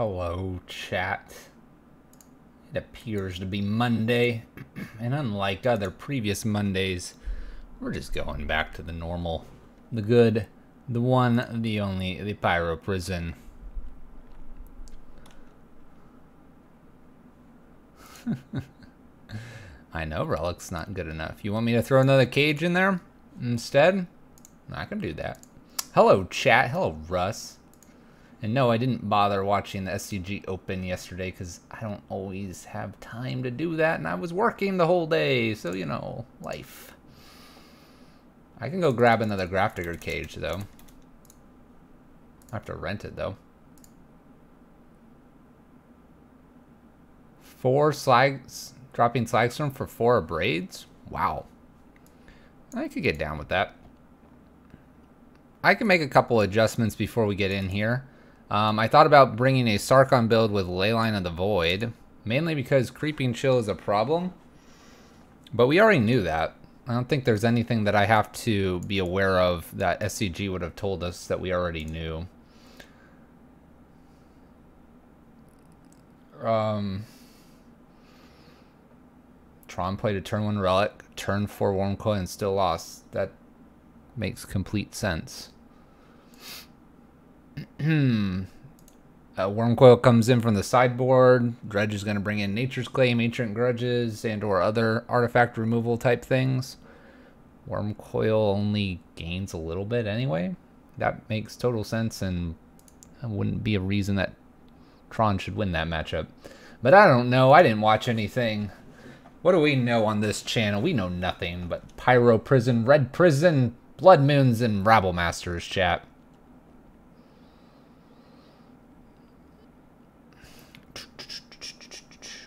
Hello, chat. It appears to be Monday, and unlike other previous Mondays, we're just going back to the normal, the good, the one, the only, the Pyro Prison. I know Relic's not good enough. You want me to throw another cage in there instead? I can do that. Hello, chat. Hello, Russ. And no, I didn't bother watching the SCG Open yesterday because I don't always have time to do that, and I was working the whole day, so, you know, life. I can go grab another Grafdigger cage, though. I have to rent it, though. 4 slags, dropping Slagstorm for 4 braids? Wow. I could get down with that. I can make a couple adjustments before we get in here. I thought about bringing a Sarkon build with Leyline of the Void, mainly because Creeping Chill is a problem. But we already knew that. I don't think there's anything that I have to be aware of that SCG would have told us that we already knew. Tron played a turn 1 Relic, turn 4 Wormcoil, and still lost. That makes complete sense. Wormcoil comes in from the sideboard. Dredge is going to bring in Nature's Claim, Ancient Grudges, and or other artifact removal type things. Wormcoil only gains a little bit anyway. That makes total sense, and wouldn't be a reason that Tron should win that matchup. But I don't know. I didn't watch anything. What do we know on this channel? We know nothing but Pyro Prison, Red Prison, Blood Moons, and Rabble Masters, chat.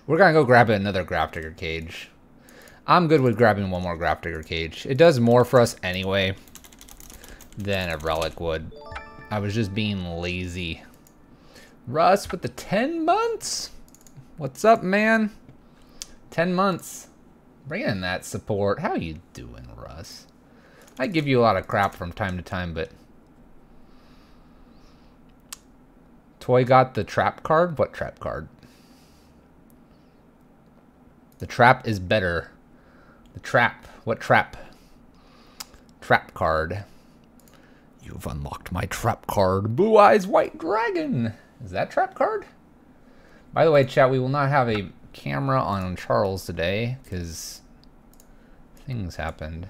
We're going to go grab another Grafdigger cage. I'm good with grabbing one more Grafdigger cage. It does more for us anyway than a Relic would. I was just being lazy. Russ with the 10 months? What's up, man? 10 months. Bring in that support. How you doing, Russ? I give you a lot of crap from time to time, but... Toy got the trap card? What trap card? The trap is better. The trap. What trap? Trap card. You've unlocked my trap card. Blue Eyes White Dragon. Is that trap card? By the way, chat, we will not have a camera on Charles today because things happened.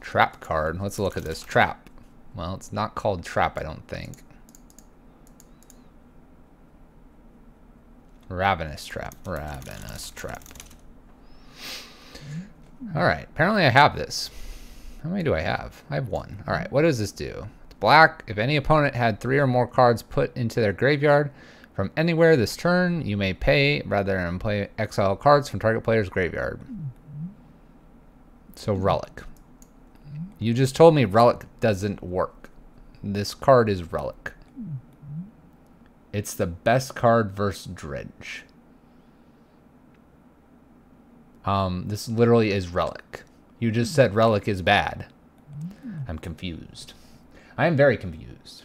Trap card. Let's look at this. Trap. Well, it's not called trap, I don't think. Ravenous Trap. Ravenous Trap. Alright, apparently I have this. How many do I have? I have 1. Alright, what does this do? It's black. If any opponent had 3 or more cards put into their graveyard from anywhere this turn, you may pay rather than play exile cards from target player's graveyard. So Relic. You just told me Relic doesn't work. This card is Relic. It's the best card versus Dredge. This literally is Relic. You just said Relic is bad. I'm confused. I am very confused.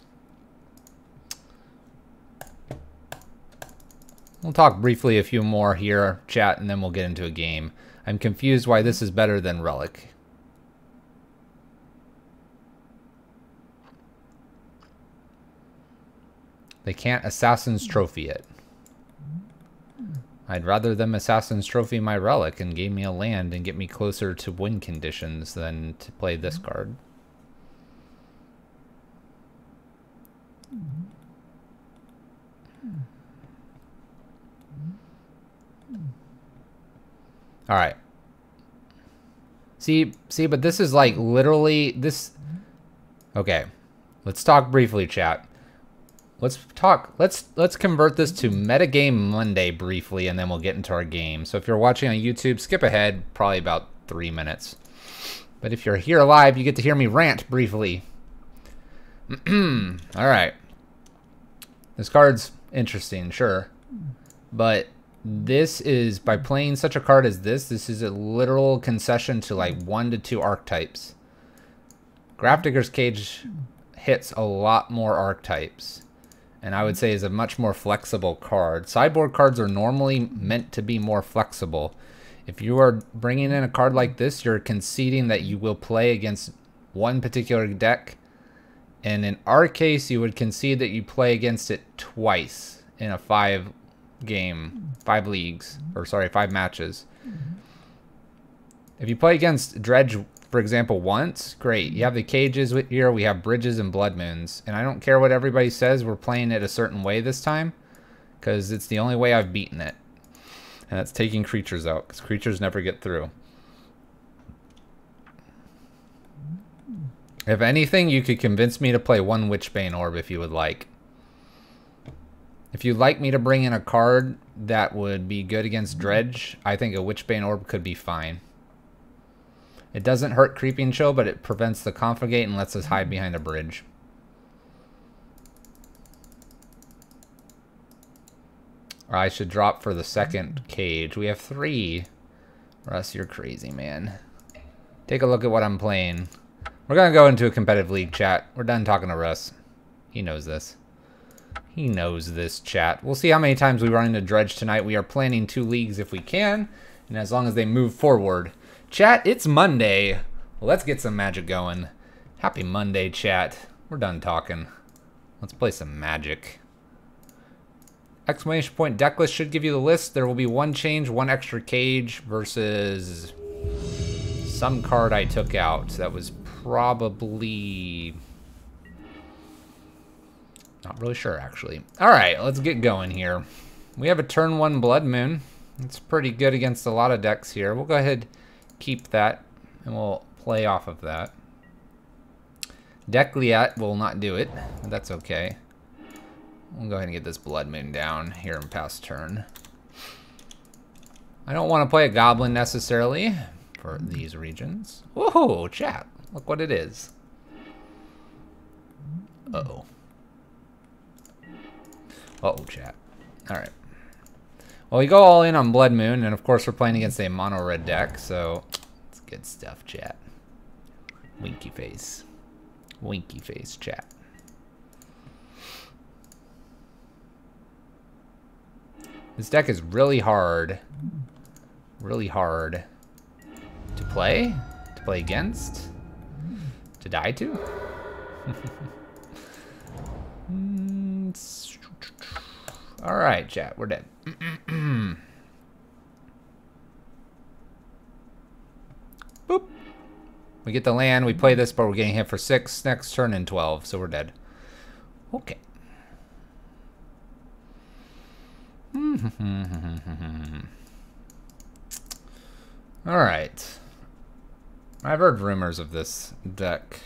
We'll talk briefly a few more here, chat, and then we'll get into a game. I'm confused why this is better than Relic. They can't Assassin's Trophy it. I'd rather them Assassin's Trophy my Relic and gave me a land and get me closer to win conditions than to play this card. All right. See, but this is like literally this. Okay, let's talk briefly, chat. Let's convert this to Metagame Monday briefly, and then we'll get into our game. So if you're watching on YouTube, skip ahead probably about 3 minutes. But if you're here live, you get to hear me rant briefly. All right. This card's interesting, sure. But this is, by playing such a card as this is a literal concession to like 1 to 2 archetypes. Grafdigger's Cage hits a lot more archetypes, and I would say is a much more flexible card. Sideboard cards are normally meant to be more flexible. If you are bringing in a card like this, you're conceding that you will play against one particular deck, and in our case, you would concede that you play against it twice in a 5 matches. If you play against Dredge, for example, once, great. You have the cages here, we have bridges and blood moons. And I don't care what everybody says, we're playing it a certain way this time, because it's the only way I've beaten it. And that's taking creatures out, because creatures never get through. If anything, you could convince me to play 1 Witchbane Orb if you would like. If you'd like me to bring in a card that would be good against Dredge, I think a Witchbane Orb could be fine. It doesn't hurt Creeping Chill, but it prevents the Confligate and lets us hide behind a bridge. Or I should drop for the second cage. We have 3. Russ, you're crazy, man. Take a look at what I'm playing. We're going to go into a competitive league, chat. We're done talking to Russ. He knows this. He knows this, chat. We'll see how many times we run into Dredge tonight. We are planning 2 leagues if we can, and as long as they move forward. Chat, it's Monday. Well, let's get some magic going. Happy Monday, chat. We're done talking. Let's play some magic. Exclamation point deck list should give you the list. There will be 1 change, 1 extra cage versus some card I took out. That was probably... not really sure, actually. All right, let's get going here. We have a turn 1 Blood Moon. It's pretty good against a lot of decks here. We'll go ahead, keep that, and we'll play off of that. Deckliat will not do it, but that's okay. We'll go ahead and get this Blood Moon down here in past turn. I don't want to play a Goblin necessarily for these regions. Whoa, chat, look what it is. Uh-oh. Uh-oh, chat. All right. Well, we go all in on Blood Moon, and of course we're playing against a mono-red deck, so it's good stuff, chat. Winky face. Winky face, chat. This deck is really hard to play against, to die to. All right, chat, we're dead. Boop. We get the land, we play this, but we're getting hit for 6 next turn and 12, so we're dead. Okay. All right. I've heard rumors of this deck.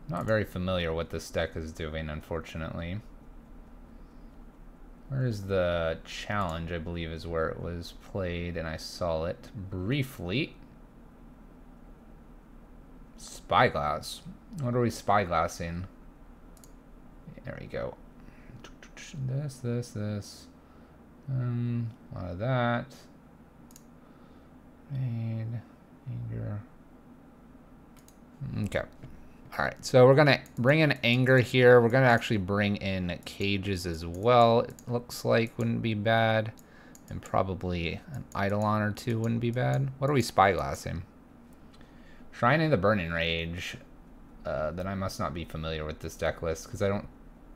Not very familiar what this deck is doing, unfortunately. Where's the challenge? I believe is where it was played, and I saw it briefly. Spyglass. What are we spyglassing? There we go. This. A lot of that. Okay. All right, so we're gonna bring in anger here. We're gonna actually bring in cages as well. It looks like wouldn't be bad, and probably an Eidolon or 2 wouldn't be bad. What are we spyglassing? Shrine of the Burning Rage. Then I must not be familiar with this deck list because I don't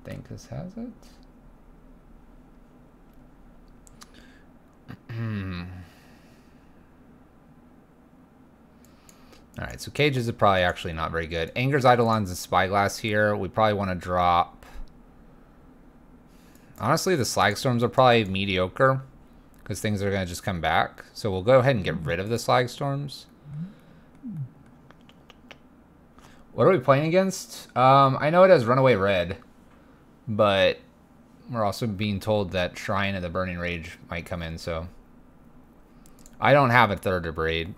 think this has it. Alright, so cages are probably actually not very good. Anger's Eidolons and Spyglass here. We probably want to drop... Honestly, the Slagstorms are probably mediocre, because things are going to just come back. So we'll go ahead and get rid of the Slagstorms. What are we playing against? I know it has Runaway Red, but we're also being told that Shrine of the Burning Rage might come in, so... I don't have a third Abrade.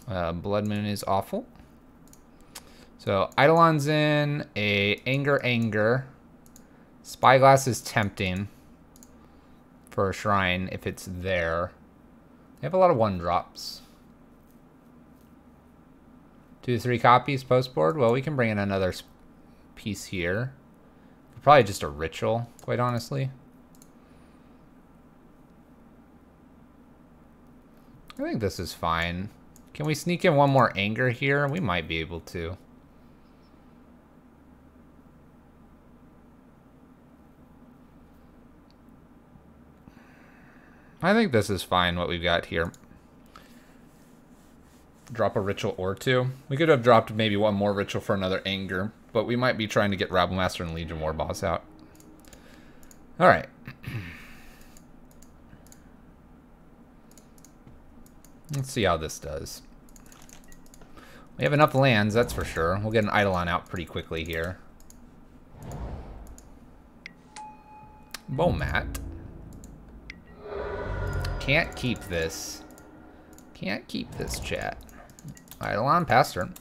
Blood Moon is awful. So Eidolon's in, a Anger. Spyglass is tempting for a Shrine if it's there. They have a lot of 1-drops. 2 to 3 copies postboard. Well, we can bring in another piece here. Probably just a ritual, quite honestly. I think this is fine. Can we sneak in one more Anger here? We might be able to. I think this is fine, what we've got here. Drop a ritual or 2. We could have dropped maybe one more ritual for another Anger, but we might be trying to get Rabble Master and Legion War Boss out. Alright. Let's see how this does. We have enough lands, that's for sure. We'll get an Eidolon out pretty quickly here. Bomat. Can't keep this. Can't keep this, chat. Eidolon, pass turn.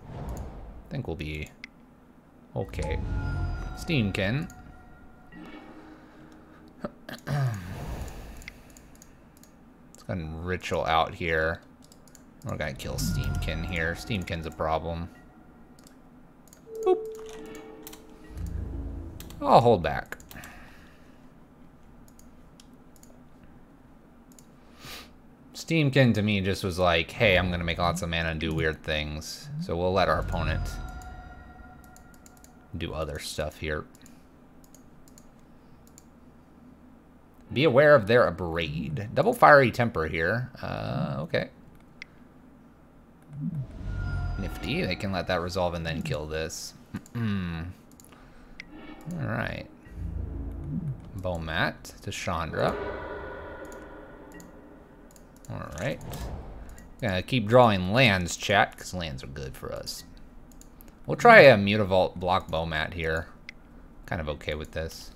I think we'll be okay. Steamkin. Let's go ahead and ritual out here. We're gonna kill Steamkin here. Steamkin's a problem. Boop. I'll hold back. Steamkin to me just was like, hey, I'm gonna make lots of mana and do weird things. So we'll let our opponent do other stuff here. Be aware of their Abrade. Double Fiery Temper here. Okay. Nifty. They can let that resolve and then kill this. Alright. Bomat to Chandra. Alright. Gonna keep drawing lands, chat, because lands are good for us. We'll try a Mutavault block Bomat here. Kind of okay with this.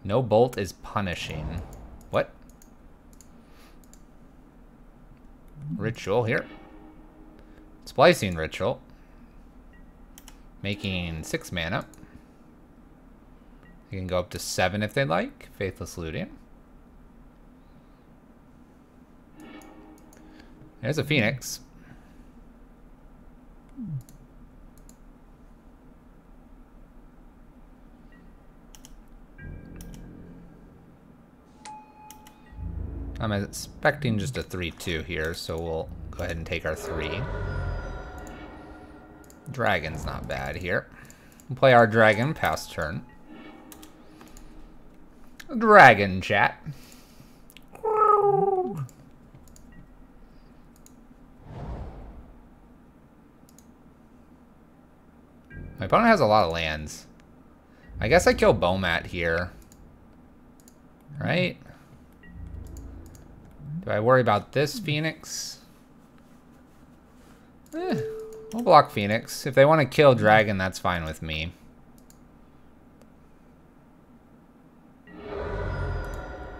No Bolt is punishing. What? Ritual here. Splicing Ritual. Making 6 mana. You can go up to 7 if they like. Faithless Looting. There's a Phoenix. I'm expecting just a 3-2 here, so we'll go ahead and take our 3. Dragon's not bad here. We'll play our dragon past turn. Dragon, chat. My opponent has a lot of lands. I guess I kill Bomat here. Right? Do I worry about this Phoenix? We'll block Phoenix. If they want to kill Dragon, that's fine with me.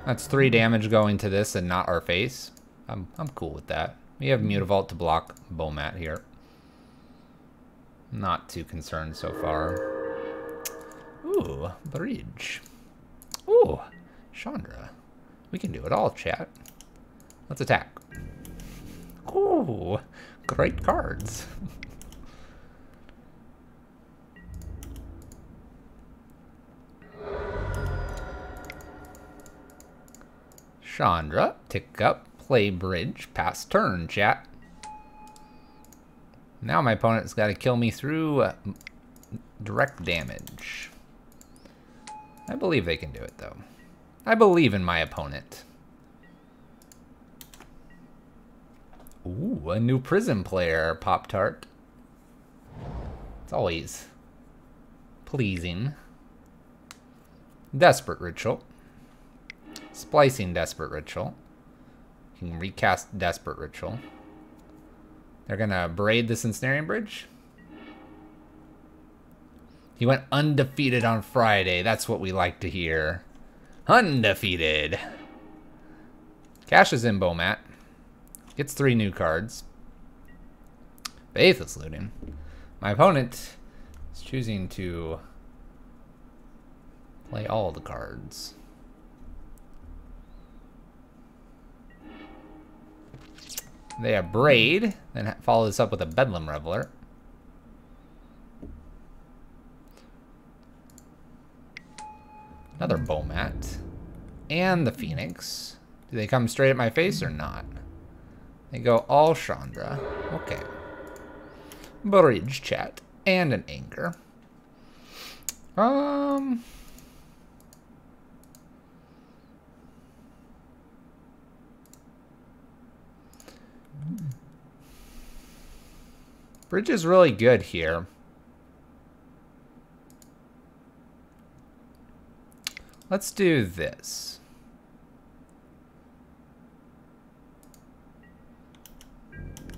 That's 3 damage going to this and not our face. I'm cool with that. We have Mutavault to block Bomat here. Not too concerned so far. Ooh, Bridge. Ooh, Chandra. We can do it all, chat. Let's attack. Ooh, great cards. Chandra, tick up, play Bridge, pass turn, chat. Now my opponent's got to kill me through Direct damage. I believe they can do it, though. I believe in my opponent. Ooh, a new prison player, Pop-Tart. It's always pleasing. Desperate Ritual. Splicing Desperate Ritual. You can recast Desperate Ritual. They're gonna braid this Ensnaring Bridge. He went undefeated on Friday. That's what we like to hear. Undefeated. Cashes in Bomat. Gets 3 new cards. Faithless Looting. My opponent is choosing to play all the cards. They have Braid, then follow this up with a Bedlam Reveler. Another Bomat. And the Phoenix. Do they come straight at my face or not? They go all Chandra. Okay. Bridge chat. And an Anger. Bridge is really good here. Let's do this.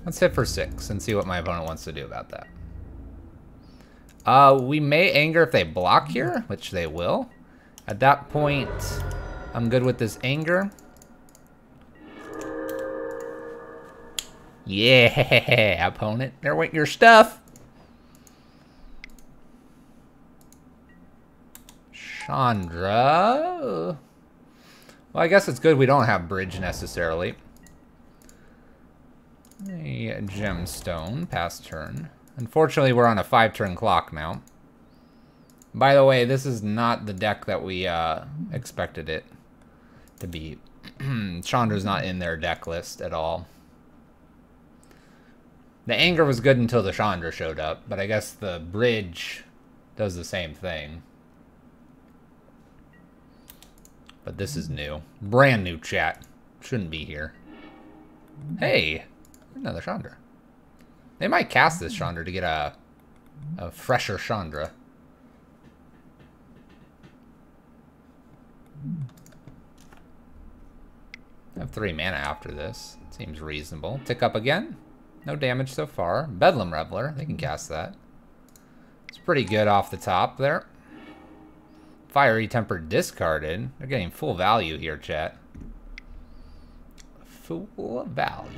Let's hit for 6 and see what my opponent wants to do about that. We may Anger if they block here, which they will. At that point, I'm good with this Anger. Yeah, opponent. There went your stuff. Chandra. Well, I guess it's good we don't have Bridge necessarily. A Gemstone, past turn. Unfortunately, we're on a 5-turn clock now. By the way, this is not the deck that we expected it to be. Chandra's not in their deck list at all. The Anger was good until the Chandra showed up, but I guess the Bridge does the same thing. But this is new. Brand new chat. Shouldn't be here. Hey, another Chandra. They might cast this Chandra to get a fresher Chandra. I have 3 mana after this. Seems reasonable. Tick up again. No damage so far. Bedlam Reveler. They can cast that. It's pretty good off the top there. Fiery Temper discarded. They're getting full value here, chat. Full value.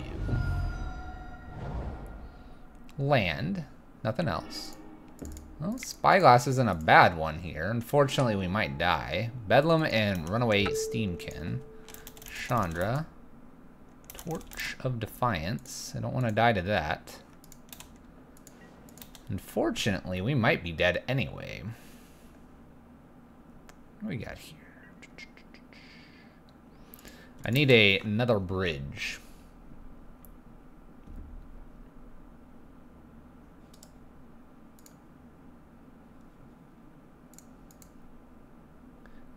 Land. Nothing else. Well, Spyglass isn't a bad one here. Unfortunately, we might die. Bedlam and Runaway Steamkin. Chandra. Torch of Defiance. I don't want to die to that. Unfortunately, we might be dead anyway. What do we got here? I need another bridge.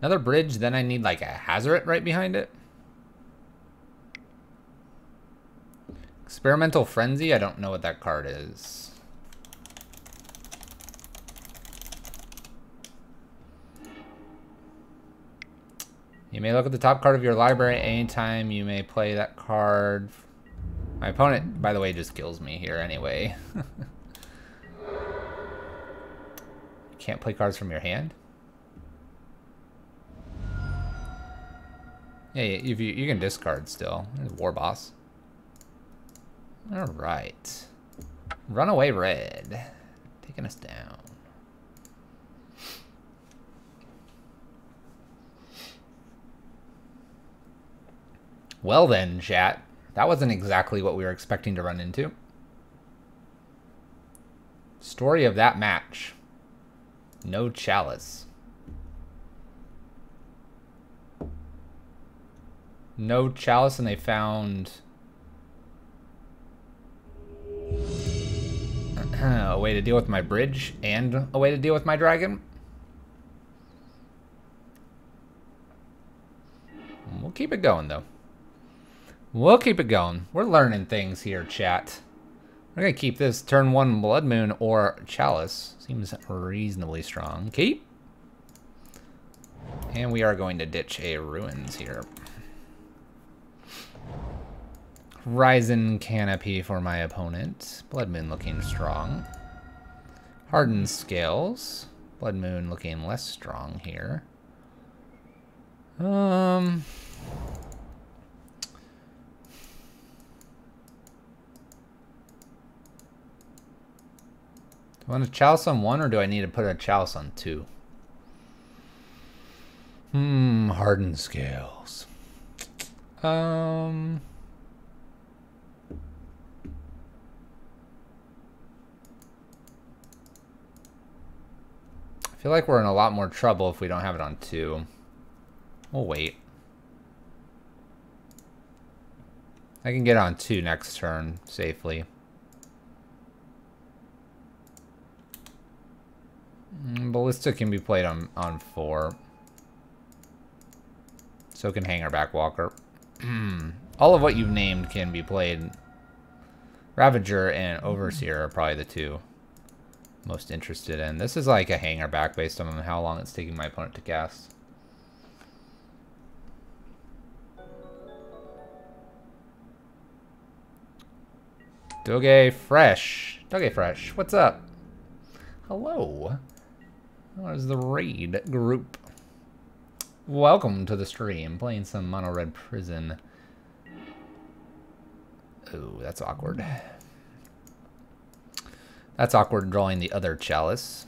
Another bridge, then I need like a Hazoret right behind it. Experimental Frenzy, I don't know what that card is. You may look at the top card of your library anytime you may play that card. My opponent, by the way, just kills me here anyway. Can't play cards from your hand? Yeah, you can discard still. There's War Boss. Alright. Runaway Red. Taking us down. Well then, chat. That wasn't exactly what we were expecting to run into. Story of that match. No Chalice. No Chalice, and they found... A way to deal with my bridge and a way to deal with my dragon. We'll keep it going, though. We'll keep it going. We're learning things here, chat. We're going to keep this turn 1 Blood Moon or Chalice. Seems reasonably strong. Keep. And we are going to ditch a Ruins here. Risen Canopy for my opponent. Blood Moon looking strong. Hardened Scales. Blood Moon looking less strong here. Do I want a Chalice on 1 or do I need to put a Chalice on 2? Hardened Scales. I feel like we're in a lot more trouble if we don't have it on 2. We'll wait. I can get on 2 next turn safely. Ballista can be played on 4. So can Hanger Backwalker. All of what you've named can be played. Ravager and Overseer are probably the 2 most interested in. This is like a hanger back based on how long it's taking my opponent to cast. Doge Fresh. Doge Fresh, what's up? Hello. How is the raid group? Welcome to the stream. Playing some Mono Red Prison. Oh, that's awkward. That's awkward drawing the other Chalice.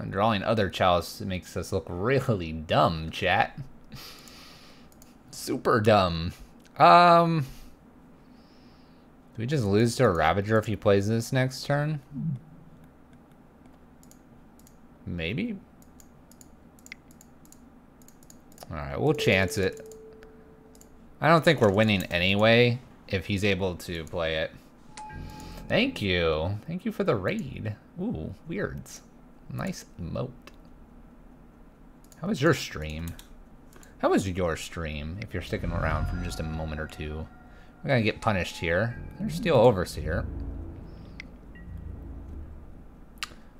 Drawing other Chalice makes us look really dumb, chat. Super dumb. Do we just lose to a Ravager if he plays this next turn? Maybe. Alright, we'll chance it. I don't think we're winning anyway if he's able to play it. Thank you. Thank you for the raid. Ooh, weirds. Nice emote. How was your stream? How was your stream, if you're sticking around for just a moment or two? We're gonna get punished here. There's still Overseer.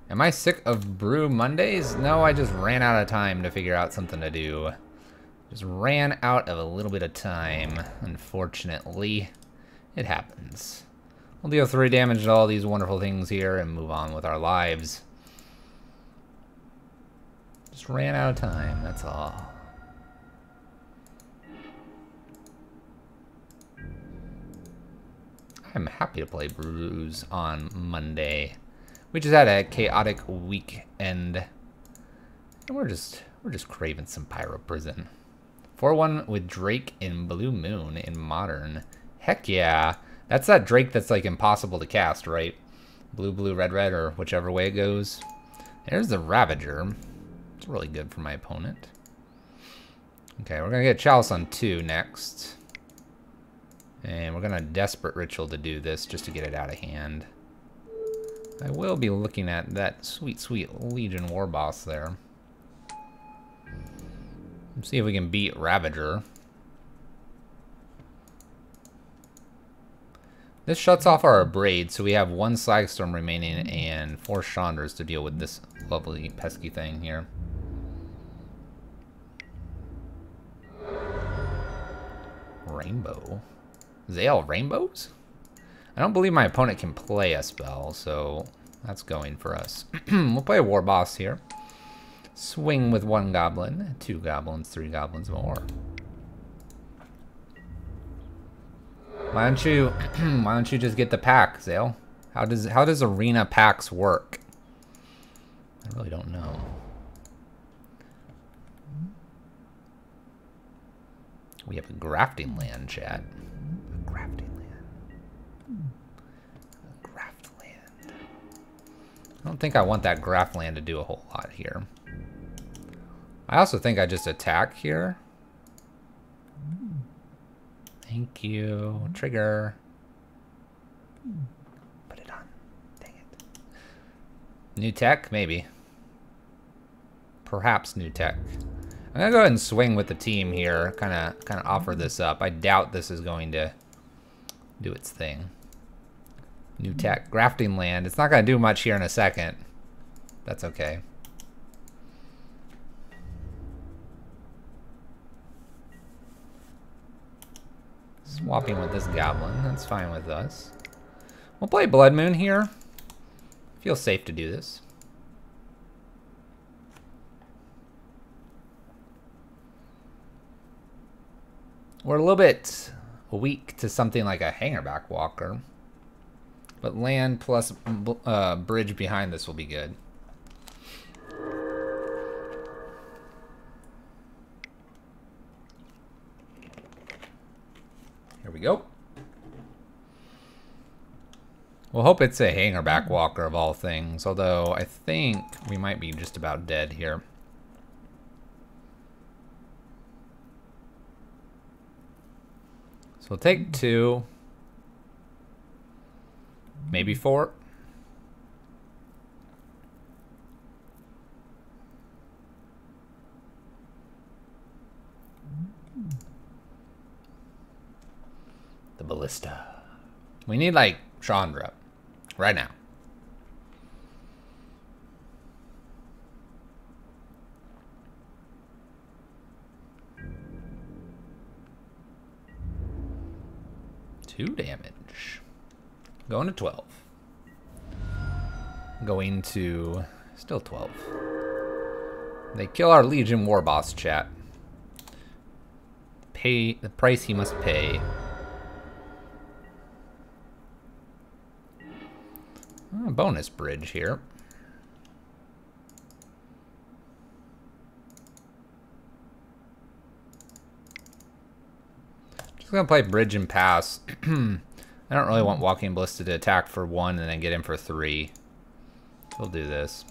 Am I sick of Brew Mondays? No, I just ran out of time to figure out something to do. Just ran out of a little bit of time, unfortunately. It happens. We'll deal 3 damage to all these wonderful things here and move on with our lives. Just ran out of time, that's all. I'm happy to play Brews on Monday. We just had a chaotic weekend. And we're just craving some Pyro Prison. 4-1 with Drake in Blue Moon in Modern. Heck yeah. That's that Drake that's like impossible to cast, right? Blue, blue, red, red, or whichever way it goes. There's the Ravager. It's really good for my opponent. Okay, we're gonna get Chalice on 2 next. And we're gonna Desperate Ritual to do this just to get it out of hand. I will be looking at that sweet, sweet Legion War Boss there. Let's see if we can beat Ravager. This shuts off our Abrade, so we have 1 Slagstorm remaining and 4 Chandras to deal with this lovely pesky thing here. Rainbow. Zale Rainbows? I don't believe my opponent can play a spell, so that's going for us. We'll play a War Boss here. Swing with 1 Goblin, 2 Goblins, 3 Goblins more. Why don't you just get the pack, Zale? How does arena packs work? I really don't know. We have a grafting land, chat. don't think I want that graph land to do a whole lot here. I also think I just attack here. Thank you. Trigger. Put it on. Dang it. New tech? Maybe. Perhaps new tech. I'm gonna go ahead and swing with the team here. Kind of offer this up. I doubt this is going to do its thing. New tech. Grafting land. It's not gonna do much here in a second. That's okay. Swapping with this goblin. That's fine with us. We'll play Blood Moon here. Feels safe to do this. We're a little bit weak to something like a Hangerback Walker. But land plus bridge behind this will be good. Here we go. We'll hope it's a Hangerback Walker of all things, although I think we might be just about dead here. So we'll take 2. Maybe 4. The Ballista. We need like Chandra right now. Two damage. Going to 12. Going to still 12. They kill our Legion War Boss, chat. Pay the price he must pay. Bonus bridge here. Just gonna play bridge and pass. I don't really want Walking Ballista to attack for 1 and then get in for 3. We'll do this.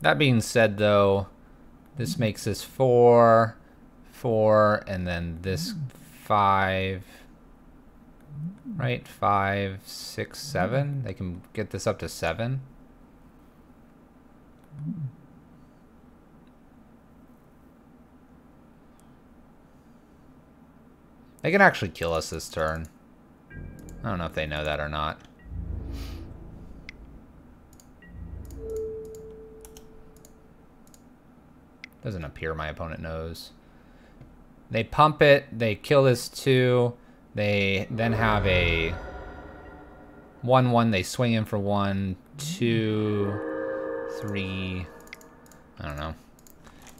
That being said, though, this makes this 4, 4, and then this 5. Right? 5, 6, 7. They can get this up to 7. They can actually kill us this turn. I don't know if they know that or not. Doesn't appear my opponent knows. They pump it. They kill this 2. They then have a 1/1. They swing in for 1, 2, 3. I don't know.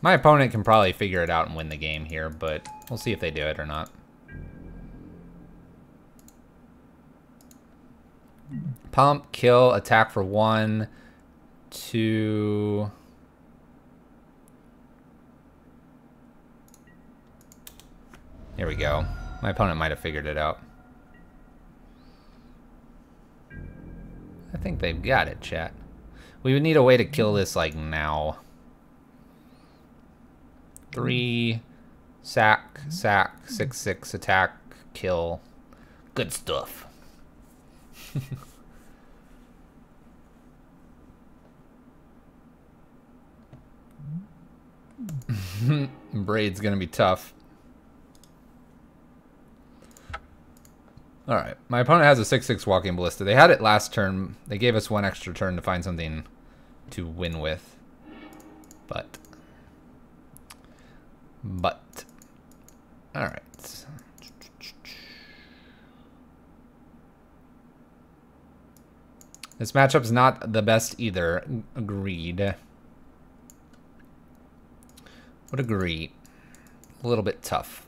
My opponent can probably figure it out and win the game here, but we'll see if they do it or not. Pump, kill, attack for 1, 2. Here we go. My opponent might have figured it out. I think they've got it, chat. We would need a way to kill this, like, now. 3, sack, 6/6, attack, kill. Good stuff. Braid's gonna be tough. Alright, my opponent has a 6/6 Walking Ballista. They had it last turn. They gave us 1 extra turn to find something to win with. But. Alright. This matchup's not the best either. Agreed. Would agree. A little bit tough.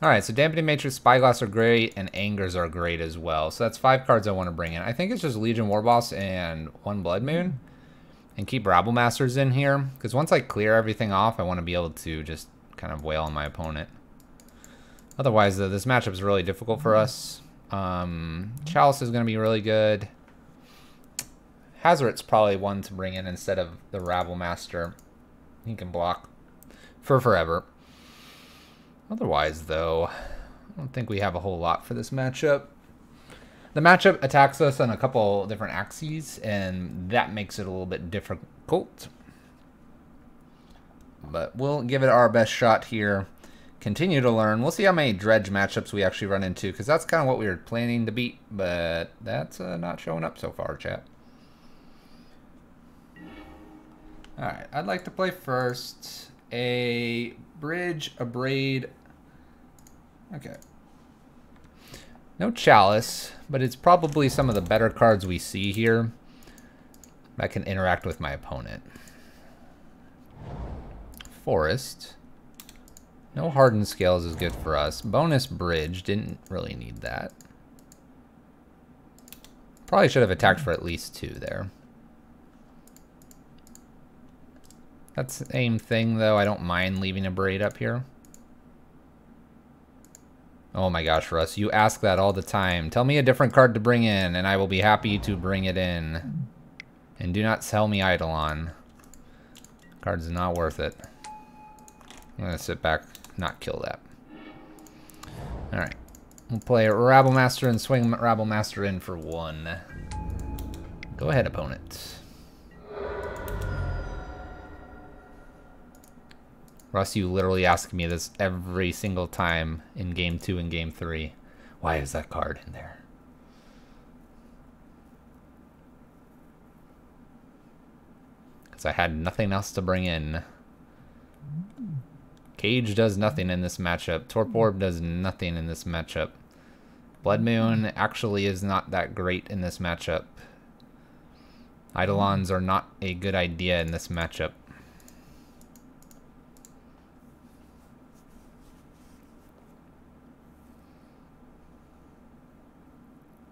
Alright, so Dampening Matrix, Spyglass are great, and Angers are great as well. So that's 5 cards I want to bring in. I think it's just Legion Warboss and 1 Blood Moon. And keep Rabble Masters in here. Because once I clear everything off, I want to be able to just kind of wail on my opponent. Otherwise, though, this matchup is really difficult for us. Chalice is going to be really good. Hazoret's probably one to bring in instead of the Rabble Master. He can block for forever. Otherwise, though, I don't think we have a whole lot for this matchup. The matchup attacks us on a couple different axes, and that makes it a little bit difficult. But we'll give it our best shot here. Continue to learn. We'll see how many Dredge matchups we actually run into, because that's kind of what we were planning to beat, but that's not showing up so far, chat. Alright, I'd like to play first a Bridge, a Braid. Okay. No Chalice, but it's probably some of the better cards we see here that can interact with my opponent. Forest. No Hardened Scales is good for us. Bonus Bridge, didn't really need that. Probably should have attacked for at least 2 there. That's the same thing, though. I don't mind leaving a Braid up here. Oh my gosh, Russ, you ask that all the time. Tell me a different card to bring in, and I will be happy to bring it in. And do not sell me Eidolon. Card's not worth it. I'm going to sit back, not kill that. Alright. We'll play Rabble Master and swing Rabble Master in for 1. Go ahead, opponent. Russ, you literally ask me this every single time in Game 2 and Game 3. Why is that card in there? Because I had nothing else to bring in. Cage does nothing in this matchup. Torpor does nothing in this matchup. Blood Moon actually is not that great in this matchup. Eidolons are not a good idea in this matchup.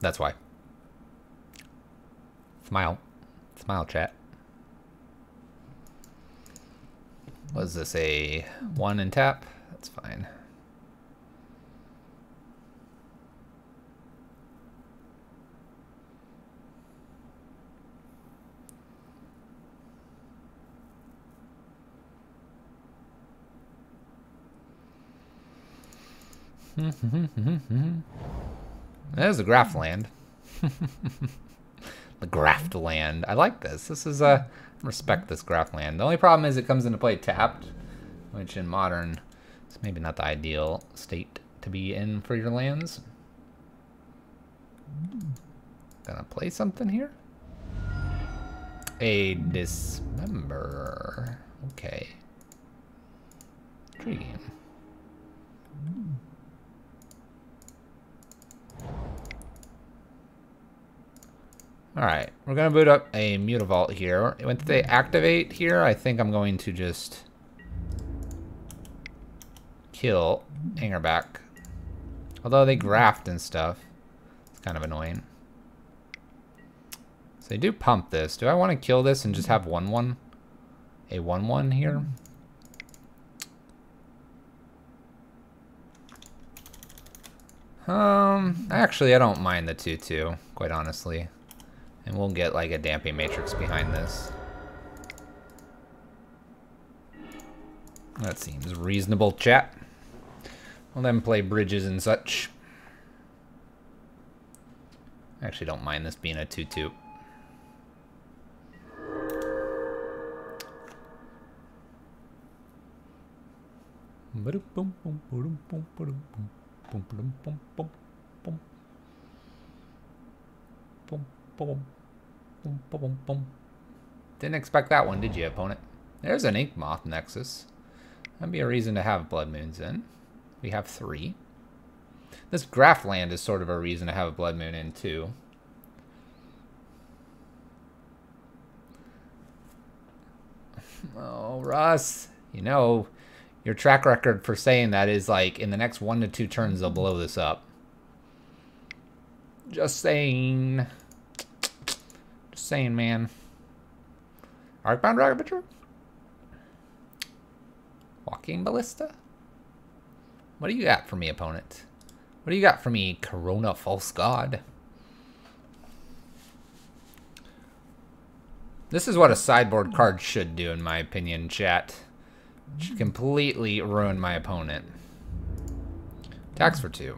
That's why. Smile. Smile, chat. Was this a 1 and tap? That's fine. There's the Graft land. The Graft land. I like this. This is respect this Graft land. The only problem is it comes into play tapped, which in Modern is maybe not the ideal state to be in for your lands. Gonna play something here. A Dismember. Okay. Intriguing. Alright, we're going to boot up a Mutavault here. When they activate here, I think I'm going to just kill Angerback. Although they graft and stuff. It's kind of annoying. So they do pump this. Do I want to kill this and just have 1-1? A 1-1 here? Actually, I don't mind the 2-2, quite honestly. And we'll get like a Damping Matrix behind this. That seems reasonable, chat. We'll then play bridges and such. I actually don't mind this being a 2-2. Didn't expect that one, did you, opponent? There's an Ink Moth Nexus. That'd be a reason to have Blood Moons in. We have 3. This Graft land is sort of a reason to have a Blood Moon in, too. Oh, Russ. You know, Your track record for saying that is like in the next 1 to 2 turns they'll blow this up. Just saying. Just saying, man. Arcbound Ravager? Walking Ballista? What do you got for me, opponent? What do you got for me, Corona False God? This is what a sideboard card should do, in my opinion, chat. It should completely ruin my opponent. Attacks for 2.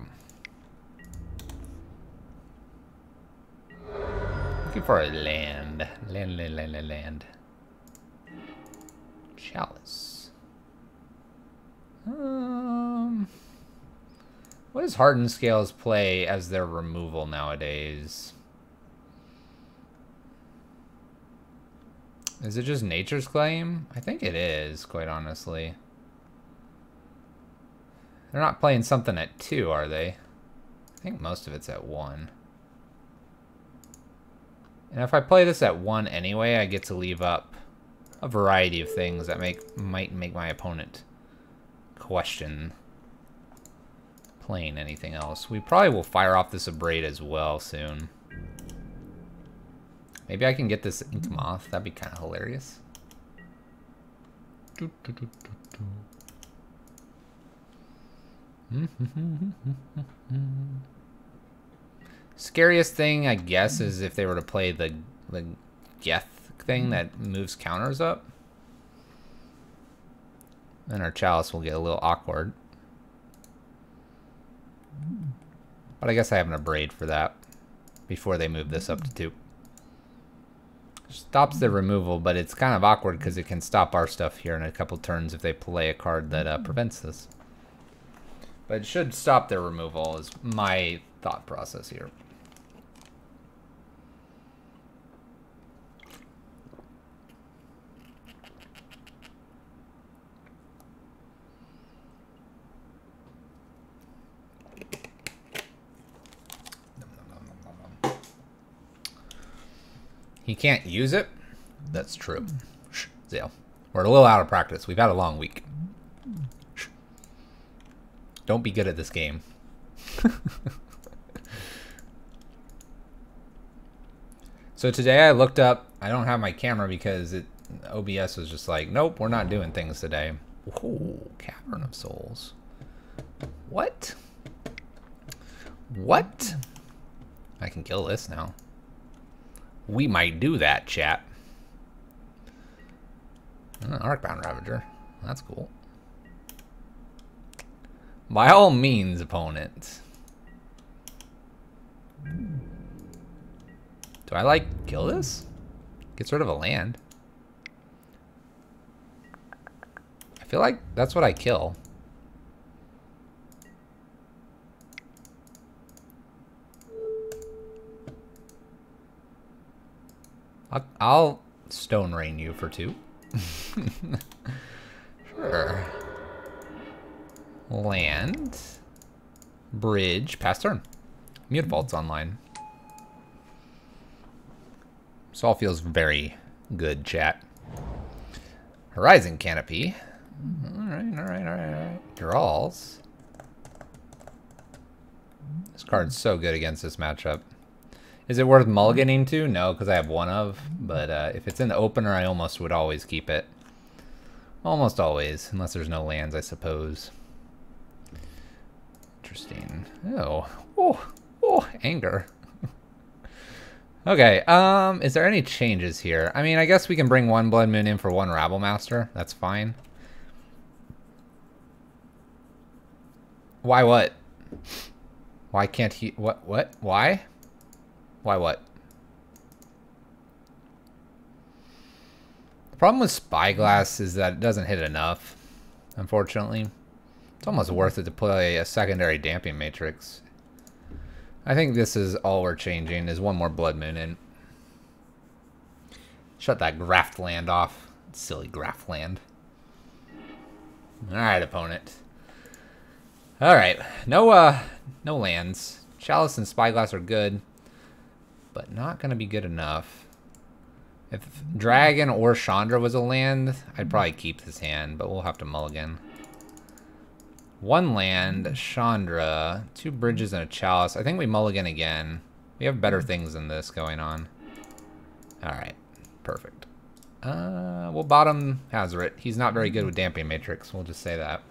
Looking for a land. Land. Chalice. What does Hardened Scales play as their removal nowadays? Is it just Nature's Claim? I think it is, quite honestly. They're not playing something at 2, are they? I think most of it's at 1. And if I play this at 1 anyway, I get to leave up a variety of things that might make my opponent question playing anything else. We probably will fire off this Abrade as well soon. Maybe I can get this Ink Moth. That'd be kind of hilarious. Scariest thing, I guess, is if they were to play the Geth thing that moves counters up. Then our Chalice will get a little awkward. But I guess I have an Abrade for that before they move this up to 2. Stops the removal, but it's kind of awkward because it can stop our stuff here in a couple turns if they play a card that prevents this. But it should stop their removal is my thought process here. He can't use it? That's true. Zale. We're a little out of practice. We've had a long week. Don't be good at this game. So today I looked up, I don't have my camera because OBS was just like, nope, we're not doing things today. Ooh, Cavern of Souls. What? What? I can kill this now. We might do that, chat. Arcbound Ravager. That's cool. By all means, opponent. Do I, like, kill this? Gets rid of a land. I feel like that's what I kill. I'll Stone Rain you for 2. Sure. Land. Bridge. Pass turn. Mutavault's online. This all feels very good, chat. Horizon Canopy. Alright. Draws. This card's so good against this matchup. Is it worth mulliganing to? No, because I have 1 of. But if it's in the opener, I almost would always keep it. Almost always, unless there's no lands, I suppose. Interesting. Oh, anger. Okay, is there any changes here? I mean, I guess we can bring 1 Blood Moon in for 1 Rabble Master. That's fine. Why what? Why can't he... What? Why? Why what? The problem with Spyglass is that it doesn't hit enough, unfortunately. It's almost worth it to play a secondary Damping Matrix. I think this is all we're changing, is 1 more Blood Moon in. Shut that Graft land off. Silly Graft land. Alright, opponent. Alright, no lands. Chalice and Spyglass are good, but not going to be good enough. If Dragon or Chandra was a land, I'd probably keep this hand, but we'll have to mulligan. 1 land, Chandra, 2 bridges and a chalice. I think we mulligan again. We have better things than this going on. Alright, perfect. We'll bottom Hazoret. He's not very good with Damping Matrix. We'll just say that.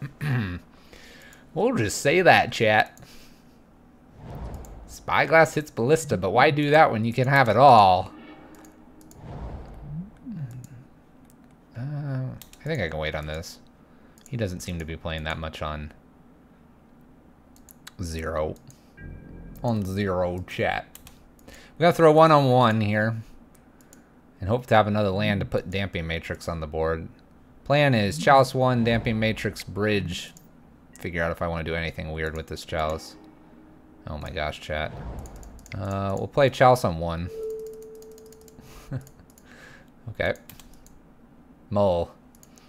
We'll just say that, chat. Spyglass hits Ballista, but why do that when you can have it all? I think I can wait on this. He doesn't seem to be playing that much on 0. On 0, chat. We're going to throw 1-on-1 here. And hope to have another land to put Damping Matrix on the board. Plan is Chalice 1, Damping Matrix, Bridge. Figure out if I want to do anything weird with this Chalice. Oh my gosh, chat. We'll play Chalice on 1. Okay. Mull.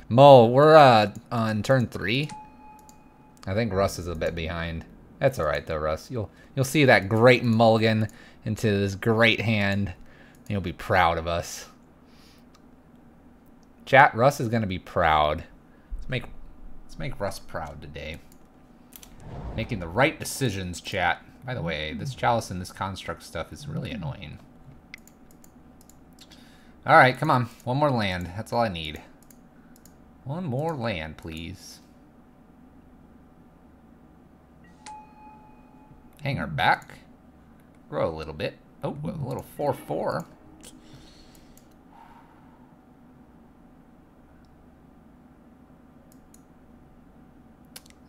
Mull, we're on turn 3. I think Russ is a bit behind. That's alright though, Russ. You'll see that great mulligan into this great hand. You'll be proud of us. Chat, Russ is gonna be proud. Let's make Russ proud today. Making the right decisions, chat. By the way, this Chalice and this construct stuff is really annoying. Alright, come on. 1 more land. That's all I need. 1 more land, please. Hang her back. Grow a little bit. Oh, a little 4/4.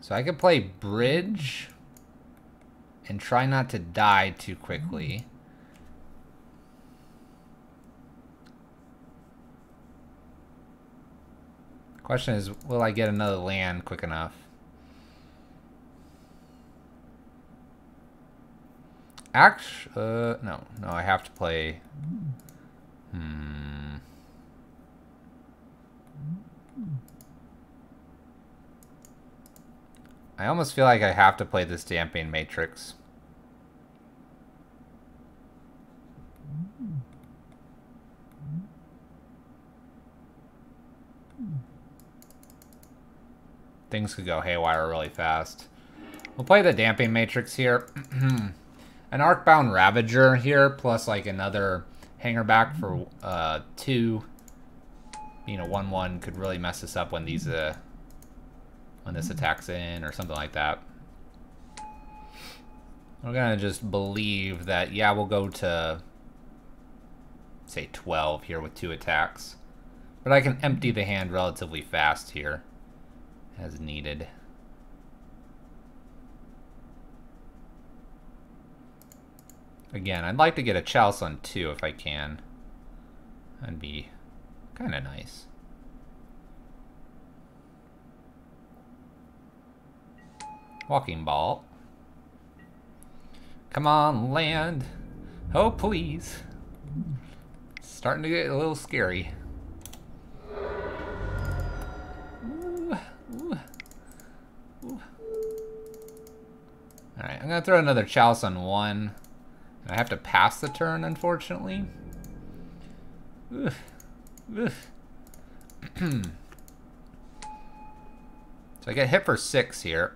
So I could play Bridge and try not to die too quickly. Question is, will I get another land quick enough? No, I have to play. I almost feel like I have to play this Damping Matrix. Things could go haywire really fast. We'll play the Damping Matrix here. An Arcbound Ravager here, plus like another hangerback for 2. You know, 1/1 could really mess us up when these when this attacks in or something like that. We're gonna just believe that, yeah, we'll go to say 12 here with 2 attacks. But I can empty the hand relatively fast here as needed. Again, I'd like to get a Chalice on 2 if I can. That'd be kind of nice. Walking Ball. Come on, land. Oh, please. It's starting to get a little scary. Ooh, ooh, ooh. Alright, I'm going to throw another Chalice on 1. I have to pass the turn, unfortunately. Ugh. Ugh. So I get hit for 6 here.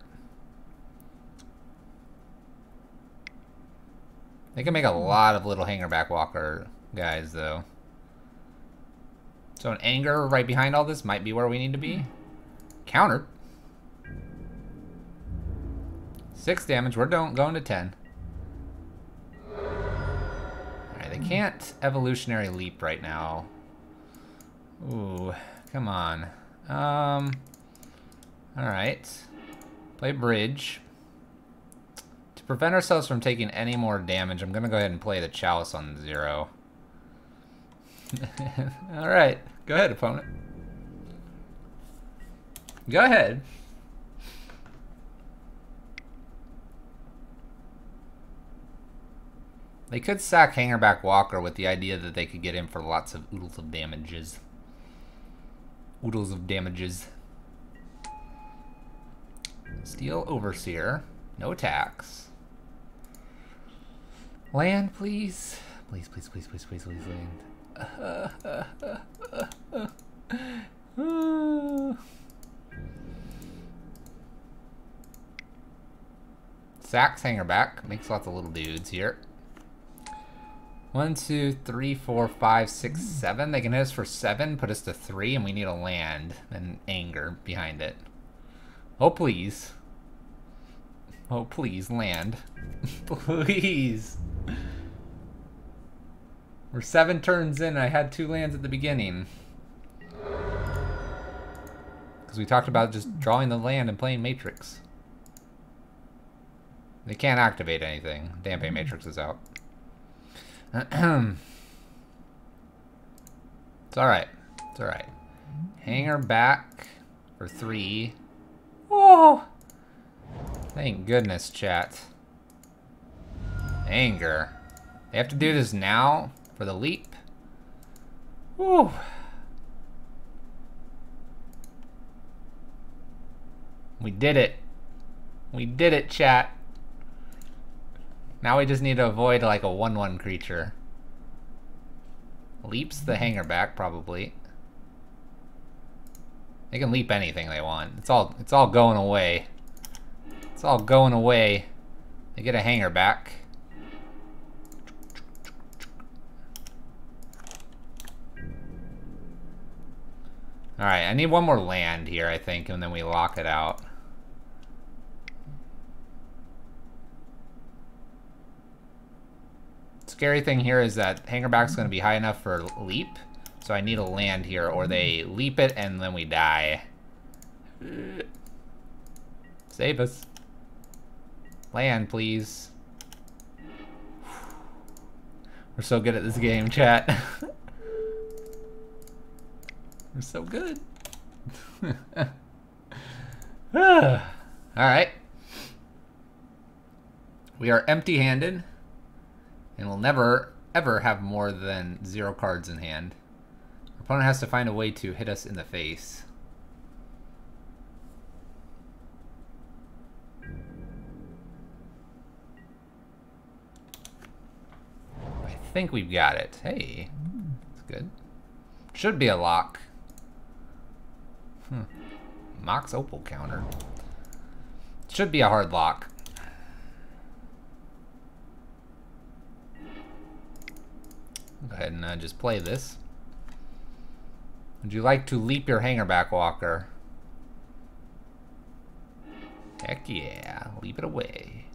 They can make a lot of little hangerback walker guys, though. So an anger right behind all this might be where we need to be. Countered. 6 damage. We're going to 10. Alright, they can't evolutionary leap right now. Ooh, come on. Alright. Play Bridge. To prevent ourselves from taking any more damage, I'm going to go ahead and play the Chalice on 0. Alright, go ahead, opponent. Go ahead. They could sack Hangerback Walker with the idea that they could get in for lots of oodles of damages. Oodles of damages. Steel Overseer. No attacks. Land, please. Please, please, please, please, please, please, land. Sacks hanger back. Makes lots of little dudes here. 1, 2, 3, 4, 5, 6, 7. They can hit us for 7, put us to 3, and we need a land and anger behind it. Oh, please. Oh, please, land. Please. We're 7 turns in, and I had 2 lands at the beginning. Because we talked about just drawing the land and playing Matrix. They can't activate anything. Dampe Matrix is out. It's alright. It's alright. Hanger back for 3. Oh! Thank goodness, chat. Anger. They have to do this now for the leap. Woo! We did it. We did it, chat. Now we just need to avoid like a 1/1 creature. Leaps the hanger back, probably. They can leap anything they want. It's all going away. It's all going away. They get a hanger back. Alright, I need one more land here, I think, and then we lock it out. Scary thing here is that hangerback's going to be high enough for leap, so I need a land here, or they leap it and then we die. Save us. Land, please. We're so good at this game, chat. We're so good. Alright. We are empty-handed. And we'll never, ever have more than 0 cards in hand. Our opponent has to find a way to hit us in the face. I think we've got it. Hey, that's good. Should be a lock. Mox Opal counter. Should be a hard lock. Go ahead and just play this. Would you like to leap your hangerback, Walker? Heck yeah, leap it away.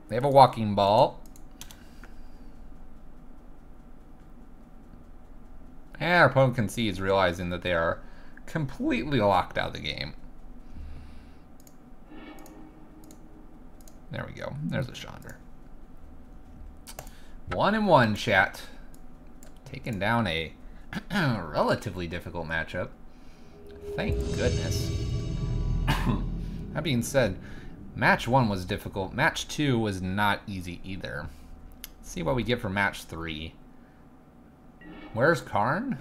They have a walking ball. And our opponent concedes, realizing that they are completely locked out of the game. There we go. There's a Chandra. 1-1, chat. Taking down a relatively difficult matchup. Thank goodness. That being said, match 1 was difficult. Match 2 was not easy either. Let's see what we get for match 3. Where's Karn?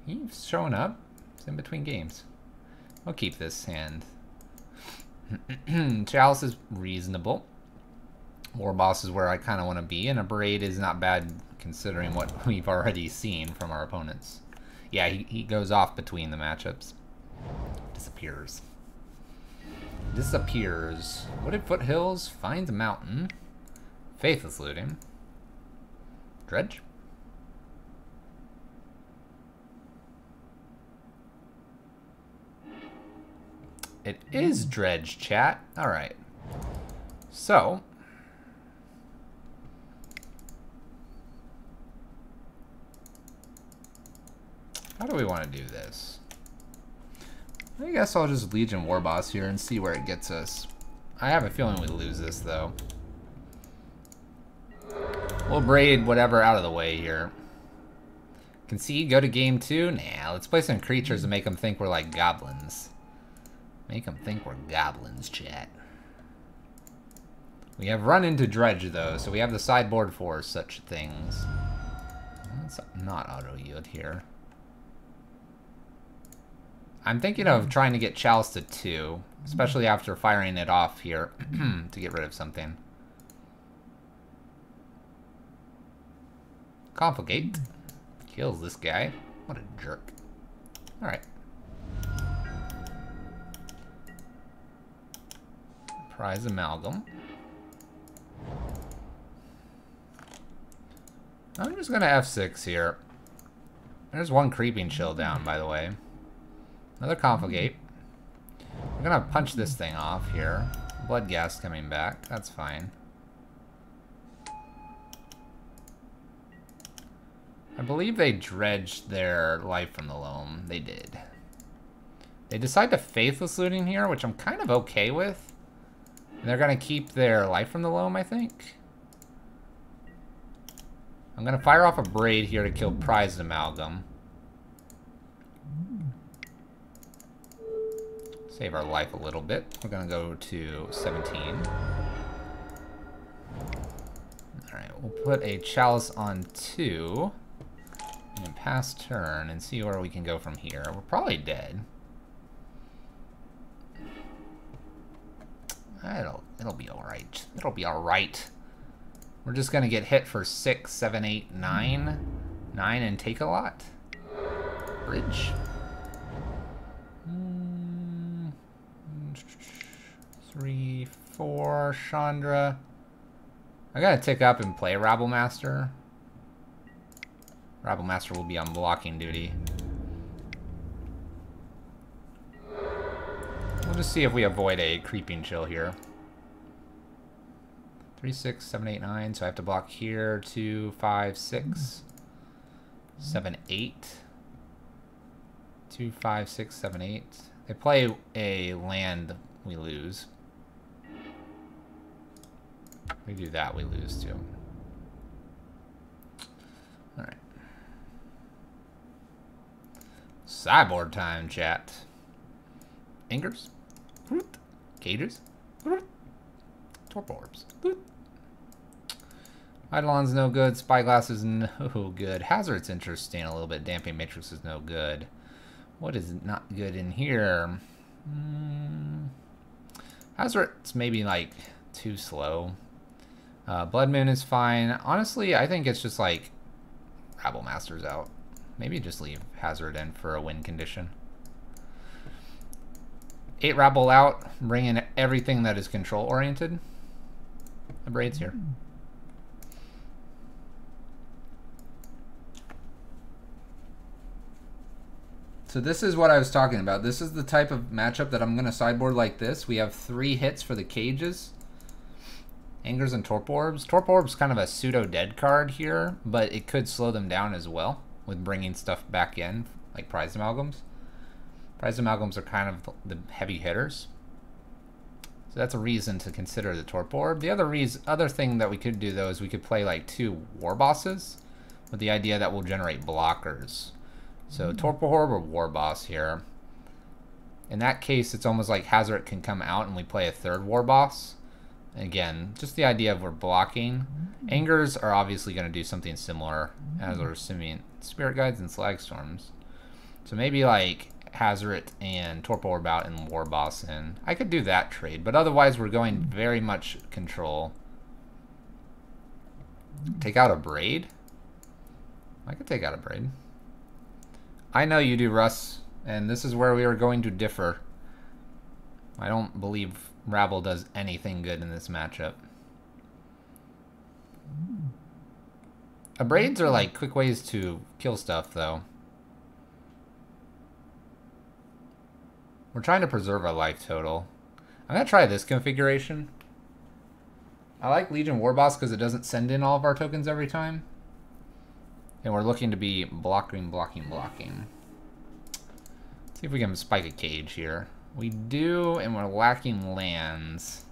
He's showing up. He's in between games. I'll keep this hand. Chalice is reasonable. War Boss is where I kind of want to be, and a Braid is not bad considering what we've already seen from our opponents. Yeah, he goes off between the matchups. Disappears. Disappears. Wooded Foothills, finds a mountain. Faithless Looting. Dredge. It is Dredge, chat. Alright. So, how do we want to do this? I guess I'll just Legion War Boss here and see where it gets us. I have a feeling we lose this, though. We'll Braid whatever out of the way here. Concede, go to game 2? Nah, let's play some creatures and make them think we're like goblins. Make them think we're goblins, chat. We have run into Dredge, though, so we have the sideboard for such things. Let's not auto-yield here. I'm thinking of trying to get Chalice to 2, especially after firing it off here to get rid of something. Confligate. Kills this guy. What a jerk. Alright. Prize Amalgam. I'm just gonna F6 here. There's one Creeping Chill down, by the way. Another Confligate. We're gonna punch this thing off here. Bloodghast coming back. That's fine. I believe they dredged their life from the loam. They did. They decide to Faithless Looting here, which I'm kind of okay with. And they're gonna keep their life from the loam, I think. I'm gonna fire off a Braid here to kill Prized Amalgam. Save our life a little bit. We're gonna go to 17. Alright, we'll put a Chalice on 2. And pass turn and see where we can go from here. We're probably dead. It'll be alright. It'll be alright. We're just gonna get hit for 6, 7, 8, 9. 9 and take a lot. Bridge. 3, 4, Chandra. I gotta tick up and play Rabble Master. Rabble Master will be on blocking duty. We'll just see if we avoid a Creeping Chill here. 3, 6, 7, 8, 9. So I have to block here. 2, 5, 6. 7, 8. 2, 5, 6, 7, 8. They play a land, we lose. We do that, we lose too. Alright. Sideboard time, chat. Angers. Cages. Torpor Orbs. Eidolon's no good. Spyglass is no good. Hazard's interesting a little bit. Damping Matrix is no good. What is not good in here? Hazard's maybe like too slow. Blood Moon is fine. Honestly, I think it's just like Rabble Master's out. Maybe just leave Hazard in for a win condition. 8 Rabble out. Bring in everything that is control oriented. The Braid's here. So this is what I was talking about. This is the type of matchup that I'm going to sideboard like this. We have 3 hits for the cages. Angers and Torpor Orbs. Torpor Orbs kind of a pseudo-dead card here, but it could slow them down as well with bringing stuff back in, like Prized Amalgams. Prized Amalgams are kind of the heavy hitters. So that's a reason to consider the Torpor Orb. The other thing that we could do, though, is we could play like 2 War Bosses with the idea that we'll generate blockers. So Torpor Orb or War Boss here. In that case, it's almost like Hazard can come out and we play a 3rd War Boss. Again, just the idea of we're blocking. Angers are obviously going to do something similar as are Spirit Guides and Slag Storms. So maybe like Hazard and Torpor Orb out and War Boss in. I could do that trade, but otherwise we're going very much control. Take out a Braid? I could take out a Braid. I know you do, Russ, and this is where we are going to differ. I don't believe Rabble does anything good in this matchup. Braids are like quick ways to kill stuff, though. We're trying to preserve our life total. I'm going to try this configuration. I like Legion Warboss because it doesn't send in all of our tokens every time. And we're looking to be blocking. See if we can spike a cage here. We do, and we're lacking lands.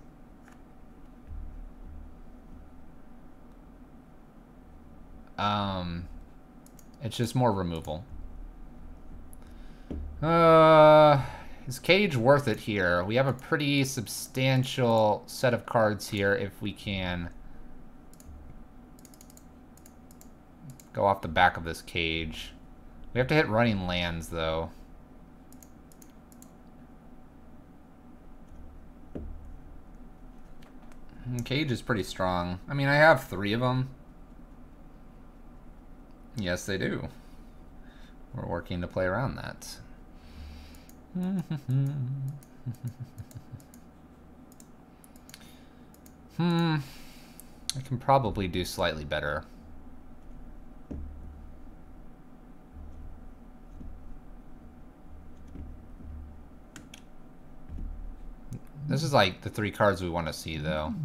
It's just more removal. Is Cage worth it here? We have a pretty substantial set of cards here if we can go off the back of this Cage. We have to hit running lands, though. Cage is pretty strong. I mean, I have 3 of them. Yes, they do. We're working to play around that. I can probably do slightly better. This is like the 3 cards we want to see, though.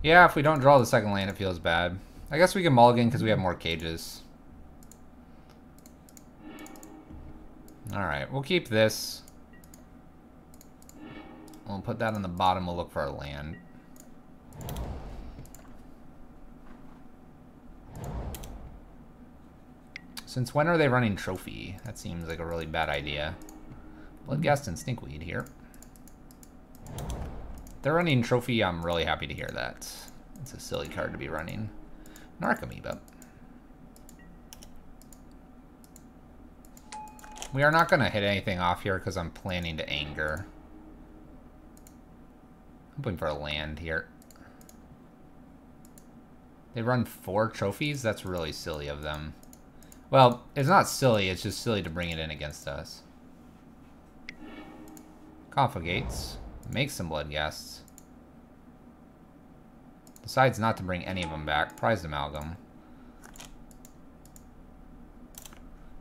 Yeah, if we don't draw the second land, it feels bad. I guess we can mulligan because we have more cages. Alright, we'll keep this. We'll put that on the bottom. We'll look for our land. Since when are they running Trophy? That seems like a really bad idea. Bloodghast and Stinkweed here. If they're running Trophy, I'm really happy to hear that. It's a silly card to be running. Narcomoeba. We are not going to hit anything off here because I'm planning to anger. I'm hoping for a land here. They run 4 trophies? That's really silly of them. Well, it's not silly, it's just silly to bring it in against us. Confligates. Makes some Bloodghasts. Decides not to bring any of them back. Prized Amalgam.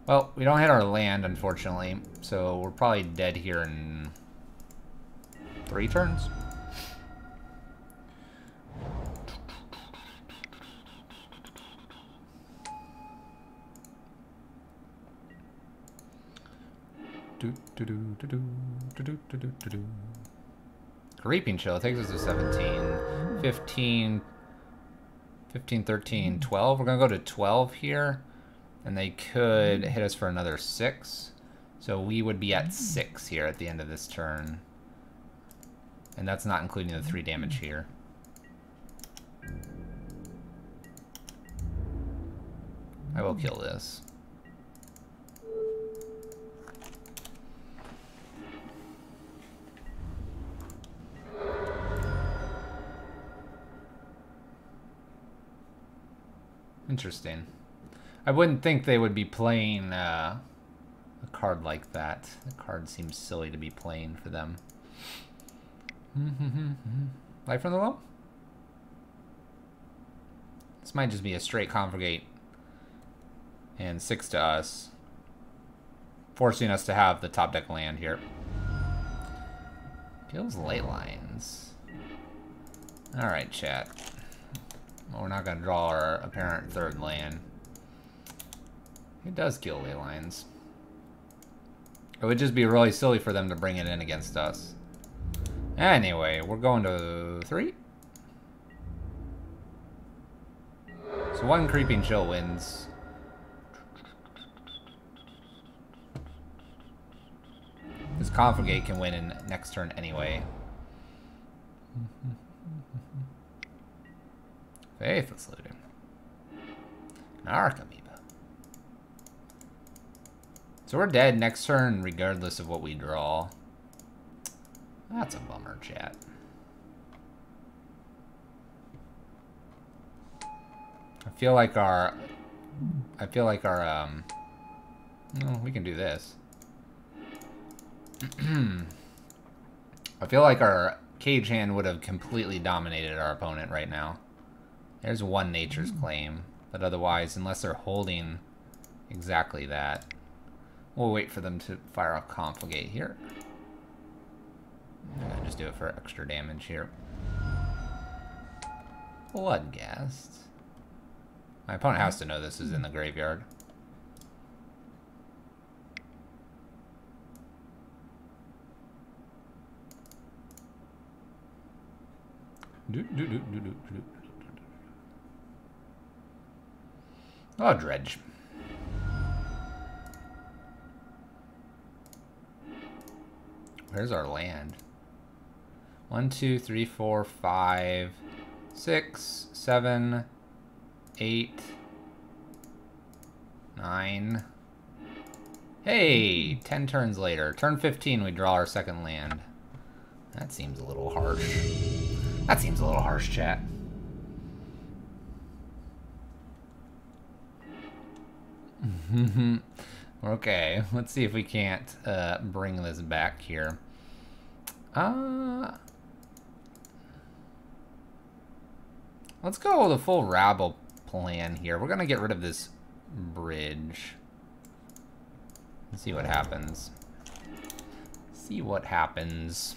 Well, we don't hit our land, unfortunately, so we're probably dead here in 3 turns. Reaping Chill takes us to 17, 15, 15, 13, 12. We're going to go to 12 here. And they could hit us for another 6. So we would be at 6 here at the end of this turn. And that's not including the 3 damage here. I will kill this. Interesting. I wouldn't think they would be playing a card like that. The card seems silly to be playing for them. Life from the Low? This might just be a straight Confligate and 6 to us, forcing us to have the top deck land here. Kills Ley Lines. Alright, chat. Well, we're not going to draw our apparent 3rd land. It does kill Ley Lines. It would just be really silly for them to bring it in against us. Anyway, we're going to 3. So 1 Creeping Chill wins. This Confligate can win in next turn anyway. Faithless Looting. Narcomoeba. So we're dead next turn regardless of what we draw. That's a bummer, chat. I feel like our no, we can do this. I feel like our cage hand would have completely dominated our opponent right now. There's 1 Nature's Claim, but otherwise, unless they're holding exactly that, we'll wait for them to fire a Confligate here. I'm gonna just do it for extra damage here. Bloodghast. My opponent has to know this is in the graveyard. Oh, Dredge. Where's our land? 1, 2, 3, 4, 5, 6, 7, 8, 9. Hey, 10 turns later. Turn 15, we draw our 2nd land. That seems a little harsh. That seems a little harsh, chat. Okay, let's see if we can't bring this back here. Let's go with a full Rabble plan here. We're going to get rid of this bridge. Let's see what happens. See what happens.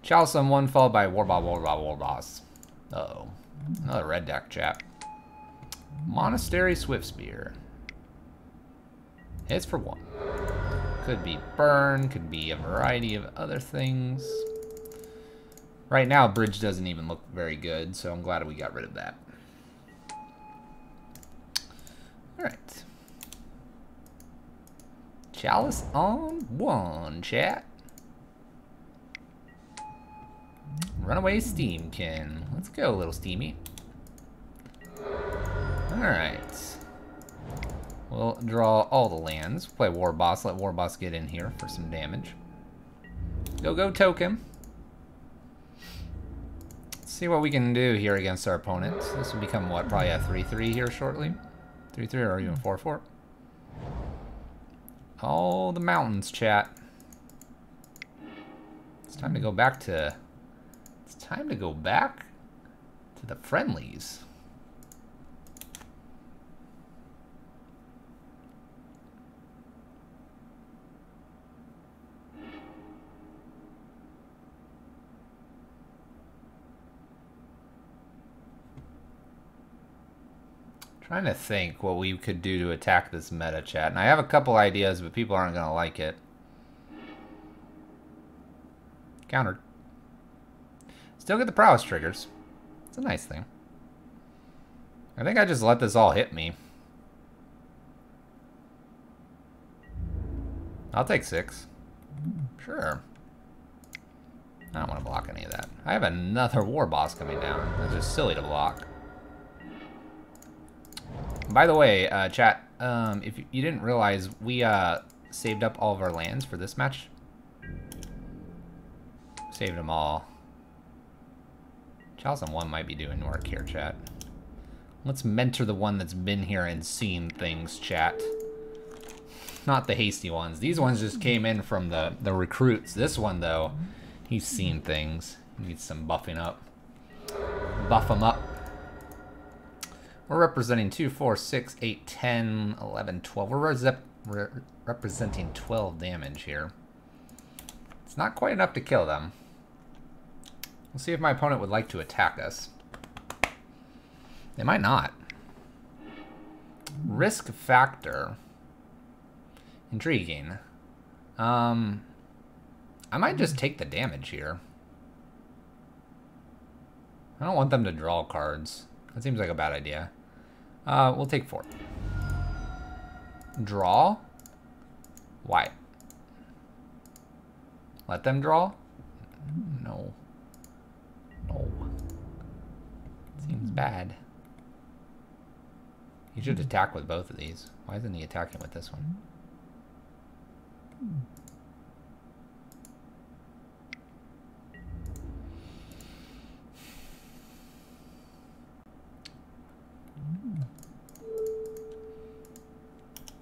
Chalice on 1 followed by Warboss. Uh-oh. Another red deck, chap. Monastery Swiftspear. Hits for 1. Could be burn, could be a variety of other things. Right now, bridge doesn't even look very good, so I'm glad we got rid of that. Alright. Chalice on 1, chat. Runaway Steamkin. Let's go, little Steamy. Alright. We'll draw all the lands. Play Warboss. Let Warboss get in here for some damage. Go token. Let's see what we can do here against our opponents. This will become what? Probably a 3-3 here shortly. 3-3 or even 4-4. Oh, the mountains, chat. It's time to go back to... It's time to go back to the friendlies. Trying to think what we could do to attack this meta, chat. And I have a couple ideas, but people aren't going to like it. Countered. Still get the prowess triggers. It's a nice thing. I think I just let this all hit me. I'll take 6. Sure. I don't want to block any of that. I have another Warboss coming down. It's just silly to block. By the way, chat, if you didn't realize, we saved up all of our lands for this match. Saved them all. Chalice on 1 might be doing work here, chat. Let's mentor the one that's been here and seen things, chat. Not the hasty ones. These ones just came in from the recruits. This one, though, he's seen things. He needs some buffing up. Buff him up. We're representing 2, 4, 6, 8, 10, 11, 12. We're representing 12 damage here. It's not quite enough to kill them. We'll see if my opponent would like to attack us. They might not. Risk factor. Intriguing. I might just take the damage here. I don't want them to draw cards. That seems like a bad idea. We'll take 4. Draw. Why? Let them draw? No. No. Seems bad. He should attack with both of these. Why isn't he attacking with this one?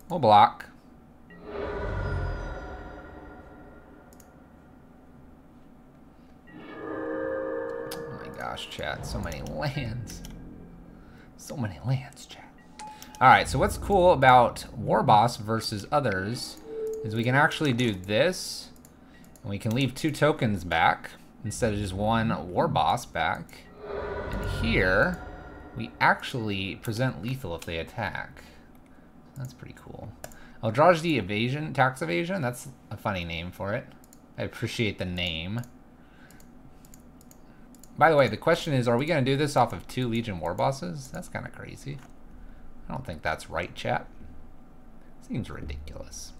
We'll block. Oh my gosh, chat. So many lands. So many lands, chat. Alright, so what's cool about Warboss versus others is we can actually do this, and we can leave 2 tokens back instead of just 1 Warboss back. And here, we actually present lethal if they attack. That's pretty cool. Eldraj the evasion, tax evasion. That's a funny name for it. I appreciate the name. By the way, the question is, are we going to do this off of 2 Legion Warbosses? That's kind of crazy. I don't think that's right, chat. Seems ridiculous.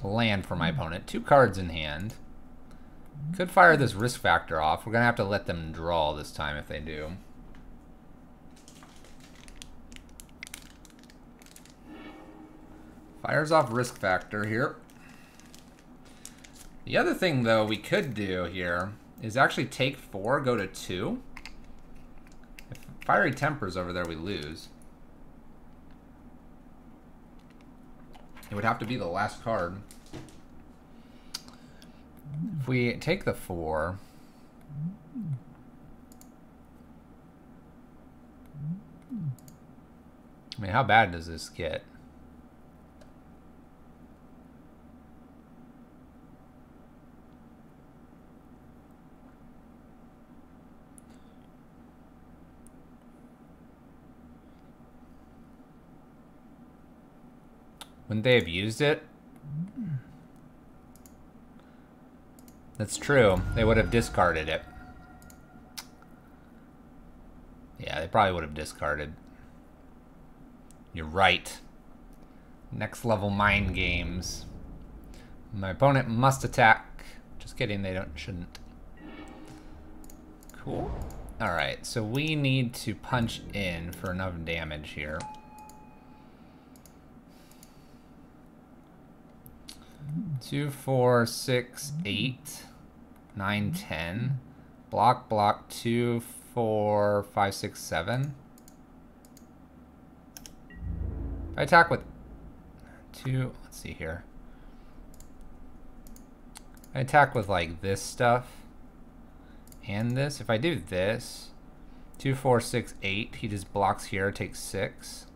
Land for my opponent. 2 cards in hand. Could fire this risk factor off. We're going to have to let them draw this time if they do. Fires off risk factor here. The other thing, though, we could do here is actually take 4, go to 2. If Fiery Temper's over there, we lose. It would have to be the last card. If we take the 4... I mean, how bad does this get? Wouldn't they have used it? That's true. They would have discarded it. Yeah, they probably would have discarded. You're right. Next level mind games. My opponent must attack. Just kidding, they shouldn't. Cool. Alright, so we need to punch in for enough damage here. 2, 4, 6, 8, 9, 10. Block, block, 2, 4, 5, 6, 7. If I attack with 2, let's see here. I attack with like this stuff and this. If I do this, 2, 4, 6, 8, he just blocks here, takes 6.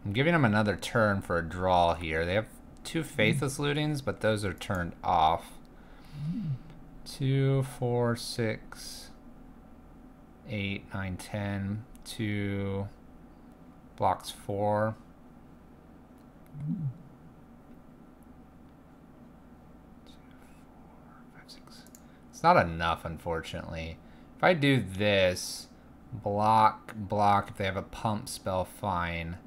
I'm giving him another turn for a draw here. They have 2 Faithless Lootings, but those are turned off. 2, 4, 6, 8, 9, 10. 2 blocks 4. 2, 4, 5, 6. It's not enough, unfortunately. If I do this, block, block, if they have a pump spell, fine.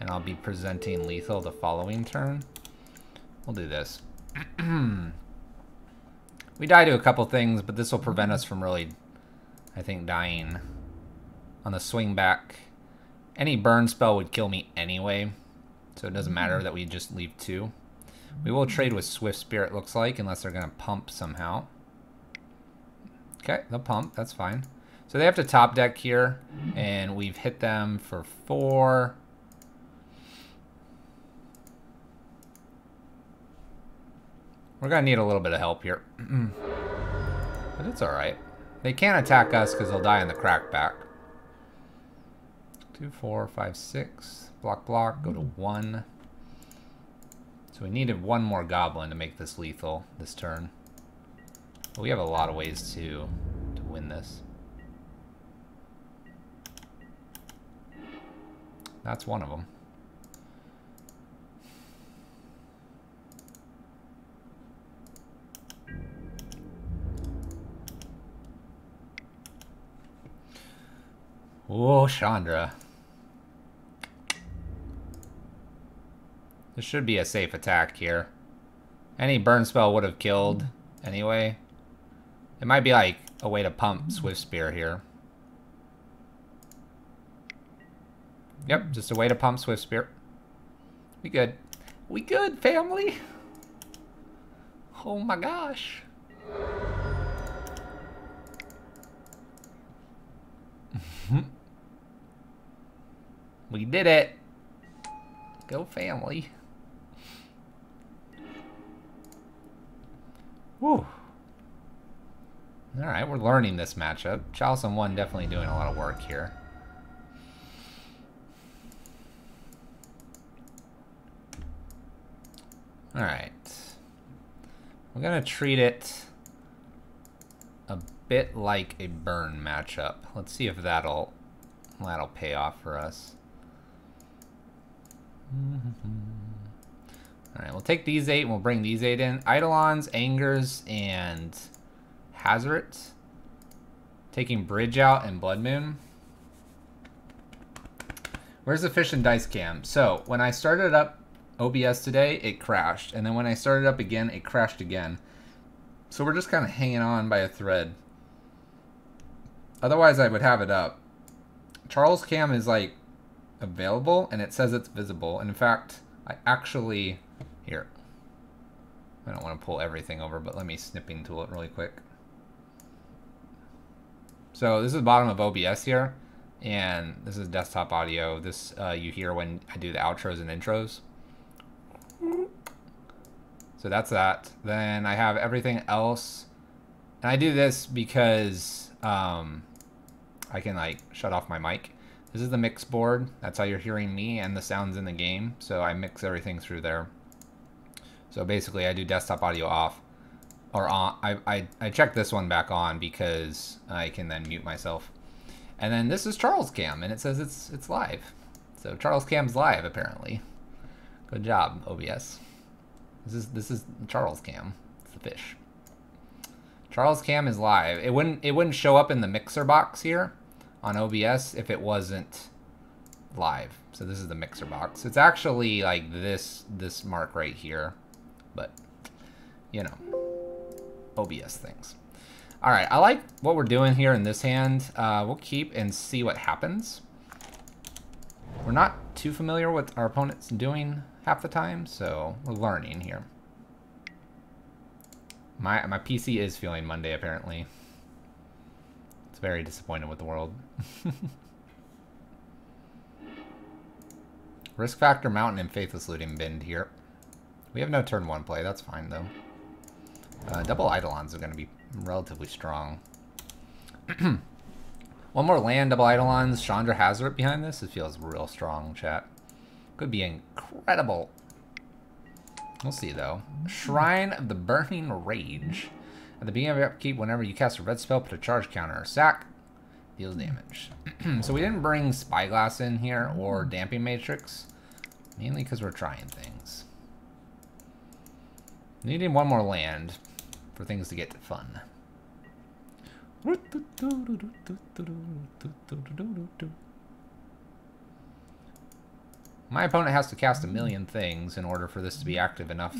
And I'll be presenting lethal the following turn. We'll do this. We die to a couple things, but this will prevent us from really, I think, dying. On the swing back, any burn spell would kill me anyway, so it doesn't matter that we just leave 2. We will trade with Swift Spirit, looks like, unless they're going to pump somehow. Okay, they'll pump, that's fine. So they have to top deck here, and we've hit them for 4. We're going to need a little bit of help here. But it's alright. They can't attack us because they'll die in the crackback. 2, 4, 5, 6. Block, block. Go to 1. So we needed 1 more Goblin to make this lethal this turn. But we have a lot of ways to win this. That's one of them. Whoa, Chandra. This should be a safe attack here. Any burn spell would have killed anyway. It might be like a way to pump Swift Spear here. Yep, just a way to pump Swift Spear. We good. We good, family. Oh my gosh. We did it. Go family. Whew. Alright, we're learning this matchup. Chalice 1 definitely doing a lot of work here. Alright. We're gonna treat it a bit like a burn matchup. Let's see if that'll pay off for us. Alright, we'll take these 8 and we'll bring these 8 in. Eidolons, Angers, and Hazoret. Taking Bridge out and Blood Moon. Where's the Fish and Dice Cam? So, when I started up OBS today, it crashed. And then when I started up again, it crashed again. So we're just kind of hanging on by a thread. Otherwise, I would have it up. Charles Cam is like available and it says it's visible. And in fact, I actually, here, I don't want to pull everything over, but let me snipping tool it really quick. So this is the bottom of OBS here. And this is desktop audio. This you hear when I do the outros and intros. So that's that. Then I have everything else. And I do this because I can like shut off my mic. This is the mix board. That's how you're hearing me and the sounds in the game. So I mix everything through there. So basically I do desktop audio off or on. I check this one back on because I can then mute myself. And then this is Charles Cam and it says it's live. So Charles Cam's live apparently. Good job, OBS. This is Charles Cam. It's the fish. Charles Cam is live. It wouldn't show up in the mixer box here on OBS if it wasn't live. So this is the mixer box. It's actually like this mark right here, but you know, OBS things. All right, I like what we're doing here in this hand. We'll keep and see what happens. We're not too familiar with our opponent's doing half the time, so we're learning here. My PC is feeling Monday, apparently. It's very disappointed with the world. Risk Factor Mountain and Faithless Looting Bend here. We have no turn 1 play, that's fine though. Double Eidolons are going to be relatively strong. One more land, double Eidolons, Chandra Hazard behind this. It feels real strong, chat. Could be incredible. We'll see, though. Shrine of the Burning Rage. At the beginning of your upkeep, whenever you cast a red spell, put a charge counter or sack. Deals damage. So we didn't bring Spyglass in here or Damping Matrix. Mainly because we're trying things. Needing one more land for things to get fun. My opponent has to cast 1,000,000 things in order for this to be active enough.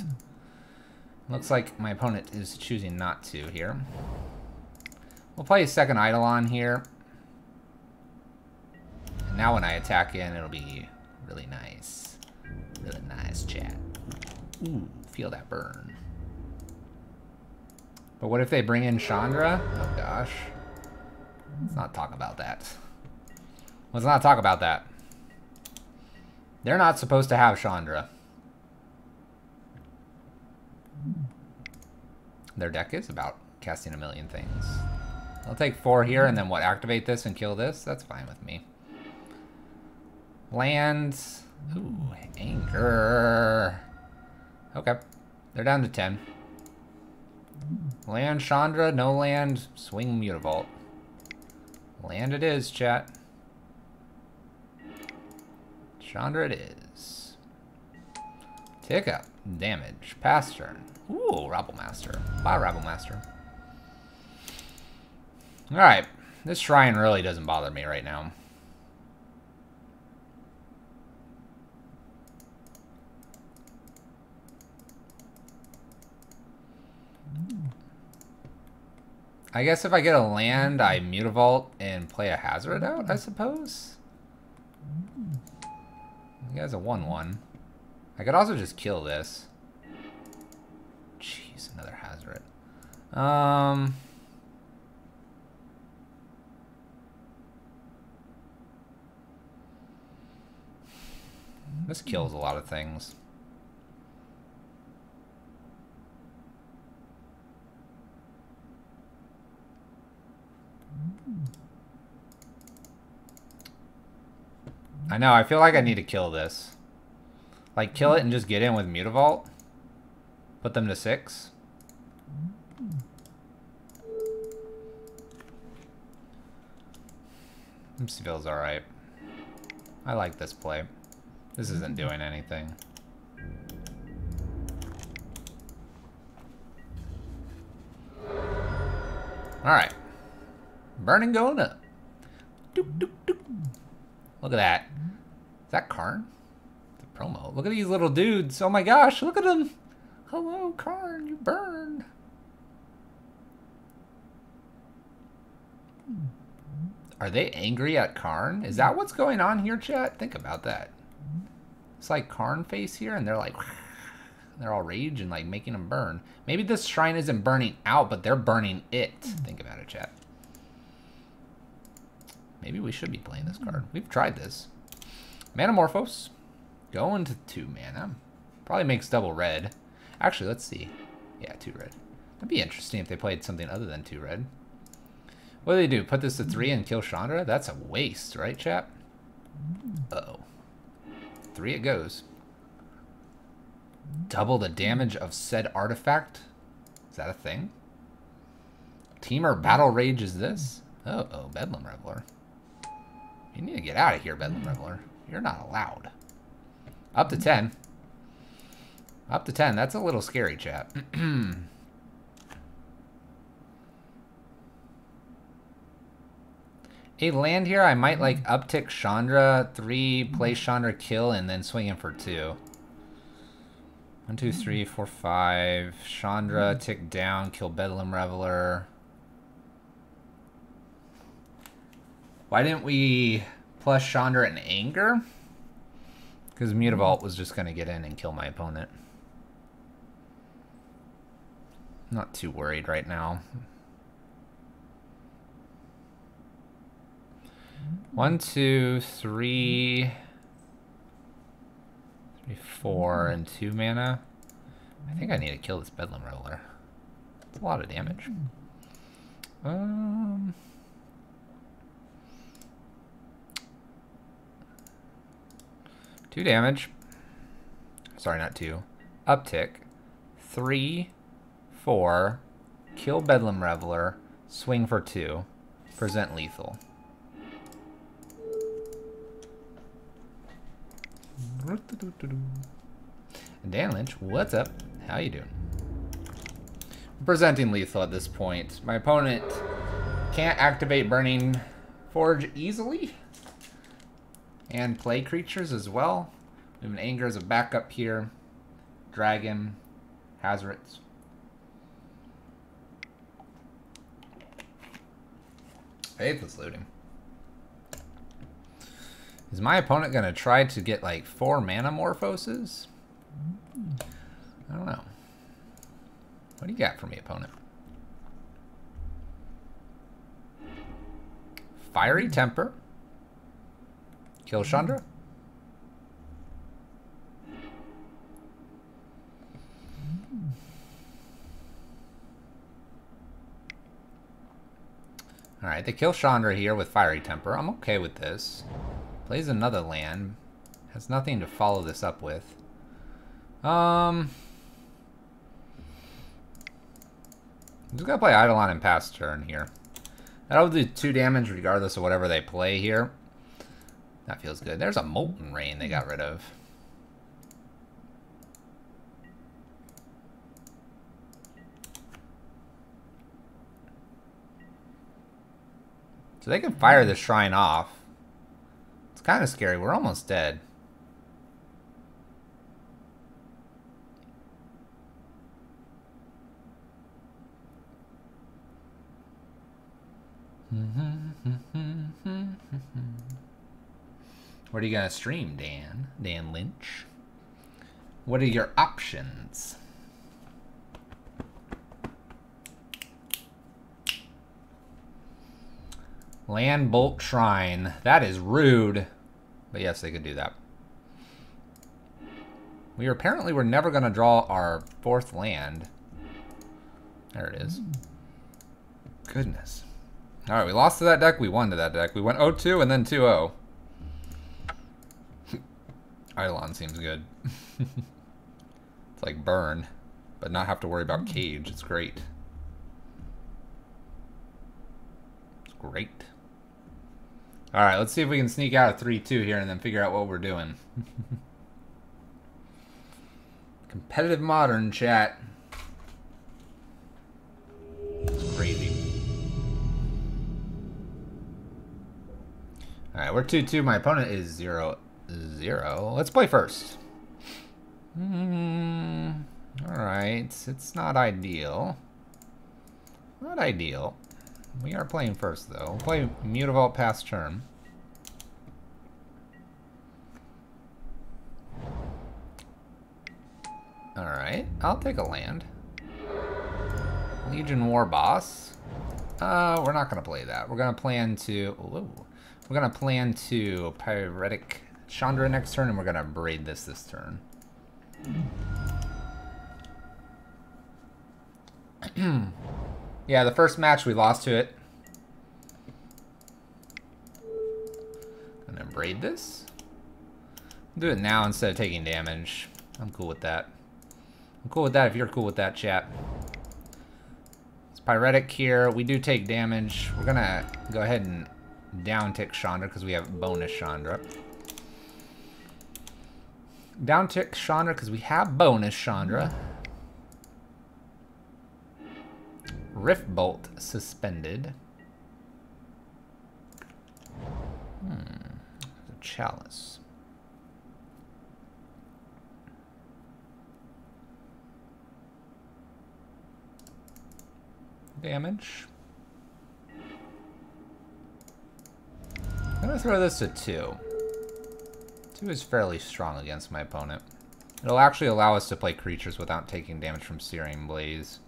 Looks like my opponent is choosing not to here. We'll play a second Eidolon here. And now when I attack in, it'll be really nice. Really nice, chat. Ooh, feel that burn. But what if they bring in Chandra? Oh gosh. Let's not talk about that. Let's not talk about that. They're not supposed to have Chandra. Their deck is about casting 1,000,000 things. I'll take 4 here and then what, activate this and kill this? That's fine with me. Lands. Ooh, anger. Okay. They're down to 10. Land Chandra, no land, swing Mutavault. Land it is, chat. Chandra it is. Tick up. Damage. Pass turn. Ooh, Rabble Master. Bye, Rabble Master. Alright. This shrine really doesn't bother me right now. I guess if I get a land, I Mutavault and play a Hazard out, I suppose? He has a 1/1. I could also just kill this. Jeez, another Hazard. This kills a lot of things. I know, I feel like I need to kill this. Like, kill it and just get in with Mutavault. Put them to 6. This feels alright. I like this play. This isn't doing anything. Alright. Burning going up. Doop, doop, doop. Look at that. Is that Karn? The promo. Look at these little dudes. Oh my gosh, look at them. Hello, Karn, you burned. Are they angry at Karn? Is that what's going on here, chat? Think about that. It's like Karn face here, and they're like, they're all rage and like making them burn. Maybe this shrine isn't burning out, but they're burning it. Think about it, chat. Maybe we should be playing this card. We've tried this. Manamorphose. Going to 2 mana. Probably makes double red. Actually, let's see. Yeah, 2 red. That'd be interesting if they played something other than 2 red. What do they do? Put this to 3 and kill Chandra? That's a waste, right, chap? Uh-oh. 3 it goes. Double the damage of said artifact? Is that a thing? Teamer Battle Rage is this? Uh-oh, Bedlam Reveler. You need to get out of here, Bedlam Reveler. You're not allowed. Up to 10. Up to 10. That's a little scary, chat. A land here, I might like uptick Chandra, 3, play Chandra, kill, and then swing in for 2. 1, 2, 3, 4, 5. Chandra, tick down, kill Bedlam Reveler. Why didn't we plus Chandra and Anger? Because Mutavault was just going to get in and kill my opponent. Not too worried right now. 1, 2, 3, 4, and 2 mana. I think I need to kill this Bedlam Reveler. It's a lot of damage. 2 damage. Sorry, not 2. Uptick. 3, 4. Kill Bedlam Reveler. Swing for 2. Present lethal. Dan Lynch, what's up? How you doing? I'm presenting lethal at this point. My opponent can't activate Burning Forge easily. And play creatures as well. We have an Anger as a backup here. Dragon. Hazards. Faithless Looting. Is my opponent going to try to get like 4 Manamorphoses? I don't know. What do you got for me, opponent? Fiery Temper. Kill Chandra. Alright, they kill Chandra here with Fiery Temper. I'm okay with this. Plays another land. Has nothing to follow this up with. I'm just gonna play Eidolon and pass turn here. That'll do 2 damage regardless of whatever they play here. That feels good. There's a Molten Rain they got rid of. So they can fire the Shrine off. It's kind of scary. We're almost dead. What are you gonna stream, Dan? Dan Lynch. What are your options? Land Bolt Shrine. That is rude. But yes, they could do that. We apparently were never going to draw our 4th land. There it is. Goodness. Alright, we lost to that deck. We won to that deck. We went 0-2 and then 2-0. Eidolon seems good. It's like burn, but not have to worry about cage. It's great. It's great. Alright, let's see if we can sneak out a 3-2 here and then figure out what we're doing. Competitive Modern, chat. It's crazy. Alright, we're 2-2. My opponent is 0-0. Let's play first. Alright, it's not ideal. Not ideal. We are playing first, though. We'll play Mutavault pass turn. Alright, I'll take a land. Legion War Boss. We're not going to play that. We're going to plan to... Ooh, We're going to plan to Pyretic Chandra next turn, and we're going to braid this turn. Yeah, the first match we lost to it. Gonna braid this. Do it now instead of taking damage. I'm cool with that. I'm cool with that if you're cool with that, chat. It's Pyretic here. We do take damage. We're gonna go ahead and down tick Chandra because we have bonus Chandra. Down tick Chandra because we have bonus Chandra. Rift Bolt suspended. Chalice. Damage. I'm gonna throw this to 2. 2 is fairly strong against my opponent. It'll actually allow us to play creatures without taking damage from Searing Blaze.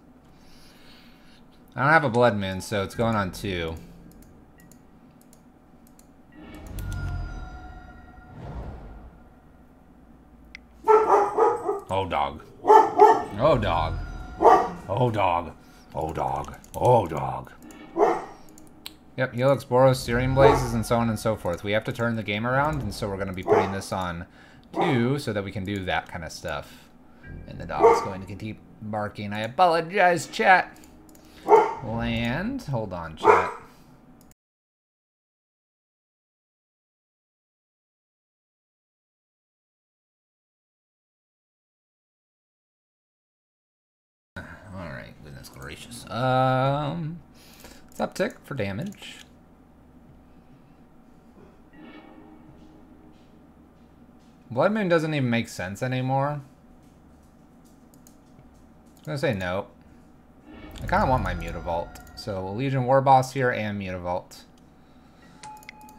I don't have a Blood Moon, so it's going on 2. Oh, dog. Oh, dog. Oh, dog. Oh, dog. Oh, dog. Yep, Helix, Boros, Searing Blazes, and so on and so forth. We have to turn the game around, and so we're going to be putting this on 2 so that we can do that kind of stuff. And the dog's going to keep barking. I apologize, chat. Land. Hold on, chat. Alright, goodness gracious. It's uptick for damage. Blood Moon doesn't even make sense anymore. I'm gonna say no. I kind of want my Mutavault. So Legion Warboss here and Mutavault.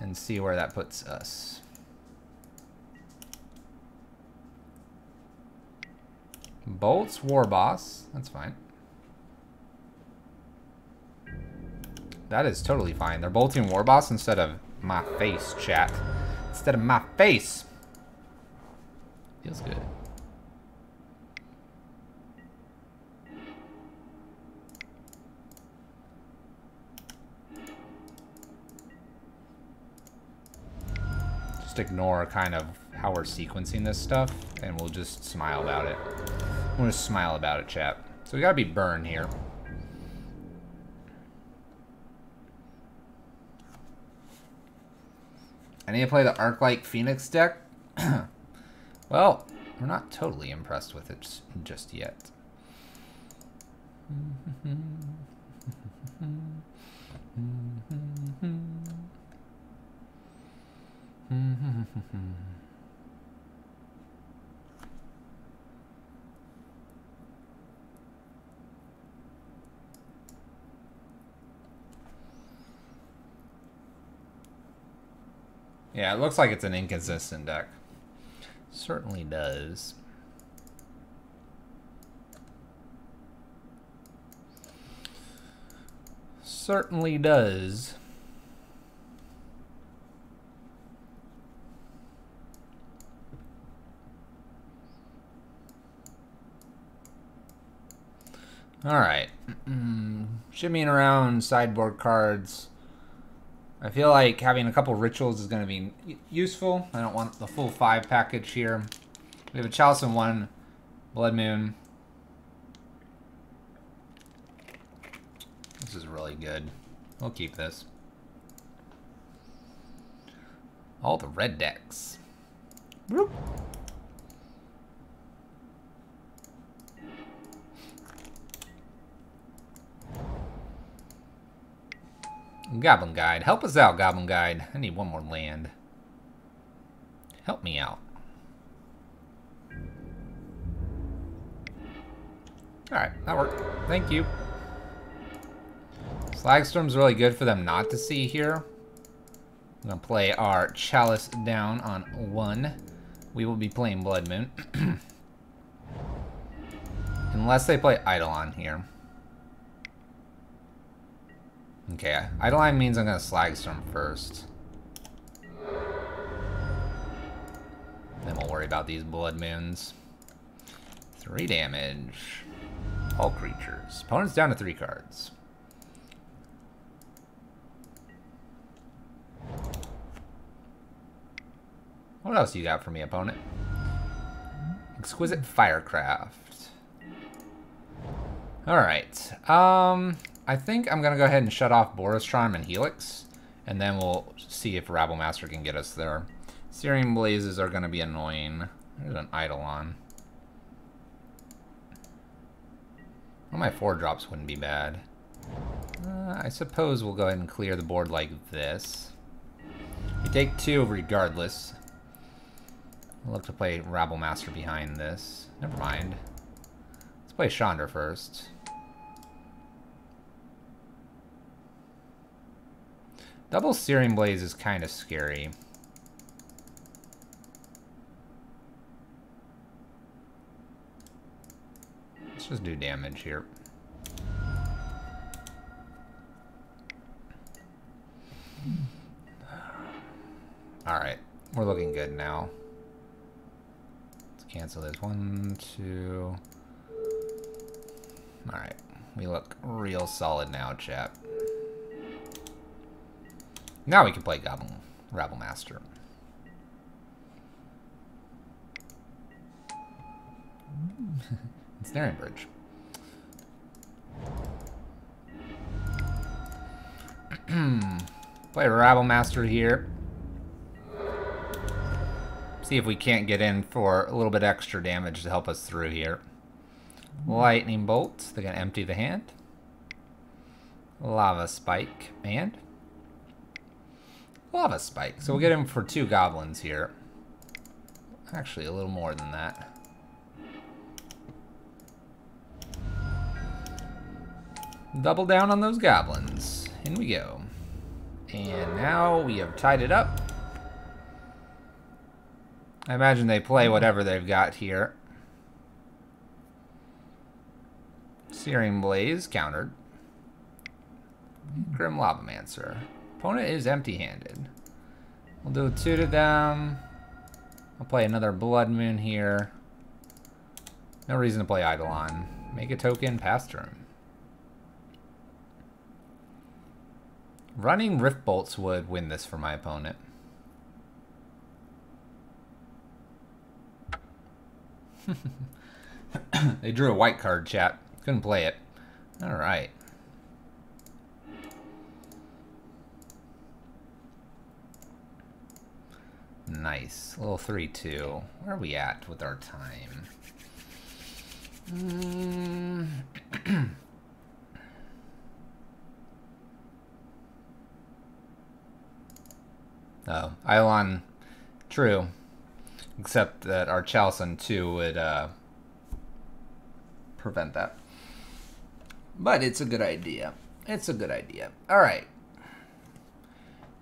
And see where that puts us. Bolts, Warboss. That's fine. That is totally fine. They're bolting Warboss instead of my face, chat. Instead of my face. Feels good. Just ignore kind of how we're sequencing this stuff, and we'll just smile about it. We'll just smile about it, chat. So we gotta be burned here. I need to play the Arclight Phoenix deck. Well, we're not totally impressed with it just yet. Yeah, it looks like it's an inconsistent deck. Certainly does. Certainly does. Alright. Shimmying around sideboard cards. I feel like having a couple rituals is going to be useful. I don't want the full 5 package here. We have a Chalice and 1 Blood Moon. This is really good. We'll keep this. All the red decks. Whoop. Goblin Guide. Help us out, Goblin Guide. I need one more land. Help me out. Alright, that worked. Thank you. Slagstorm's really good for them not to see here. I'm going to play our Chalice down on 1. We will be playing Blood Moon. Unless they play Eidolon here. Okay, Eidolon means I'm going to Slagstorm first. worry about these blood moons. 3 damage. All creatures. Opponent's down to 3 cards. What else you got for me, opponent? Exquisite Firecraft. Alright. I think I'm going to go ahead and shut off Boros Charm and Helix. And then we'll see if Rabble Master can get us there. Searing Blazes are going to be annoying. There's an Eidolon. Well, my 4-drops wouldn't be bad. I suppose we'll go ahead and clear the board like this. We take 2 regardless. I'll look to play Rabble Master behind this. Never mind. Let's play Chandra first. Double Searing Blaze is kind of scary. Let's just do damage here. Alright, we're looking good now. Let's cancel this. 1, 2. Alright, we look real solid now, chat. Now we can play Goblin, Rabble Master. Snaring Bridge. Play Rabble Master here. See if we can't get in for a little bit extra damage to help us through here. Lightning Bolt. They're going to empty the hand. Lava Spike. And Lava Spike. So we'll get him for 2 goblins here. Actually, a little more than that. Double down on those goblins. In we go. And now we have tied it up. I imagine they play whatever they've got here. Searing Blaze countered. Grim Lavamancer. Opponent is empty-handed. We'll do 2 to them. I'll play another Blood Moon here. No reason to play Eidolon. Make a token, pass turn. Running Rift Bolts would win this for my opponent. They drew a white card, chat. Couldn't play it. Alright. Nice. A little 3-2. Where are we at with our time? Oh, Eidolon, true. Except that our Chalcen 2 would prevent that. But it's a good idea. It's a good idea. Alright.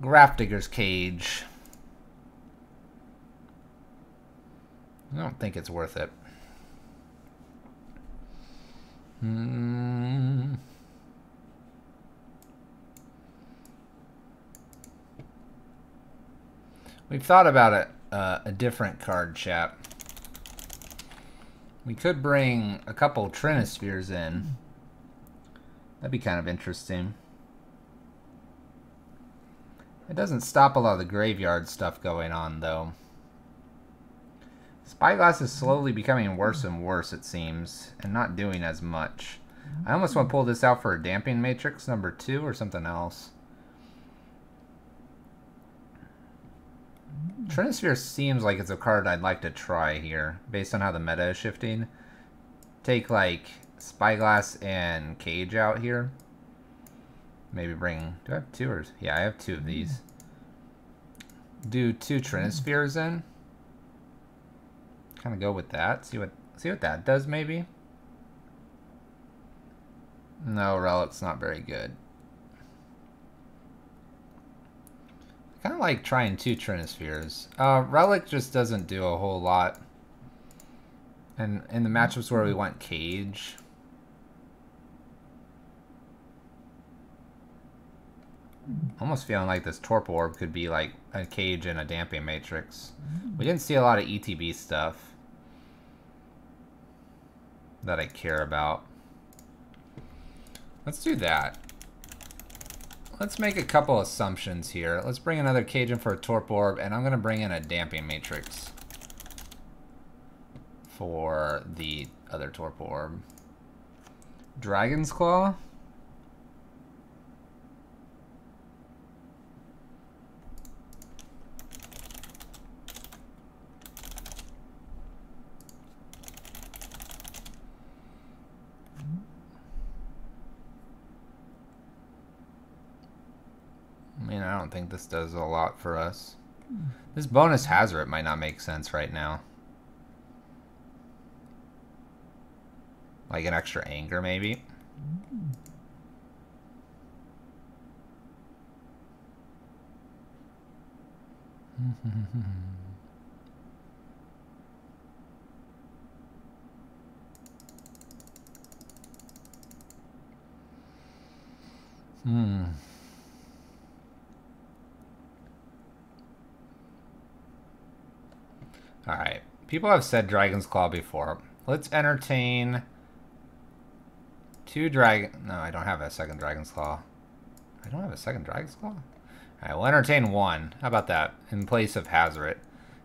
Grafdigger's Cage. I don't think it's worth it. We've thought about a different card, chat. We could bring a couple Trinispheres in. That'd be kind of interesting. It doesn't stop a lot of the graveyard stuff going on, though. Spyglass is slowly becoming worse and worse, it seems, and not doing as much. I almost want to pull this out for a Damping Matrix #2 or something else. Trinisphere seems like it's a card I'd like to try here, based on how the meta is shifting. Take, like, Spyglass and Cage out here. Maybe bring... Do I have 2 or... Yeah, I have 2 of these. Do 2 Trinispheres in. Kind of go with that. See what that does, maybe? No, Relic's not very good. I kind of like trying 2 Trinispheres. Relic just doesn't do a whole lot. And in the matchups where we want Cage... Almost feeling like this Torpor Orb could be like a cage and a damping matrix. We didn't see a lot of ETB stuff that I care about. Let's do that. Let's make a couple assumptions here. Let's bring another cage in for a Torpor Orb, and I'm going to bring in a damping matrix for the other Torpor Orb. Dragon's Claw? I mean, I don't think this does a lot for us. This bonus Hazard might not make sense right now. Like an extra anger, maybe? Alright. People have said Dragon's Claw before. Let's entertain... No, I don't have a second Dragon's Claw. I don't have a second Dragon's Claw? Alright, we'll entertain one. How about that? In place of Hazard.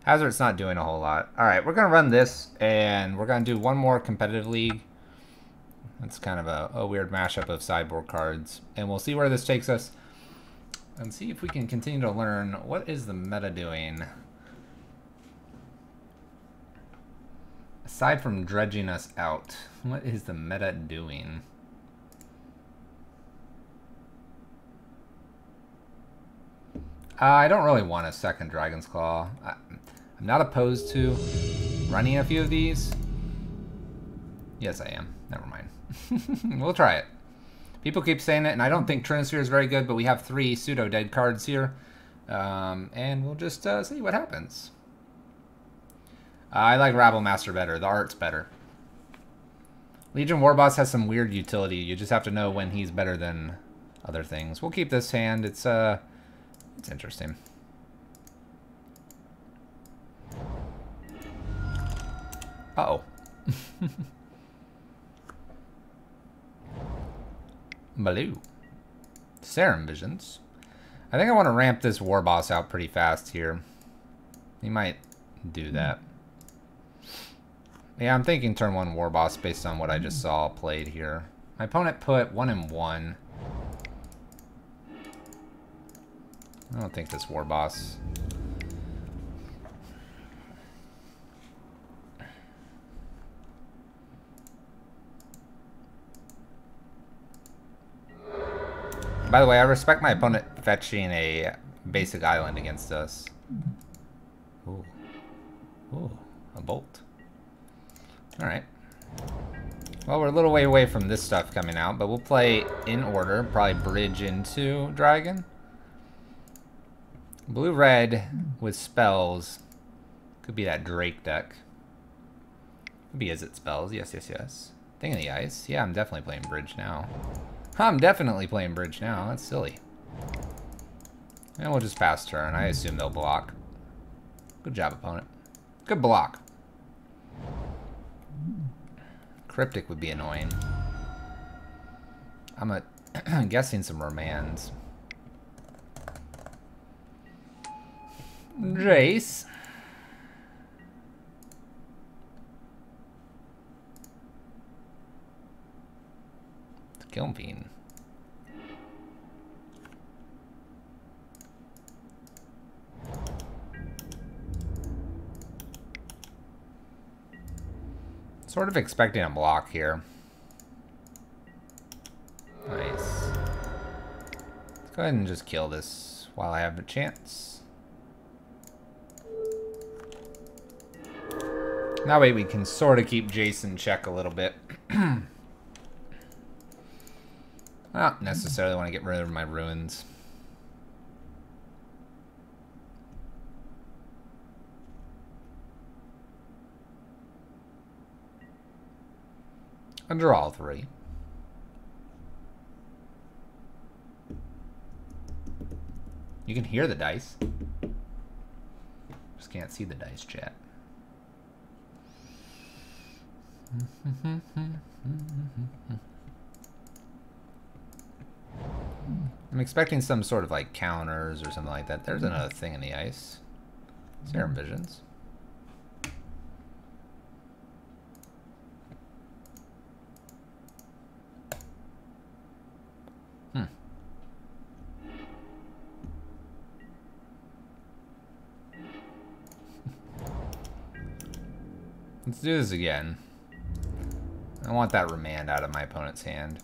Hazard's not doing a whole lot. Alright, we're going to run this, and we're going to do one more competitive league. That's kind of a weird mashup of sideboard cards. And we'll see where this takes us. And see if we can continue to learn what is the meta doing. Aside from dredging us out, what is the meta doing? I don't really want a second Dragon's Claw. I'm not opposed to running a few of these. Yes, I am. Never mind. We'll try it. People keep saying it, and I don't think Trinisphere is very good, but we have 3 pseudo-dead cards here. And we'll just see what happens. I like Rabble Master better. The art's better. Legion Warboss has some weird utility. You just have to know when he's better than other things. We'll keep this hand. It's interesting. Uh-oh. Baloo. Serum Visions. I think I want to ramp this Warboss out pretty fast here. He might do that. Yeah, I'm thinking turn 1 Warboss based on what I just saw played here. My opponent put 1 and 1. I don't think this Warboss... By the way, I respect my opponent fetching a basic island against us. Ooh. Ooh, a bolt. Alright. Well, we're a little way away from this stuff coming out, but we'll play in order. Probably bridge into Dragon. Blue-red with spells. Could be that Drake deck. Could be Izzet spells. Yes, yes, yes. Thing of the Ice. Yeah, I'm definitely playing bridge now. I'm definitely playing bridge now. That's silly. And we'll just pass turn. I assume they'll block. Good job, opponent. Good block. Cryptic would be annoying. I'm guessing some Romans. Jace. Kilmpine. Sort of expecting a block here. Nice. Let's go ahead and just kill this while I have a chance. That way we can sort of keep Jace in check a little bit. I don't necessarily want to get rid of my ruins. And draw all 3. You can hear the dice. Just can't see the dice, chat. I'm expecting some sort of like counters or something like that. There's another thing in the ice. Serum Visions. Let's do this again. I want that remand out of my opponent's hand.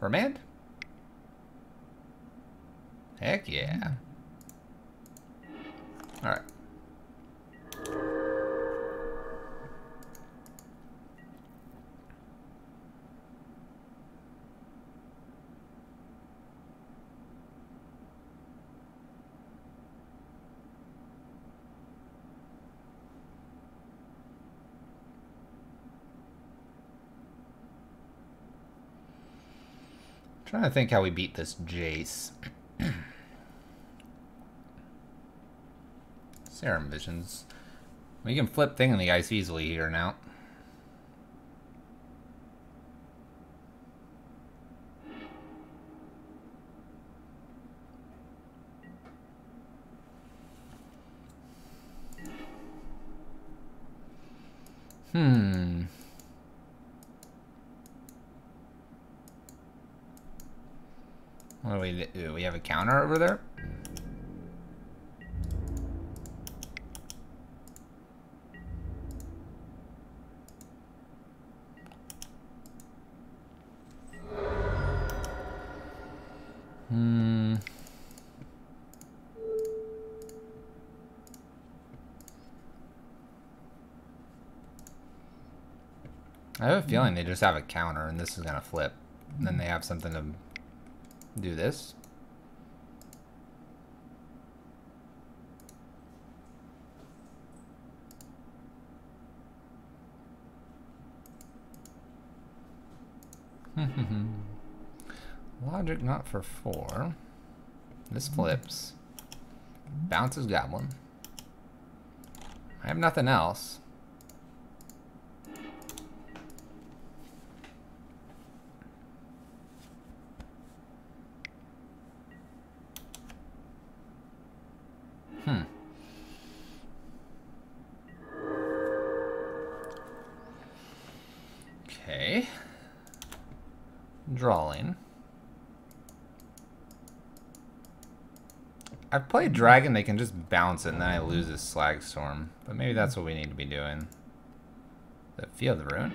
Remand? Heck yeah. Alright. Trying to think how we beat this Jace. Serum Visions. We can flip Thing in the Ice easily here now. What do we do? We have a counter over there? I have a feeling they just have a counter and this is gonna flip. And then they have something to do this. Logic not for 4. This flips. Bounces Goblin. I have nothing else. Okay. Drawing. I've played Dragon, they can just bounce it and then I lose this Slag Storm. But maybe that's what we need to be doing. The Feel the Rune.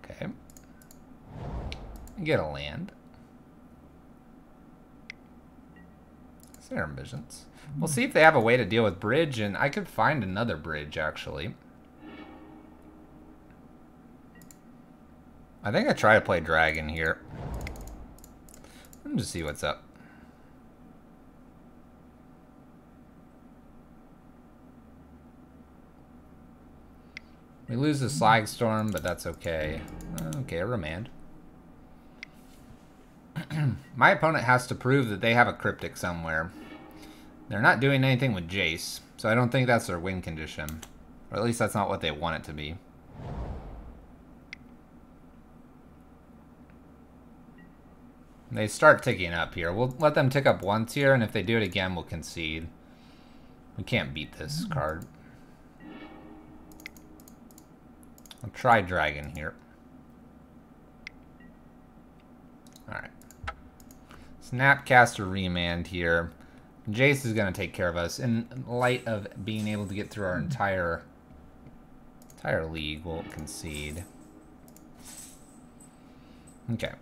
Okay. Get a land. Serum Visions. We'll see if they have a way to deal with bridge, and I could find another bridge, actually. I think I try to play Dragon here. Let me just see what's up. We lose the Slag Storm, but that's okay. Okay, a remand. My opponent has to prove that they have a Cryptic somewhere. They're not doing anything with Jace, so I don't think that's their win condition. Or at least that's not what they want it to be. They start ticking up here. We'll let them tick up once here, and if they do it again, we'll concede. We can't beat this card. I'll try Dragon here. Alright. Snapcaster Remand here. Jace is going to take care of us. In light of being able to get through our entire league, we'll concede. Okay.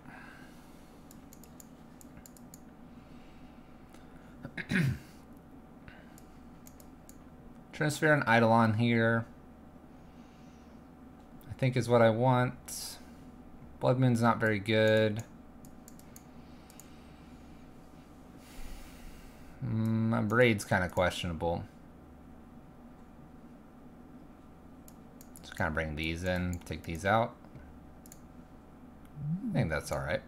Transfer an Eidolon here. I think is what I want. Blood Moon's not very good. My braid's kind of questionable. Just kind of bring these in, take these out. I think that's alright.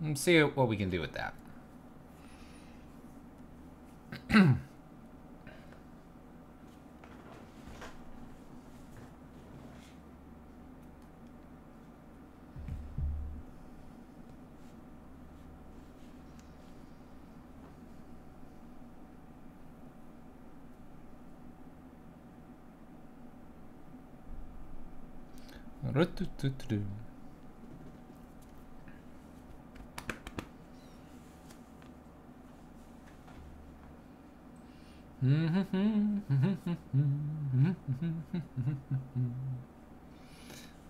Let's see what we can do with that.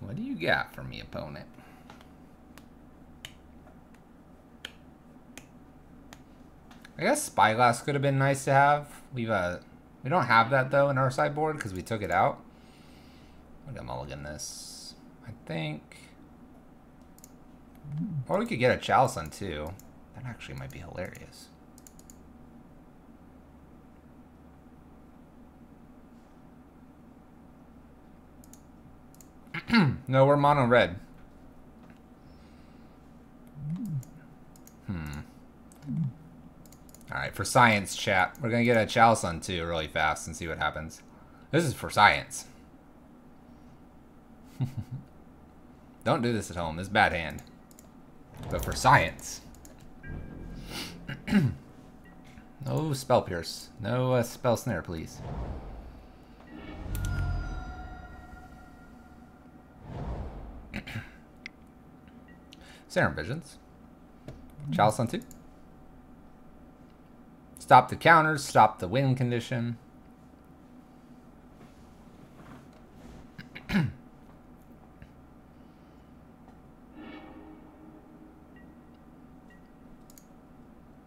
What do you got for me, opponent? I guess Spyglass could have been nice to have. We don't have that though in our sideboard because we took it out. Look at mulligan this. I think, or we could get a Chalice on too. That actually might be hilarious. No, we're mono red. Alright, for science, chat. We're gonna get a Chalice on 2 really fast and see what happens. This is for science. Don't do this at home. This is bad hand. But for science. No Spell Pierce. No Spell Snare, please. Serum Visions. Chalice on 2. Stop the counters, stop the win condition.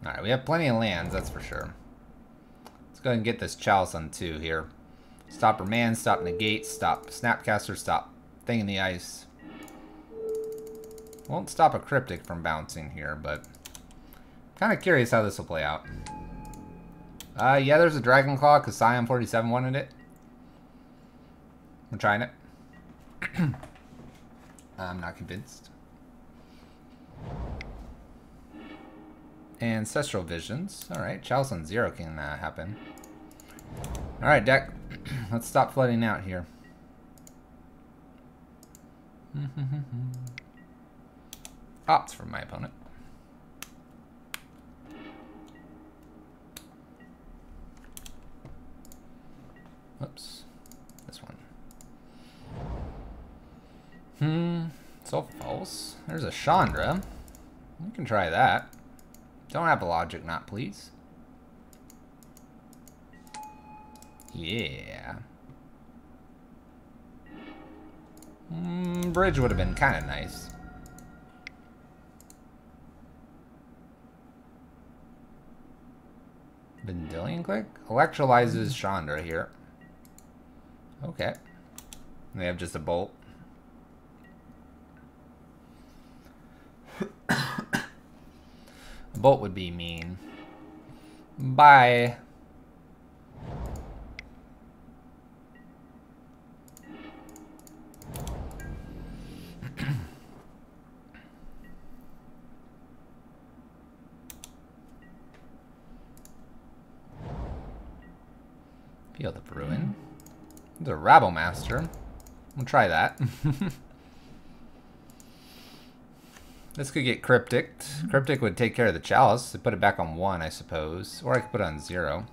Alright, we have plenty of lands, that's for sure. Let's go ahead and get this Chalice on 2 here. Stop Remand, stop Negate, stop Snapcaster, stop Thing in the Ice. Won't stop a Cryptic from bouncing here, but kind of curious how this will play out. Yeah, there's a Dragon Claw because Scion 47 wanted it. We're trying it. I'm not convinced. Ancestral Visions. Alright, Chalice on 0 can happen. Alright, deck. Let's stop flooding out here. Opts from my opponent. Oops. This one. So false. There's a Chandra. We can try that. Don't have a Logic Knot, please. Yeah. Bridge would have been kind of nice. Vendilion Click? Electrolyzes Chandra here. Okay. They have just a bolt. A bolt would be mean. Bye. Feel the Bruin. The Rabble Master. We'll try that. This could get Cryptic. Cryptic would take care of the Chalice. Put it back on 1, I suppose. Or I could put it on 0.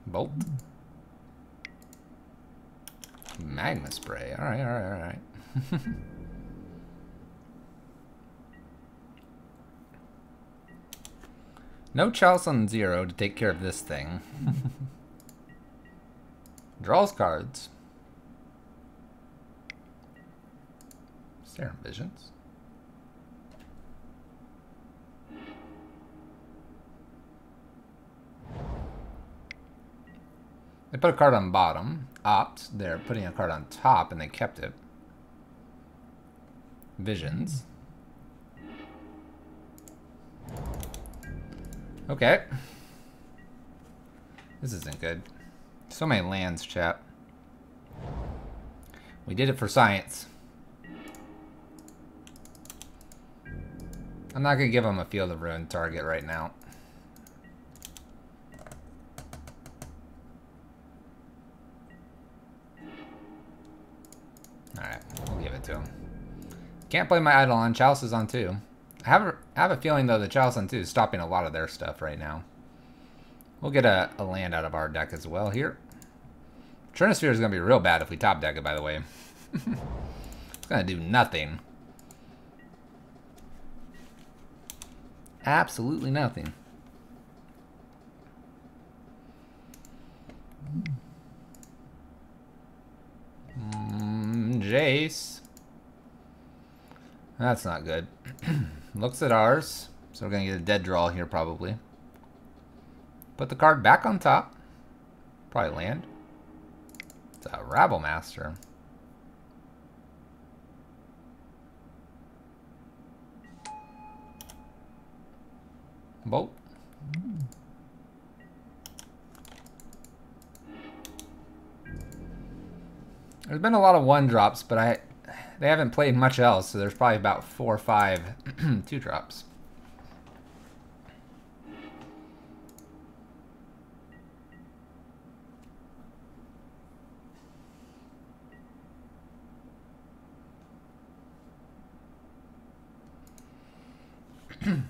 Bolt. Magma Spray. Alright, alright, alright. No Chalice on 0 to take care of this thing. Draws cards. Serum Visions. They put a card on bottom. Opt. They're putting a card on top and they kept it. Visions. Okay. This isn't good. So many lands, chat. We did it for science. I'm not going to give him a Field of Ruin target right now. Alright, we'll give it to him. Can't play my Idol on. Chalice is on 2. I have a feeling, though, the Chalice on 2 is stopping a lot of their stuff right now. We'll get a land out of our deck as well here. Trinosphere is going to be real bad if we top deck it, by the way. It's going to do nothing. Absolutely nothing. Jace. That's not good. Looks at ours. So we're going to get a dead draw here probably. Put the card back on top. Probably land. It's a Rabble Master. Bolt. There's been a lot of 1-drops, but they haven't played much else, so there's probably about 4 or 5 2-drops.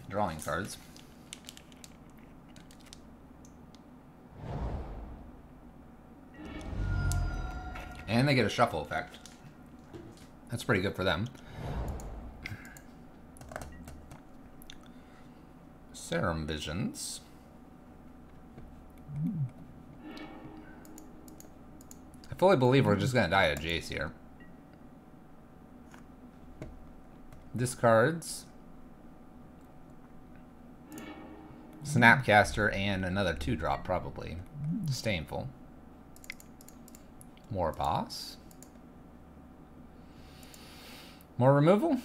Drawing cards. And they get a shuffle effect. That's pretty good for them. Serum Visions. I fully believe we're just going to die to Jace here. Discards. Snapcaster and another 2-drop probably. Disdainful. More boss. More removal.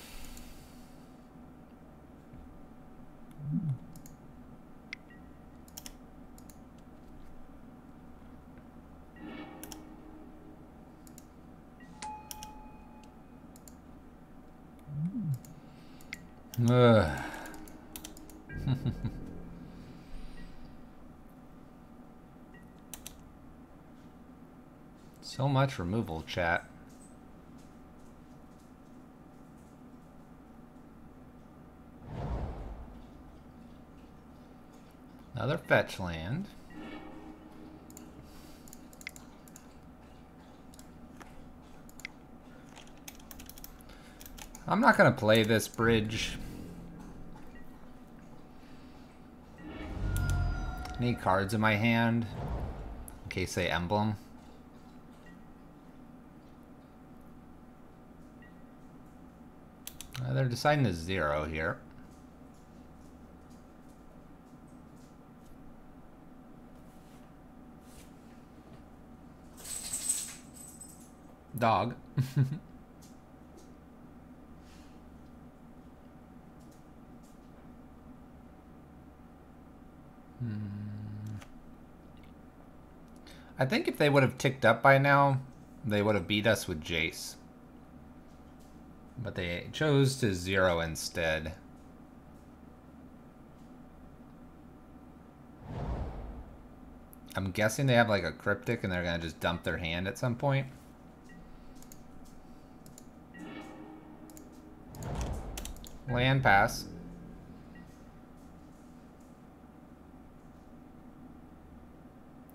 So much removal, chat. Another fetch land. I'm not going to play this bridge. Need cards in my hand in case they emblem. They're deciding to 0 here. Dog. I think if they would have ticked up by now, they would have beat us with Jace. But they chose to 0 instead. I'm guessing they have like a cryptic and they're going to just dump their hand at some point. Land pass.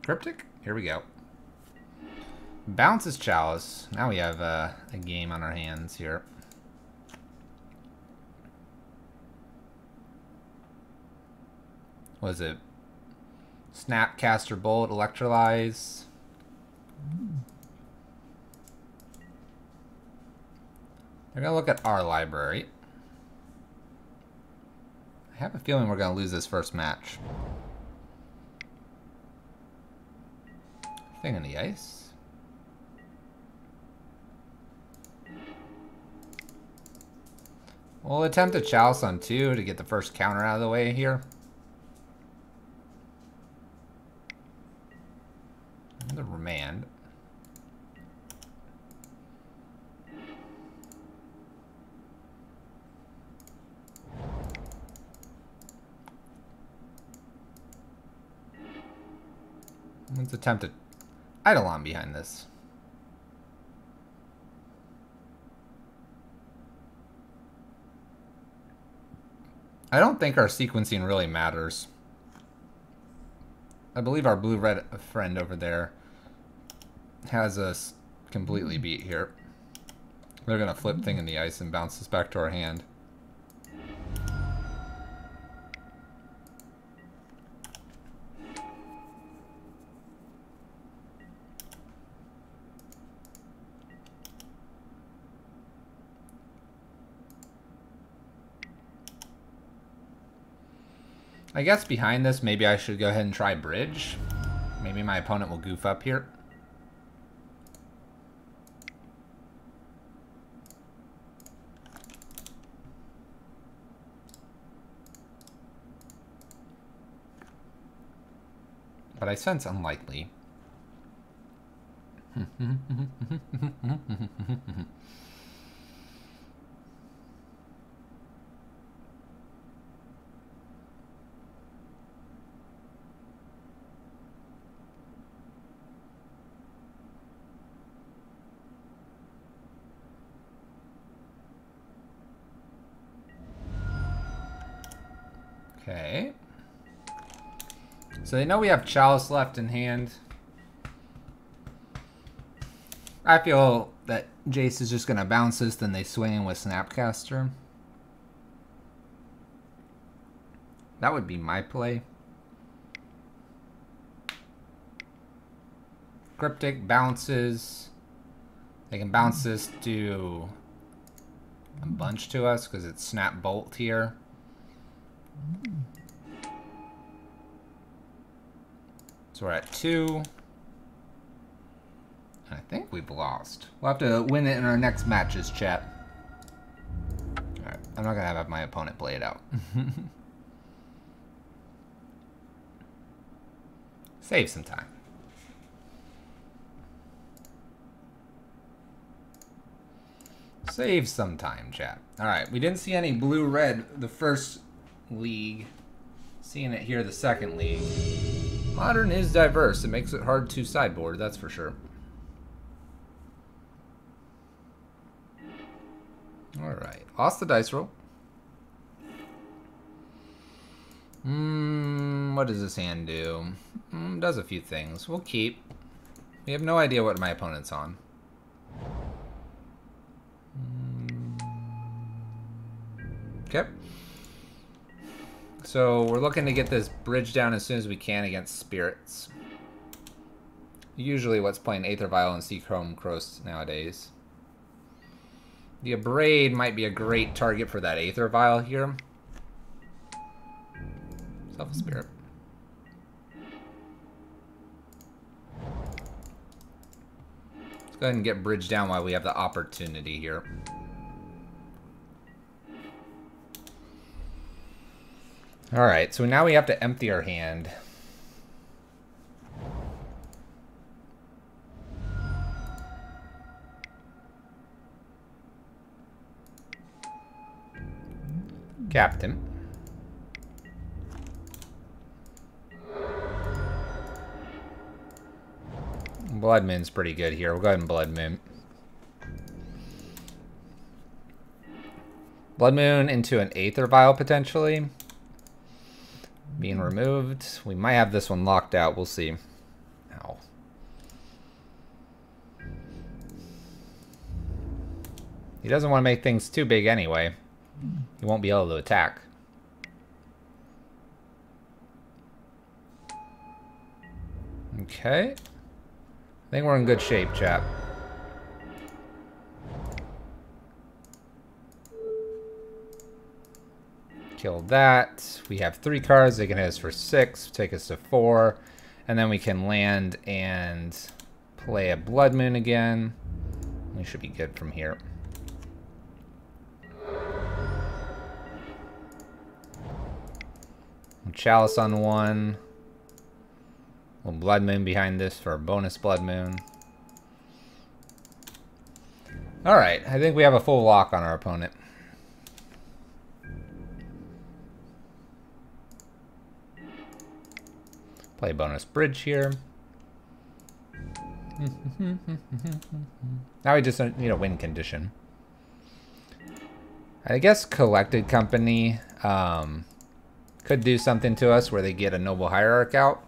Cryptic? Here we go. Bounces Chalice. Now we have a game on our hands here. Was it Snapcaster Bolt, Electrolyze? They're going to look at our library. I have a feeling we're going to lose this first match. Thing in the ice. We'll attempt a Chalice on 2 to get the first counter out of the way here. Let's attempt to Eidolon behind this. I don't think our sequencing really matters. I believe our blue-red friend over there has us completely beat here. They're going to flip Thing in the Ice and bounce this back to our hand. I guess behind this, maybe I should go ahead and try bridge. Maybe my opponent will goof up here. But I sense unlikely. Okay. So they know we have Chalice left in hand. I feel that Jace is just going to bounce this, then they swing in with Snapcaster. That would be my play. Cryptic bounces. They can bounce this, do a bunch to us because it's Snap Bolt here. So we're at 2. I think we've lost. We'll have to win it in our next matches, chat. Alright, I'm not going to have my opponent play it out. Save some time. Save some time, chat. Alright, we didn't see any blue-red the first league. Seeing it here the second league. Modern is diverse. It makes it hard to sideboard, that's for sure. Alright, lost the dice roll. What does this hand do? Does a few things. We'll keep. We have no idea what my opponent's on. Okay. So we're looking to get this bridge down as soon as we can against spirits. Usually what's playing Aether Vial and Seachrome Cross nowadays. The Abrade might be a great target for that Aether Vial here. Self-Spirit. Let's go ahead and get bridge down while we have the opportunity here. Alright, so now we have to empty our hand. Captain. Blood Moon's pretty good here. We'll go ahead and Blood Moon. Blood Moon into an Aether Vial potentially. Being removed. We might have this one locked out. We'll see. Ow. He doesn't want to make things too big anyway. He won't be able to attack. Okay. I think we're in good shape, chap. Kill that. We have 3 cards. They can hit us for 6, take us to 4. And then we can land and play a Blood Moon again. We should be good from here. Chalice on 1. Little Blood Moon behind this for a bonus Blood Moon. Alright, I think we have a full lock on our opponent. Play bonus bridge here. Now we just need a win condition. I guess Collected Company could do something to us where they get a Noble Hierarch out.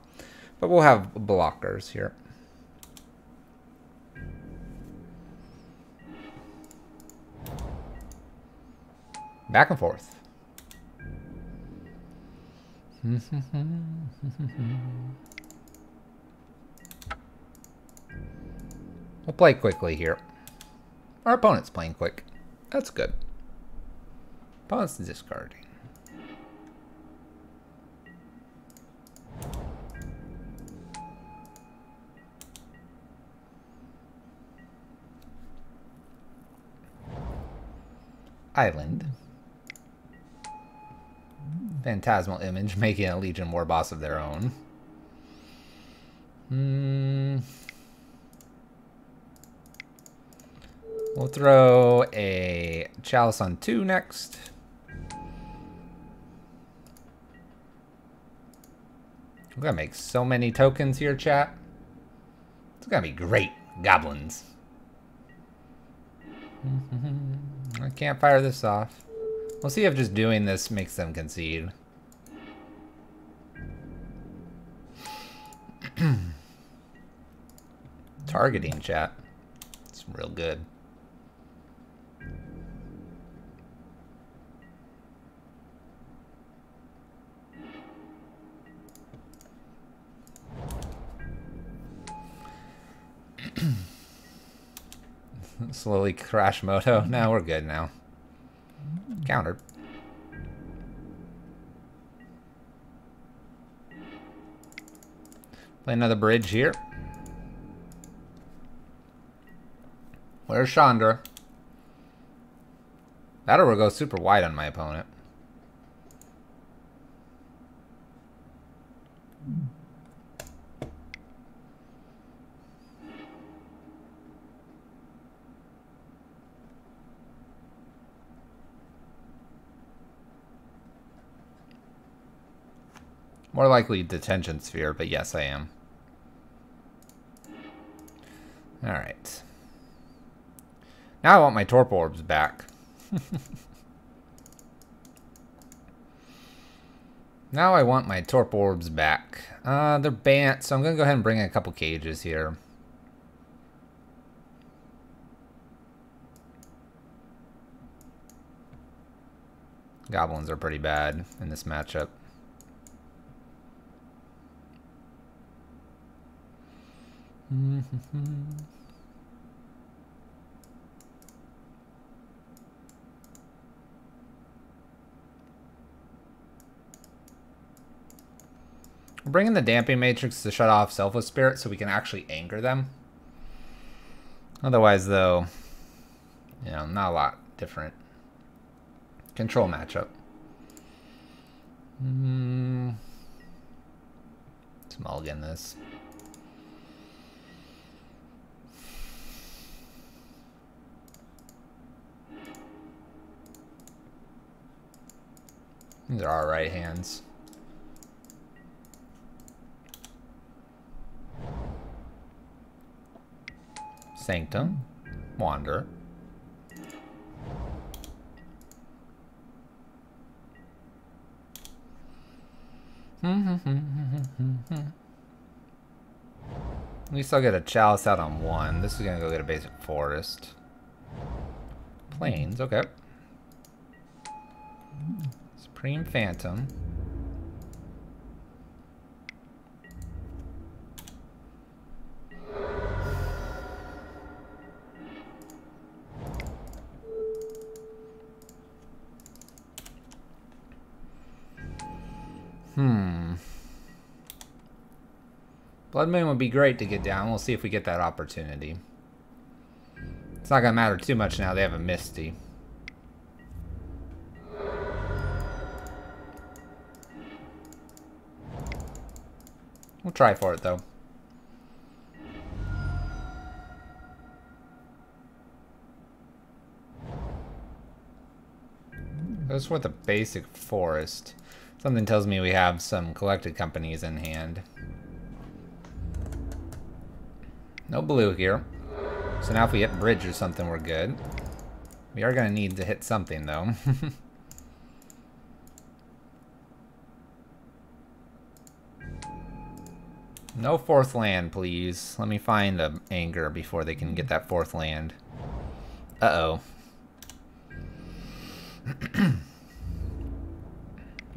But we'll have blockers here. Back and forth. We'll play quickly here. Our opponent's playing quick. That's good. Opponent's discarding. Island. Phantasmal Image, making a Legion War boss of their own. We'll throw a Chalice on 2 next. We're gonna make so many tokens here, chat. It's gonna be great. Goblins. I can't fire this off. We'll see if just doing this makes them concede. Targeting, chat. It's real good. Slowly crash moto. No, we're good now. Countered. Play another bridge here. Where's Chandra? That or we'll go super wide on my opponent. More likely Detention Sphere, but yes, I am. Alright. Now I want my Torp Orbs back. Now I want my Torp Orbs back. They're banned, so I'm going to go ahead and bring in a couple cages here. Goblins are pretty bad in this matchup. We're bringing the Damping Matrix to shut off Selfless Spirit so we can actually anger them. Otherwise, though, you know, not a lot different. Control matchup. Let's mulligan this. These are our right hands. Sanctum. Wander. At least I'll get a Chalice out on 1. This is gonna go get a basic forest. Plains, okay. Supreme Phantom. Blood Moon would be great to get down. We'll see if we get that opportunity. It's not gonna matter too much now. They have a Misty. We'll try for it, though. Goes with a basic forest. Something tells me we have some Collected Companies in hand. No blue here. So now if we hit bridge or something, we're good. We are going to need to hit something, though. No fourth land, please. Let me find an anger before they can get that fourth land. Uh-oh.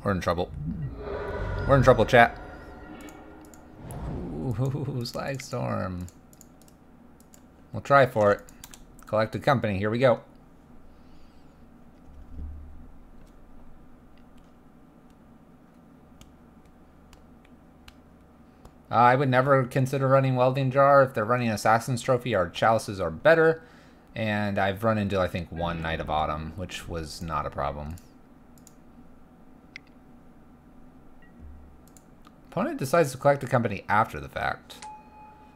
We're in trouble. We're in trouble, chat. Ooh, Slag Storm. We'll try for it. Collected Company, here we go. I would never consider running Welding Jar. If they're running Assassin's Trophy, our chalices are better. And I've run into, I think, one Knight of Autumn, which was not a problem. Opponent decides to collect a company after the fact.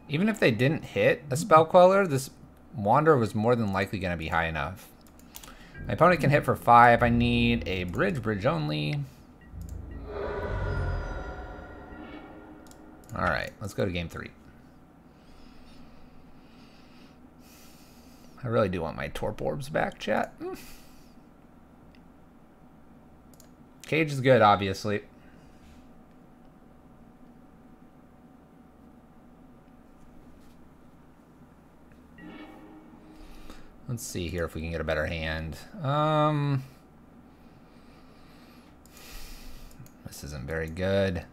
Even if they didn't hit a Spell Queller, this Wanderer was more than likely going to be high enough. My opponent can hit for 5. I need a bridge only. Alright, let's go to game 3. I really do want my Torp Orbs back, chat. Cage is good, obviously. Let's see here if we can get a better hand. This isn't very good.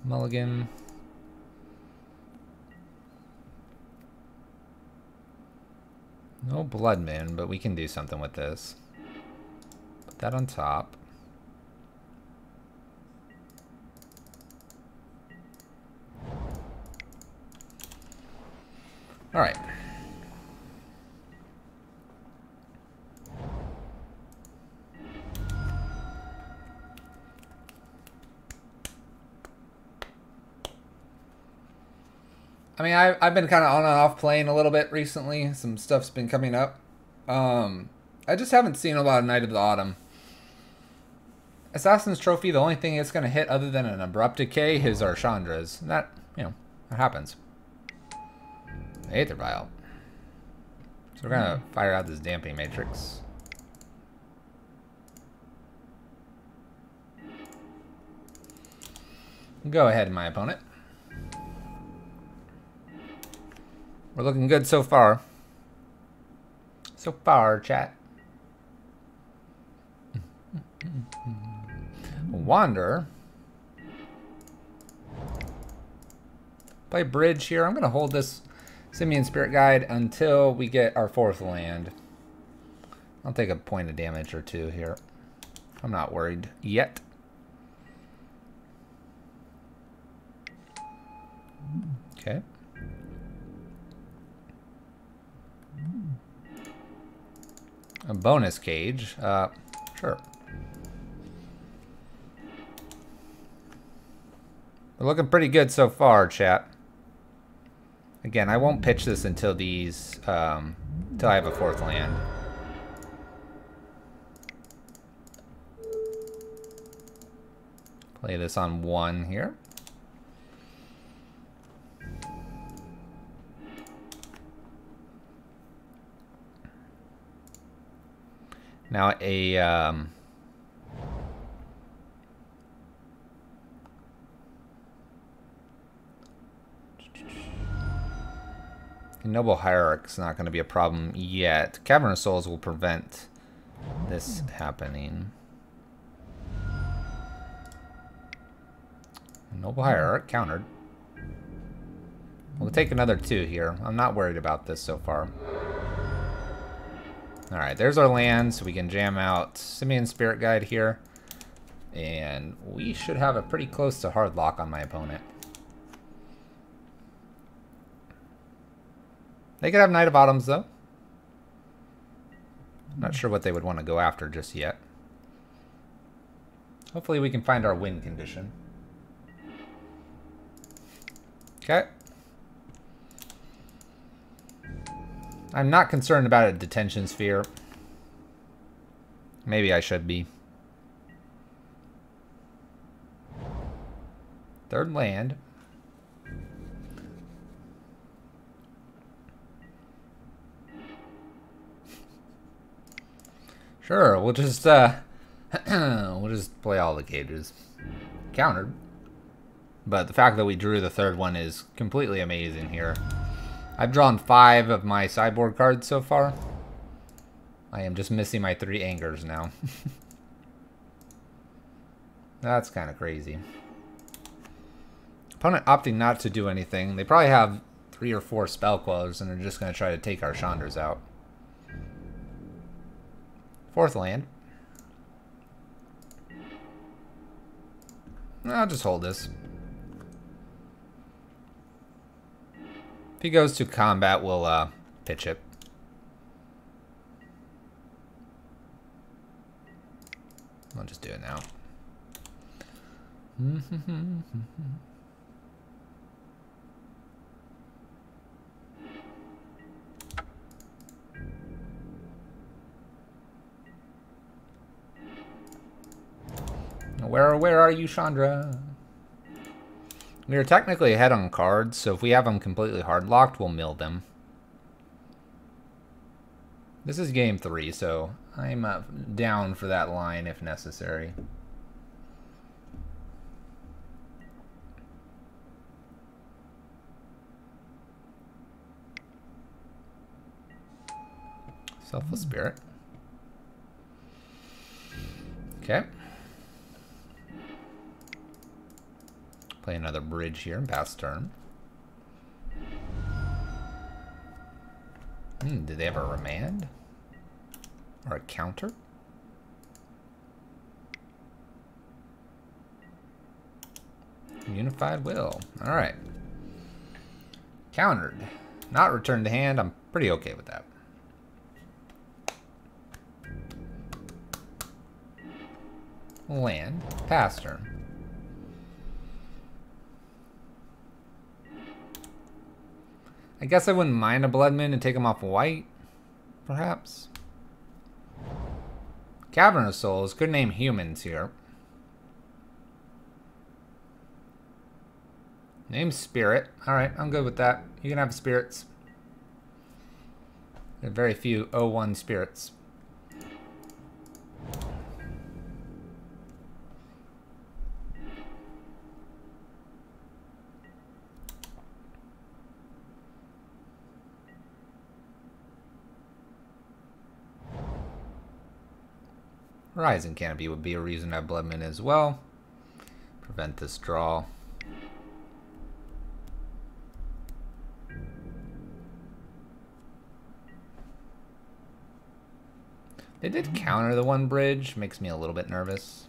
Mulligan. No Blood Moon, but we can do something with this. Put that on top. All right. I mean, I've been kind of on and off playing a little bit recently. Some stuff's been coming up. I just haven't seen a lot of Knight of the Autumn. Assassin's Trophy, the only thing it's going to hit other than an Abrupt Decay is our Chandras. That, you know, that happens. Aether Vial. So we're going to fire out this Damping Matrix. Go ahead, my opponent. We're looking good so far. So far, chat. Wander. Play bridge here. I'm going to hold this Simian Spirit Guide until we get our 4th land. I'll take a point of damage or 2 here. I'm not worried yet. Okay. A bonus cage. Sure. We're looking pretty good so far, chat. Again, I won't pitch this until these, until I have a 4th land. Play this on 1 here. Now a Noble Hierarch's not going to be a problem yet. Cavern of Souls will prevent this happening. Noble Hierarch countered. We'll take another 2 here. I'm not worried about this so far. Alright, there's our land, so we can jam out Simian Spirit Guide here. And we should have it pretty close to hard lock on my opponent. They could have Knight of Autumns, though. Not sure what they would want to go after just yet. Hopefully we can find our win condition. Okay. I'm not concerned about a detention sphere. Maybe I should be. 3rd land. Sure, we'll just we'll just play all the cages. Countered. But the fact that we drew the third one is completely amazing here. I've drawn 5 of my sideboard cards so far. I am just missing my 3 angers now. That's kind of crazy. Opponent opting not to do anything. They probably have 3 or 4 spell quells and they're just going to try to take our Chandras out. 4th land. I'll just hold this. If he goes to combat, we'll pitch it. I'll just do it now. Where are you, Chandra? We are technically ahead on cards, so if we have them completely hard locked, we'll mill them. This is game 3, so I'm down for that line if necessary. Selfless Spirit. Okay. Play another bridge here and pass turn. Did they have a remand? Or a counter? Unified Will. Alright. Countered. Not returned to hand. I'm pretty okay with that. Land. Pass turn. I guess I wouldn't mind a Blood Moon and take him off white, perhaps. Cavern of Souls. Could name humans here. Name Spirit. Alright, I'm good with that. You can have spirits. There are very few 0-1 spirits. Horizon Canopy would be a reason to have Blood Moon as well. Prevent this draw. They did counter the one bridge. Makes me a little bit nervous.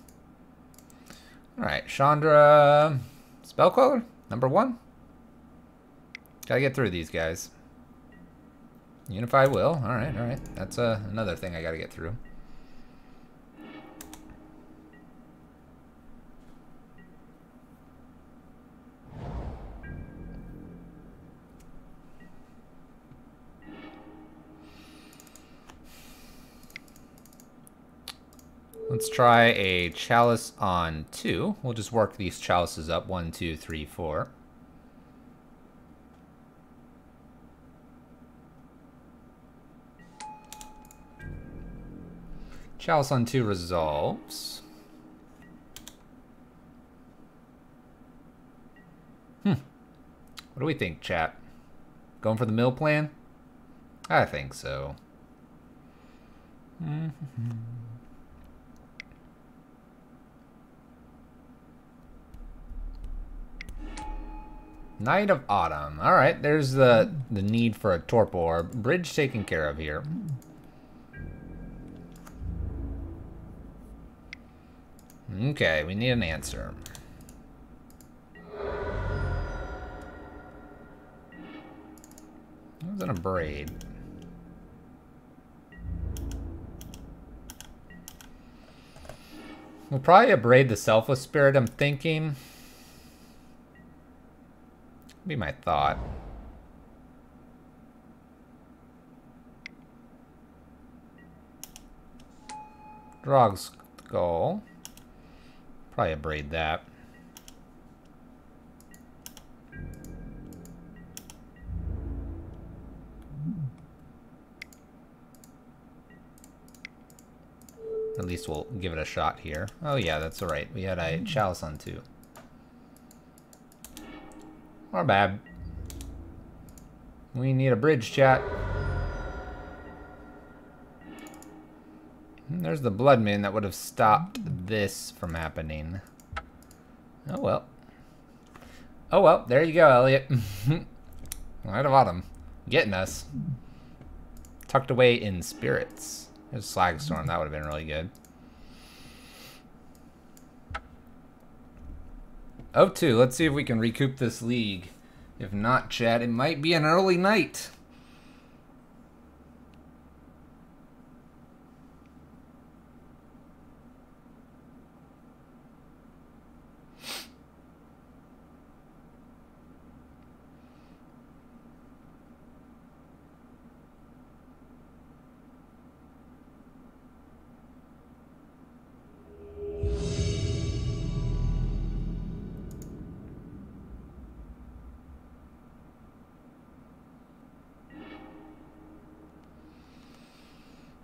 Alright, Chandra. Spellcaller, number 1. Gotta get through these guys. Unified Will. Alright, alright. That's another thing I gotta get through. Let's try a Chalice on 2. We'll just work these chalices up. 1, 2, 3, 4. Chalice on 2 resolves. What do we think, chat? Going for the mill plan? I think so. Night of Autumn. Alright, there's the need for a torpor. Bridge taken care of here. Okay, we need an answer. That was in a braid. We'll probably braid the Selfless Spirit, I'm thinking. Be my thought. Drog's Skull. Probably braid that. At least we'll give it a shot here. Oh yeah, that's alright. We had a Chalice on too. Our bad. We need a bridge, chat. There's the Blood Moon that would have stopped this from happening. Oh well. Oh well, there you go, Elliot. Right about him. Getting us. Tucked away in spirits. There's Slagstorm, that would have been really good. 0-2, let's see if we can recoup this league. If not, chat, it might be an early night.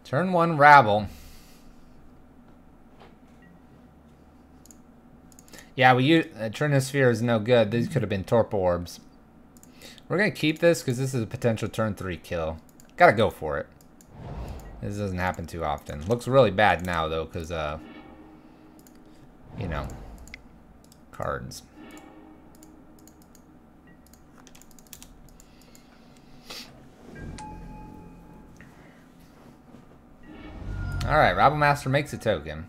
Turn 1, Rabble. Yeah, Trinisphere is no good. These could have been Torpor Orbs. We're going to keep this because this is a potential turn 3 kill. Gotta go for it. This doesn't happen too often. Looks really bad now, though, because, you know, cards. Alright, Rabble Master makes a token.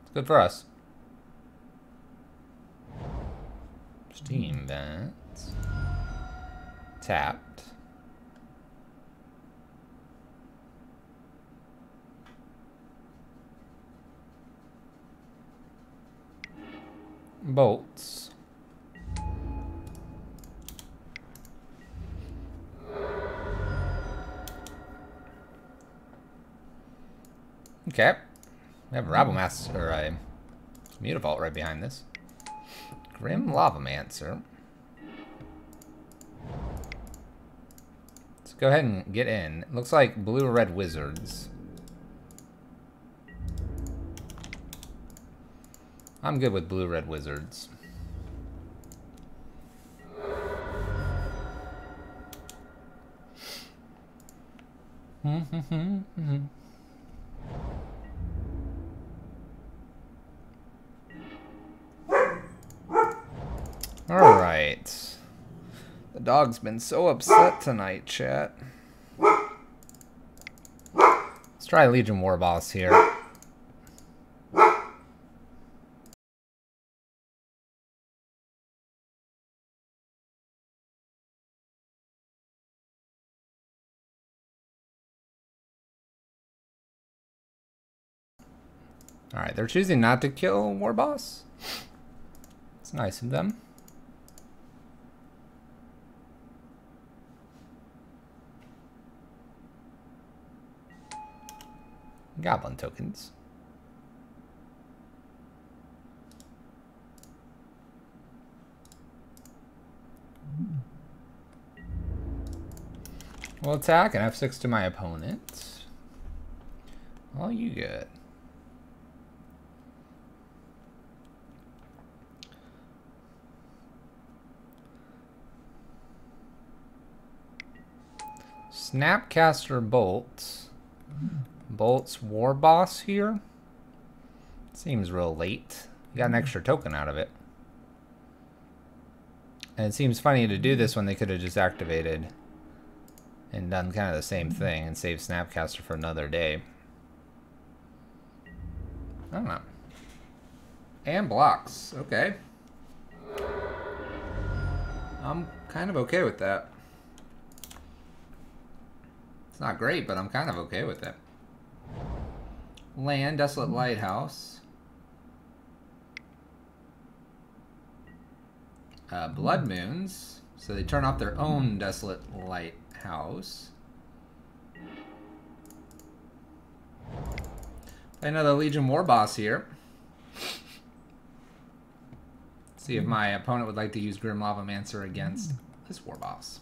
It's good for us. Steam Vents. Tapped. Bolts. Okay. We have a Rabble Master, or a Mutavault right behind this. Grim Lavamancer. Let's go ahead and get in. It looks like blue or red wizards. I'm good with blue red wizards. Alright. The dog's been so upset tonight, chat. Let's try Legion War Boss here. Alright, they're choosing not to kill War Boss. It's nice of them. Goblin tokens. We'll attack and F6 to my opponent. All you good. Snapcaster Bolt. Bolt's War Boss here. Seems real late. You got an extra token out of it. And it seems funny to do this when they could have just activated and done kind of the same thing and saved Snapcaster for another day. I don't know. And blocks. Okay. I'm kind of okay with that. It's not great, but I'm kind of okay with it. Land, Desolate Lighthouse. Blood Moons. So they turn off their own Desolate Lighthouse. Another Legion War Boss here. See if my opponent would like to use Grim Lavamancer against this War Boss.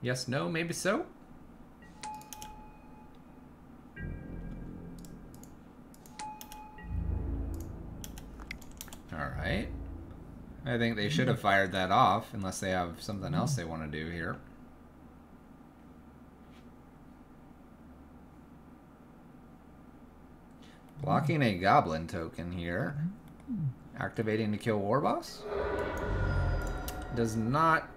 Yes, no, maybe so. Alright. I think they should have fired that off, unless they have something else they want to do here. Blocking a Goblin token here. Activating to kill Warboss. Does not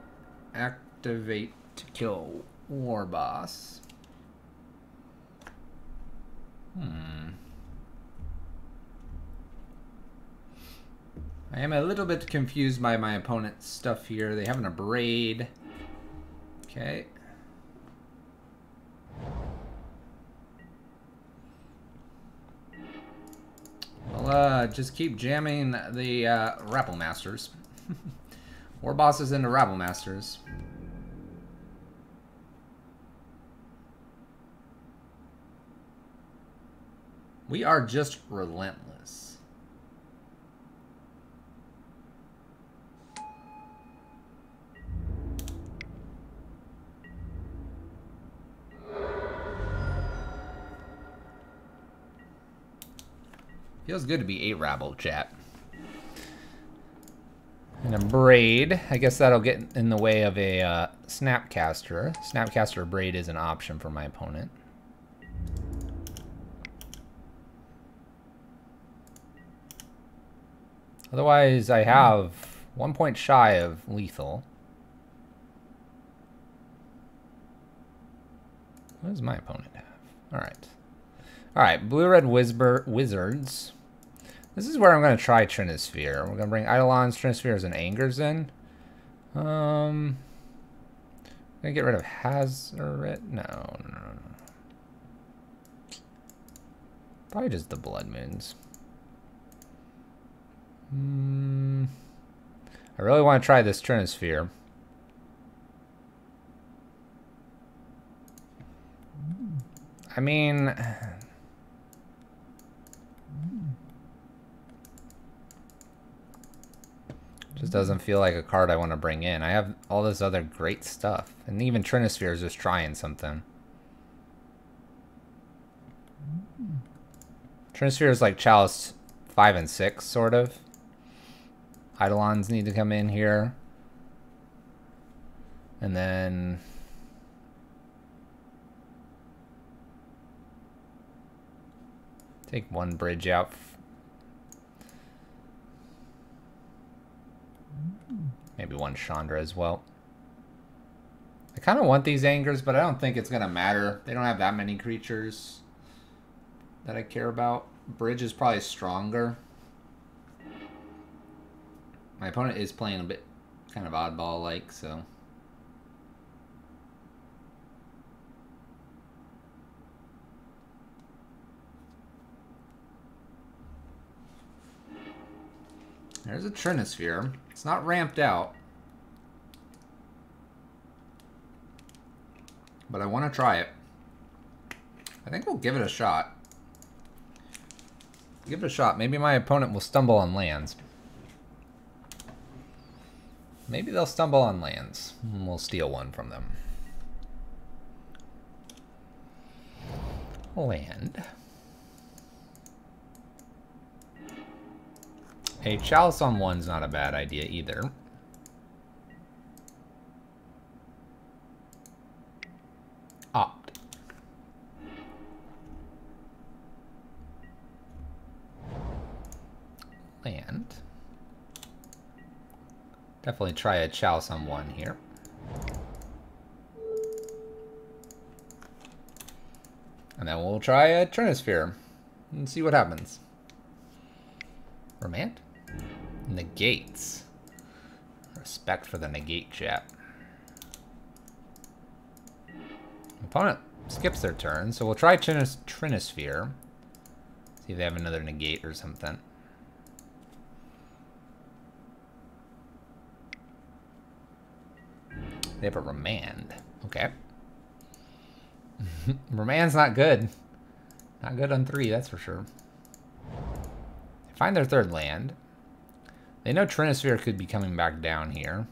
activate to kill Warboss. I am a little bit confused by my opponent's stuff here. They have an Abrade. Okay. Well, just keep jamming the Rabble Masters. Warboss is into Rabble Masters. We are just relentless. Feels good to be 8 Rabble, chat. And a Braid. I guess that'll get in the way of a Snapcaster. Snapcaster Braid is an option for my opponent. Otherwise, I have 1 point shy of lethal. What does my opponent have? Alright. Alright, blue-red wizards. This is where I'm going to try Trinisphere. We're going to bring Eidolons, Trinispheres, and Angers in. I'm going to get rid of Hazoret. No. Probably just the Blood Moons. I really want to try this Trinisphere. I mean... Just doesn't feel like a card I want to bring in. I have all this other great stuff. And even Trinisphere is just trying something. Trinisphere is like Chalice 5 and 6, sort of. Eidolons need to come in here. And then... take one bridge out. Maybe one Chandra as well. I kind of want these Angers, but I don't think it's going to matter. They don't have that many creatures that I care about. Bridge is probably stronger. My opponent is playing a bit kind of oddball-like, so... There's a Trinisphere. It's not ramped out. But I want to try it. I think we'll give it a shot. Give it a shot. Maybe my opponent will stumble on lands. Maybe they'll stumble on lands. And we'll steal one from them. Land. A Chalice on 1's not a bad idea either. Opt. Land. Definitely try a Chalice on 1 here. And then we'll try a Trinisphere and see what happens. Remand? Negates. Respect for the negate, chat. Opponent skips their turn, so we'll try Trinisphere. See if they have another negate or something. They have a Remand. Okay. Remand's not good. Not good on 3, that's for sure. They find their 3rd land. They know Trinisphere could be coming back down here.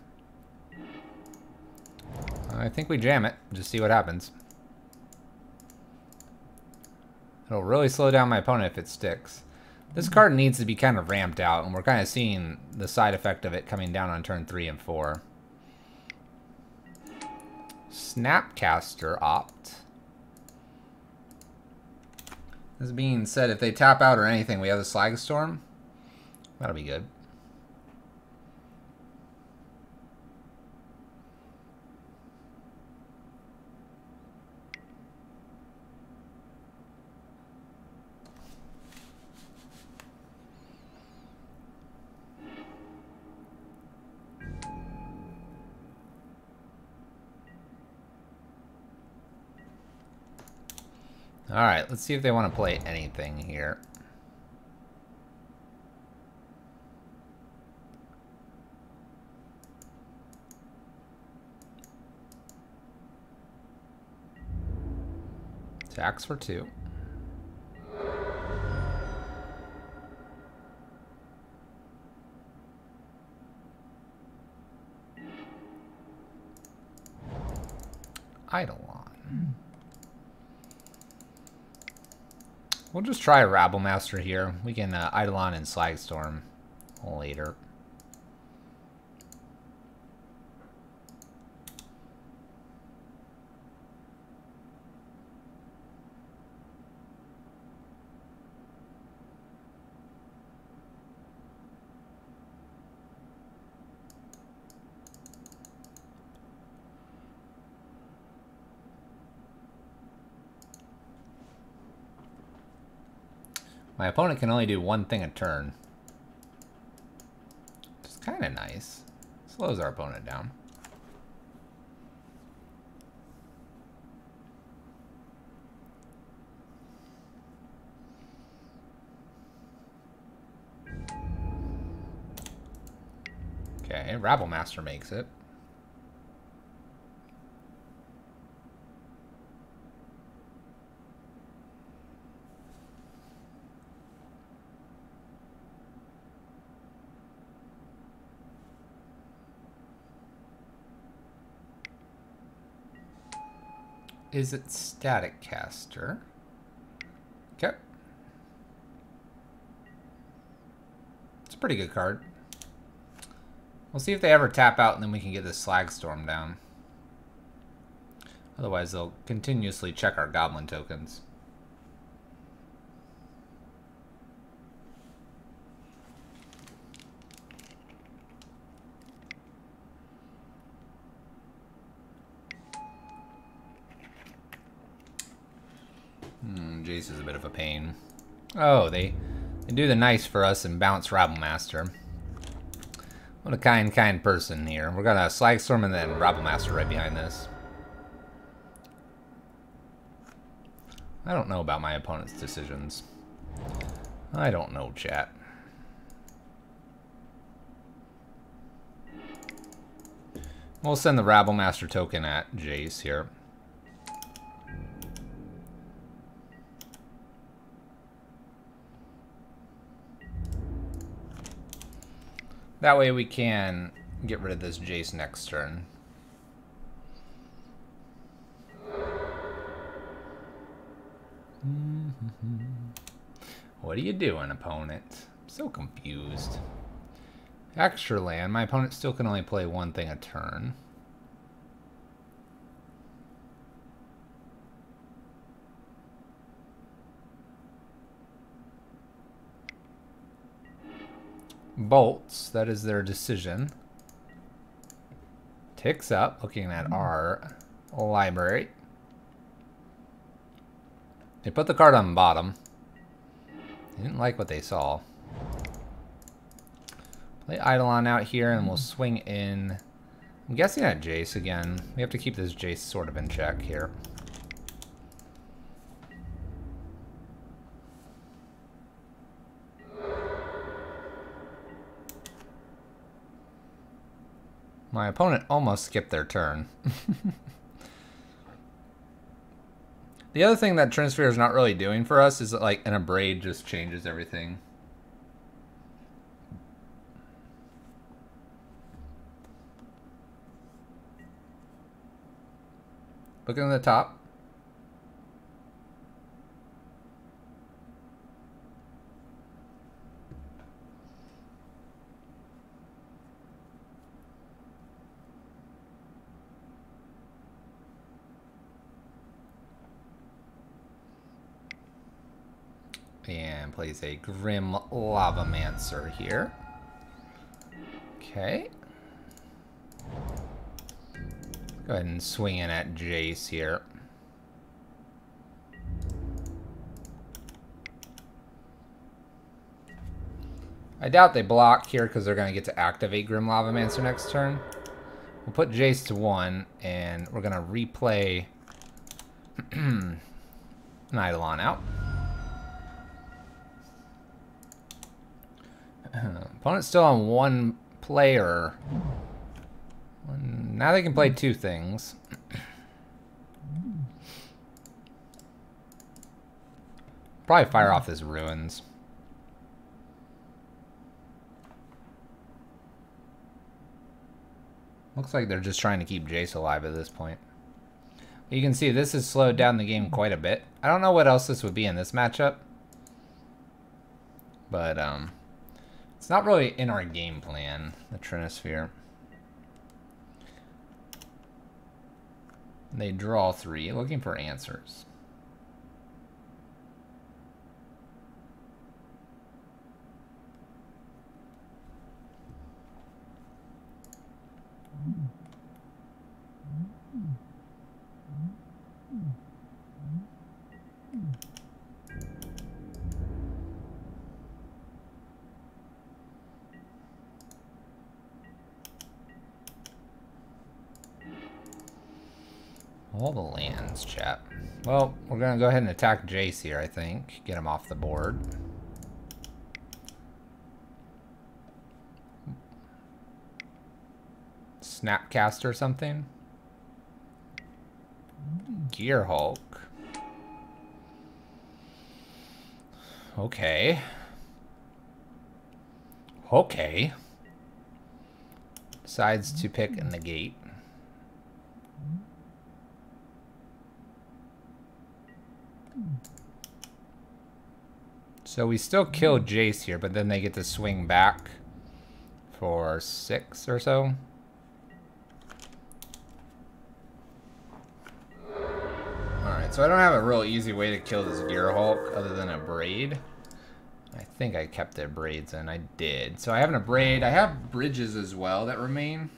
I think we jam it. Just see what happens. It'll really slow down my opponent if it sticks. This card needs to be kind of ramped out, and we're kind of seeing the side effect of it coming down on turn 3 and 4. Snapcaster opt. This being said, if they tap out or anything, we have the Slag Storm. That'll be good. Alright, let's see if they want to play anything here. Attacks for 2. Eidolon. We'll just try a Rabble Master here. We can Eidolon and Slagstorm later. My opponent can only do one thing a turn. Which is kind of nice. Slows our opponent down. Okay, Rabble Master makes it. Is it Static Caster? Okay. It's a pretty good card. We'll see if they ever tap out and then we can get this Slag Storm down. Otherwise they'll continuously check our Goblin tokens. Jace is a bit of a pain. Oh, they do the nice for us and bounce Rabble Master. What a kind person here. We're gonna Slag Storm and then Rabble Master right behind this. I don't know about my opponent's decisions. I don't know, chat. We'll send the Rabble Master token at Jace here. That way we can get rid of this Jace next turn. What are you doing, opponent? I'm so confused. Extra land. My opponent still can only play one thing a turn. Bolts, that is their decision. Ticks up, looking at our library. They put the card on the bottom. They didn't like what they saw. Play Eidolon out here and we'll swing in. I'm guessing at Jace again. We have to keep this Jace sort of in check here. My opponent almost skipped their turn. The other thing that Transfer is not really doing for us is that, like, an Abrade just changes everything. Looking at the top. And plays a Grim Lavamancer here. Okay. Go ahead and swing in at Jace here. I doubt they block here because they're going to get to activate Grim Lavamancer next turn. We'll put Jace to 1, and we're going to replay an Eidolon out. Opponent's still on 1 player. Now they can play 2 things. Probably fire off this Ruins. Looks like they're just trying to keep Jace alive at this point. You can see this has slowed down the game quite a bit. I don't know what else this would be in this matchup. But, it's not really in our game plan, the Trinisphere. They draw 3, looking for answers. All the lands, chat. Well, we're going to go ahead and attack Jace here, I think. Get him off the board. Snapcast or something. Gear Hulk. Okay. Okay. Decides to pick a negate. So we still kill Jace here, but then they get to swing back for 6 or so. Alright, so I don't have a real easy way to kill this Gear Hulk other than a Braid. I think I kept the Braids in. I did. So I have a Braid. I have Bridges as well that remain.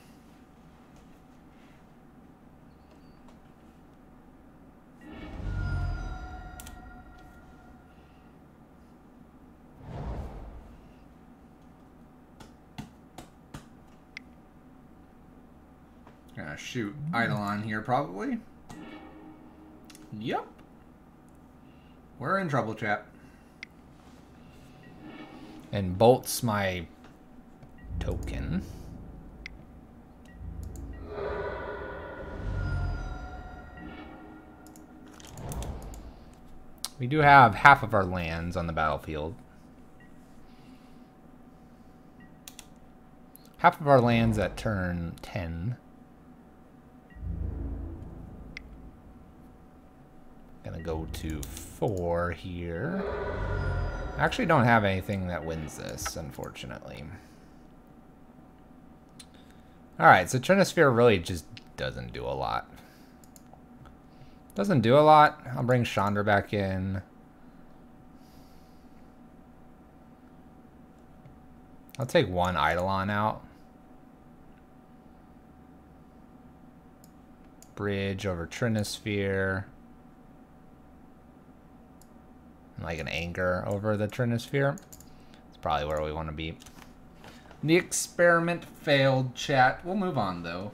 Gonna shoot Eidolon here probably. Yep. We're in trouble, chat. And bolts my token. We do have half of our lands on the battlefield. Half of our lands at turn 10. Gonna go to 4 here. I actually don't have anything that wins this, unfortunately. Alright, so Trinisphere really just doesn't do a lot. Doesn't do a lot. I'll bring Chandra back in. I'll take 1 Eidolon out. Bridge over Trinisphere. Like an Anger over the Trinisphere. It's probably where we want to be. The experiment failed, chat. We'll move on, though.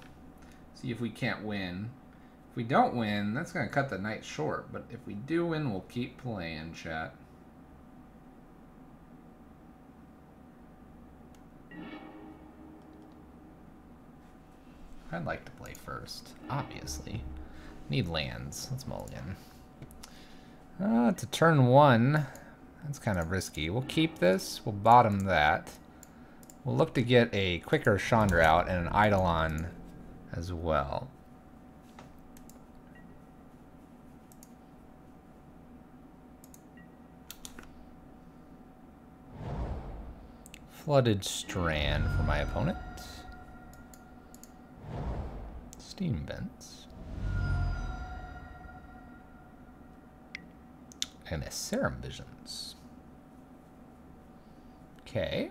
See if we can't win. If we don't win, that's going to cut the night short. But if we do win, we'll keep playing, chat. I'd like to play first, obviously. Need lands. Let's mulligan. To turn 1, that's kind of risky. We'll keep this. We'll bottom that. We'll look to get a quicker Chandra out and an Eidolon as well. Flooded Strand for my opponent. Steam Vents. And a Serum Visions. Okay.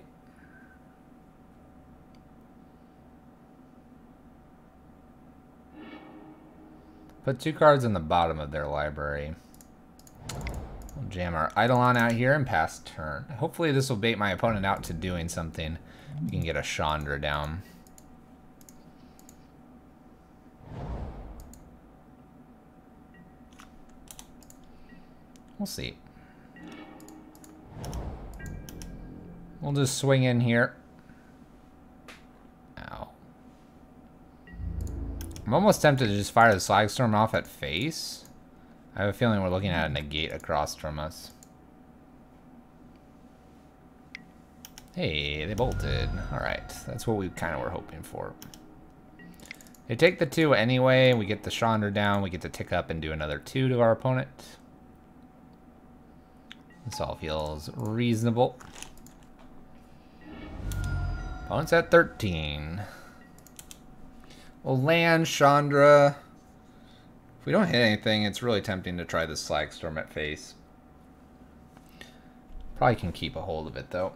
Put 2 cards in the bottom of their library. We'll jam our Eidolon out here and pass turn. Hopefully this will bait my opponent out to doing something. We can get a Chandra down. We'll see. We'll just swing in here. Ow. I'm almost tempted to just fire the Slagstorm off at face. I have a feeling we're looking at a negate across from us. Hey, they bolted. Alright, that's what we kind of were hoping for. They take the 2 anyway. We get the Chandra down. We get to tick up and do another 2 to our opponent. This all feels reasonable. Opponent's at 13. We'll land Chandra. If we don't hit anything, it's really tempting to try the Slagstorm at face. Probably can keep a hold of it, though.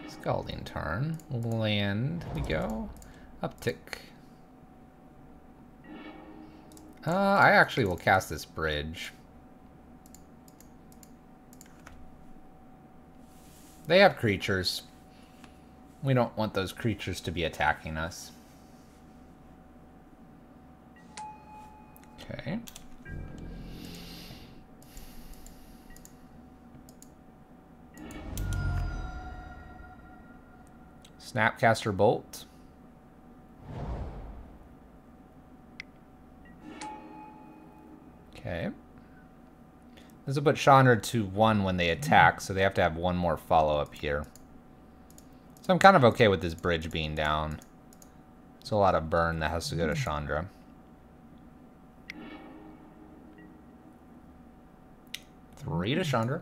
Scalding Tarn. Land we go. Uptick. I actually will cast this bridge. They have creatures. We don't want those creatures to be attacking us. Okay. Snapcaster Bolt. Okay. This will put Chandra to 1 when they attack, so they have to have 1 more follow-up here. So I'm kind of okay with this bridge being down. It's a lot of burn that has to go to Chandra. Three to Chandra.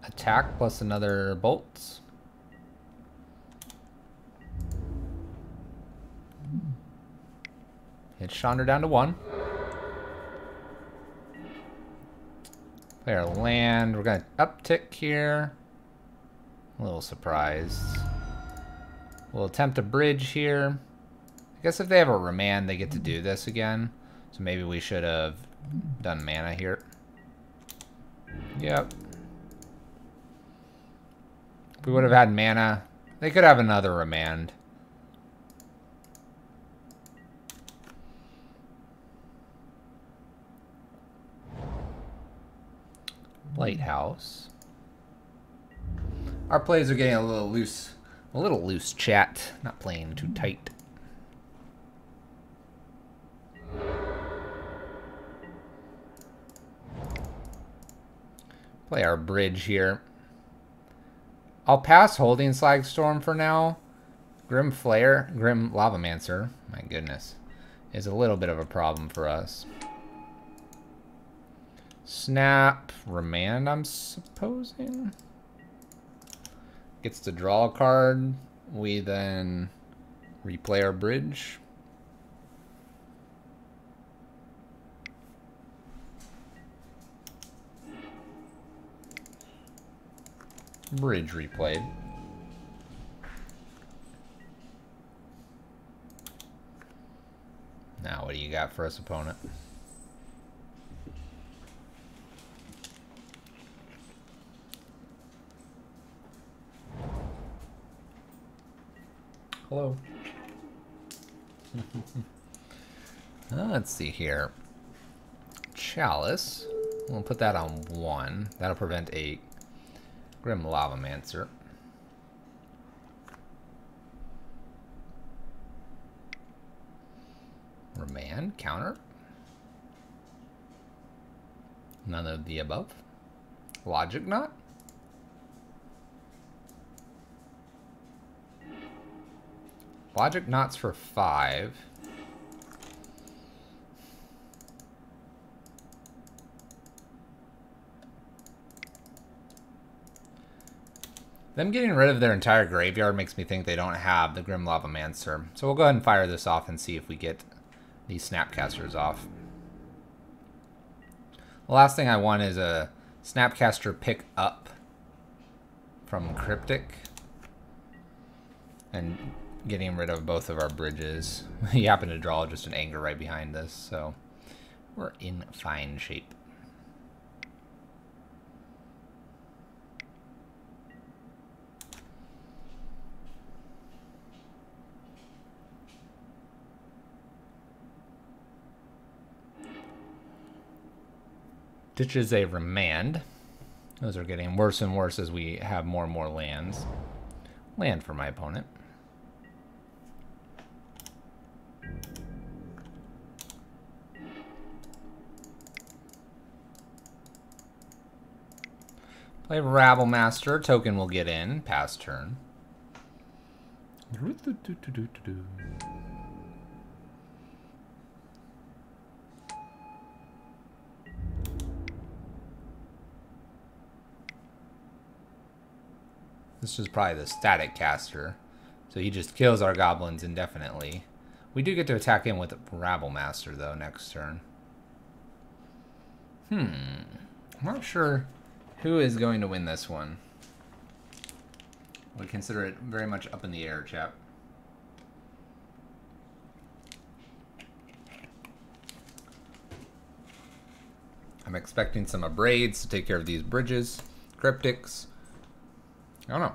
Attack plus another bolt. Hit Chandra down to 1. Play our land. We're going to uptick here. A little surprised. We'll attempt a bridge here. I guess if they have a remand, they get to do this again. So maybe we should have done mana here. Yep. If we would have had mana, they could have another remand. Lighthouse. Our plays are getting a little loose, chat. Not playing too tight. Play our bridge here. I'll pass holding Slagstorm for now. Grim Lavamancer, my goodness, is a little bit of a problem for us. Snap, remand, I'm supposing. Gets to draw a card. We then replay our bridge. Bridge replayed. Now what do you got for us, opponent? Hello. Let's see here. Chalice. We'll put that on 1. That'll prevent a Grim Lavamancer. Remand, counter. None of the above. Logic Knot. Logic Knots for 5. Them getting rid of their entire graveyard makes me think they don't have the Grim Lavamancer. So we'll go ahead and fire this off and see if we get these Snapcasters off. The last thing I want is a Snapcaster pick up from Cryptic and getting rid of both of our bridges. You happen to draw just an Anger right behind this, so we're in fine shape. Ditches a Remand. Those are getting worse and worse as we have more and more lands. Land for my opponent. Play Rabble Master. Token will get in. Pass turn. This is probably the static caster. So he just kills our goblins indefinitely. We do get to attack him with Rabble Master, though, next turn. I'm not sure who is going to win this one. We consider it very much up in the air, chap. I'm expecting some Abrades to take care of these bridges. Cryptics. I don't know.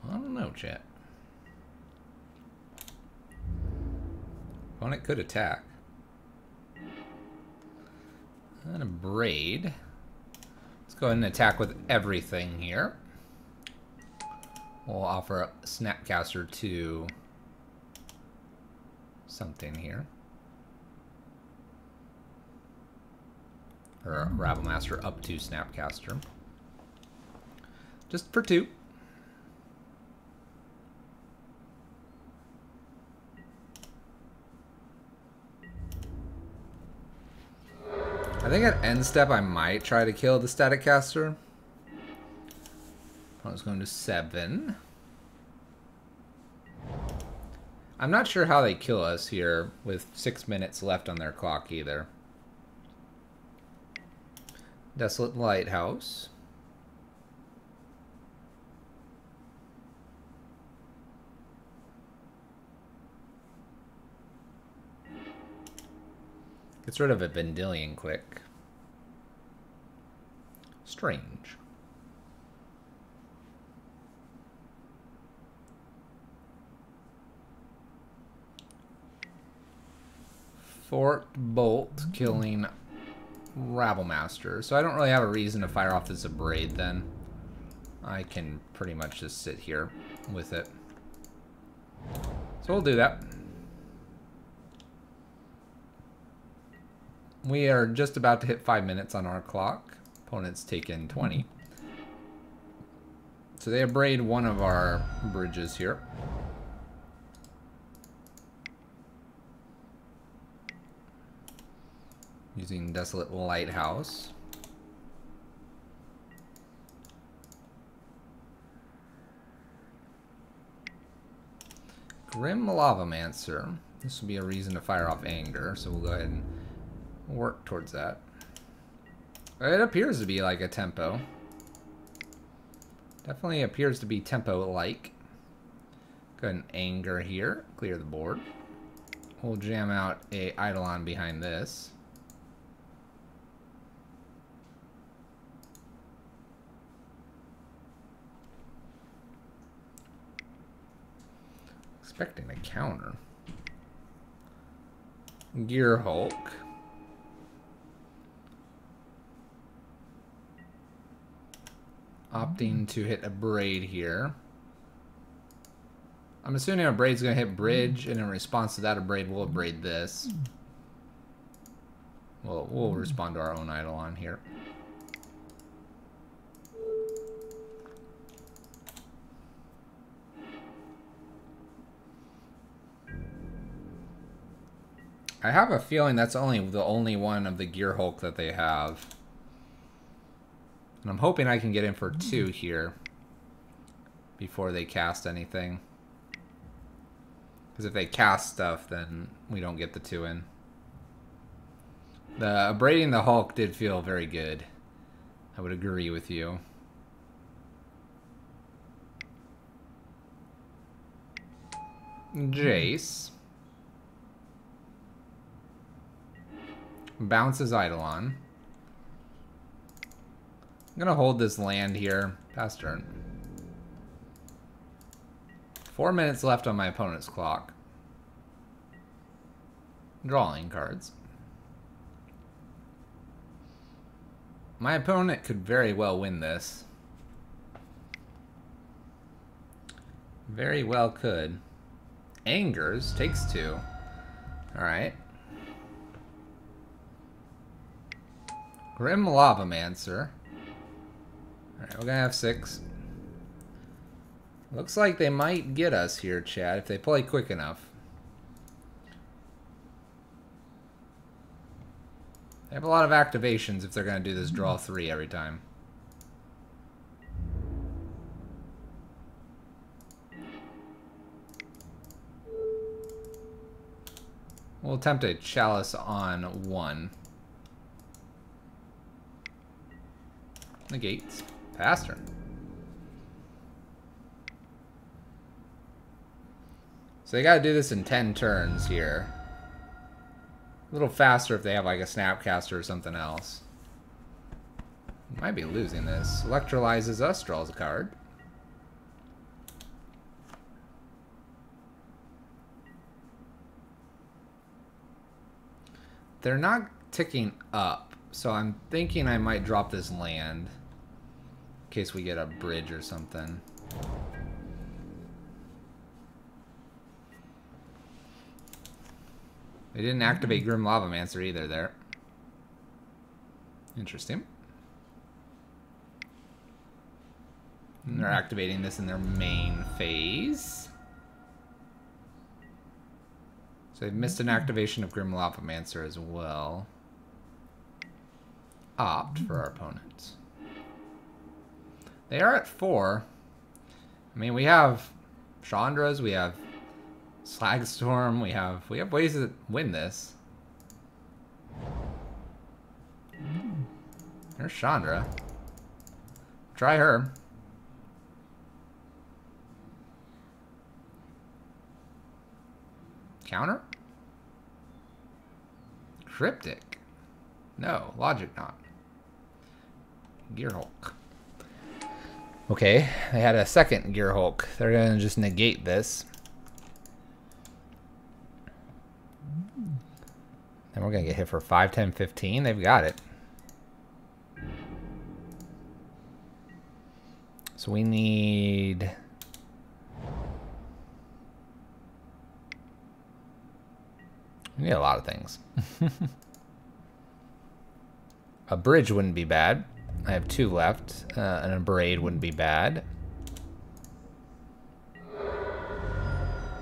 I don't know, chat. Opponent could attack. And a braid. Let's go ahead and attack with everything here. We'll offer a Snapcaster to something here. Or a Rabble Master up to Snapcaster. Just for 2. I think at end step I might try to kill the static caster. I was going to 7. I'm not sure how they kill us here with 6 minutes left on their clock either. Desolate Lighthouse. Gets rid of a Vendilion quick. Strange. Forked Bolt killing Rabble Master. So I don't really have a reason to fire off this Abrade then. I can pretty much just sit here with it. So we'll do that. We are just about to hit 5 minutes on our clock. Opponent's taken 20. So they abrade one of our bridges here. Using Desolate Lighthouse. Grim Lavamancer. This will be a reason to fire off Anger, so we'll go ahead and work towards that. It appears to be like a tempo. Definitely appears to be tempo-like. Go ahead and Anger here. Clear the board. We'll jam out a Eidolon behind this. Expecting a counter. Gear Hulk. Opting to hit a Braid here. I'm assuming a Braid's going to hit Bridge, and in response to that, a Braid will abrade this. We'll respond to our own Eidolon here. I have a feeling that's the only one of the Gear Hulk that they have. And I'm hoping I can get in for 2 here before they cast anything. Because if they cast stuff, then we don't get the 2 in. The abrading the Hulk did feel very good. I would agree with you. Jace. Bounces Eidolon. I'm gonna hold this land here. Pass turn. 4 minutes left on my opponent's clock. Drawing cards. My opponent could very well win this. Very well could. Angers. Takes 2. Alright. Grim Lavamancer. Alright, we're gonna have 6. Looks like they might get us here, Chad, if they play quick enough. They have a lot of activations if they're gonna do this draw 3 every time. We'll attempt a Chalice on 1. Negates. Pass turn. So they gotta do this in 10 turns here. A little faster if they have like a Snapcaster or something else. Might be losing this. Electrolyzes us, draws a card. They're not ticking up, so I'm thinking I might drop this land in case we get a bridge or something. They didn't activate Grim Lavamancer either there. Interesting. And they're activating this in their main phase. So they've missed an activation of Grim Lavamancer as well. Opt for our opponents. They are at 4. I mean, we have Chandra's, we have Slagstorm, we have ways to win this. There's Chandra. Try her. Counter? Cryptic. No, Logic not. Gearhulk. Okay, they had a second Gearhulk. They're gonna just negate this. And we're gonna get hit for 5, 10, 15. They've got it. So we need... We need a lot of things. A bridge wouldn't be bad. I have 2 left. And a braid wouldn't be bad.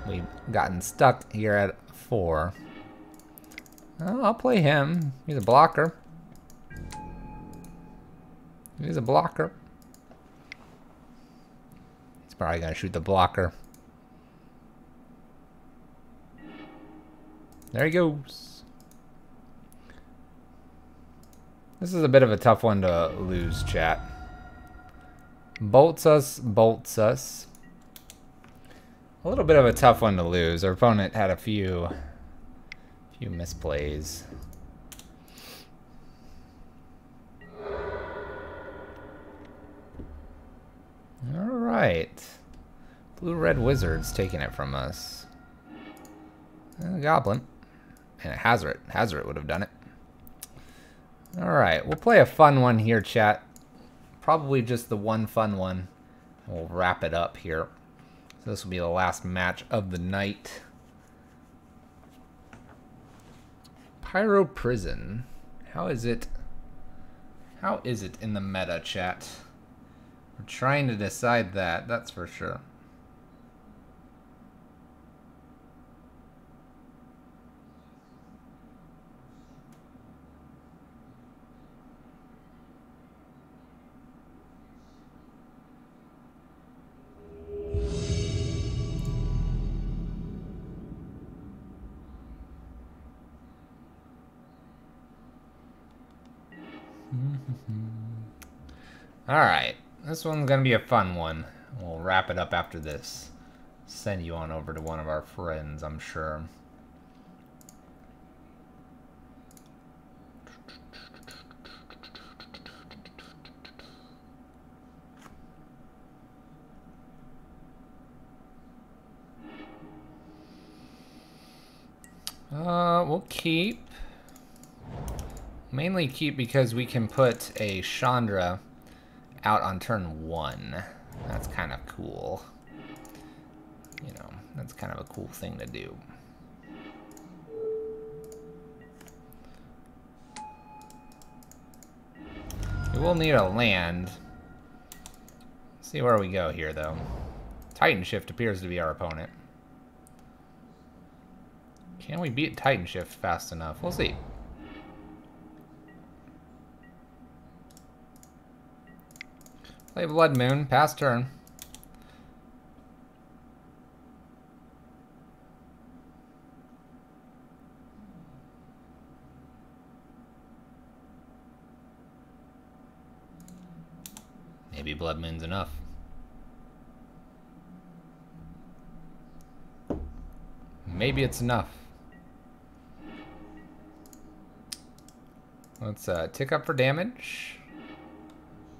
We've gotten stuck here at 4. Well, I'll play him. He's a blocker. He's a blocker. He's probably gonna shoot the blocker. There he goes. This is a bit of a tough one to lose, chat. Bolts us, bolts us. A little bit of a tough one to lose. Our opponent had a few misplays. All right. Blue-red Wizard's taking it from us. And a Goblin. And a Hazard. Hazard would have done it. Alright, we'll play a fun one here, chat. Probably just the one fun one. And we'll wrap it up here. So this will be the last match of the night. Pyro Prison. How is it? How is it in the meta, chat? We're trying to decide that, that's for sure. Alright, this one's gonna be a fun one. We'll wrap it up after this. Send you on over to one of our friends, I'm sure. We'll keep. Mainly keep because we can put a Chandra out on turn 1. That's kind of cool. You know, that's kind of a cool thing to do. We will need a land. Let's see where we go here, though. Titan Shift appears to be our opponent. Can we beat Titan Shift fast enough? We'll see. Play Blood Moon, pass turn. Maybe Blood Moon's enough. Maybe it's enough. Let's tick up for damage.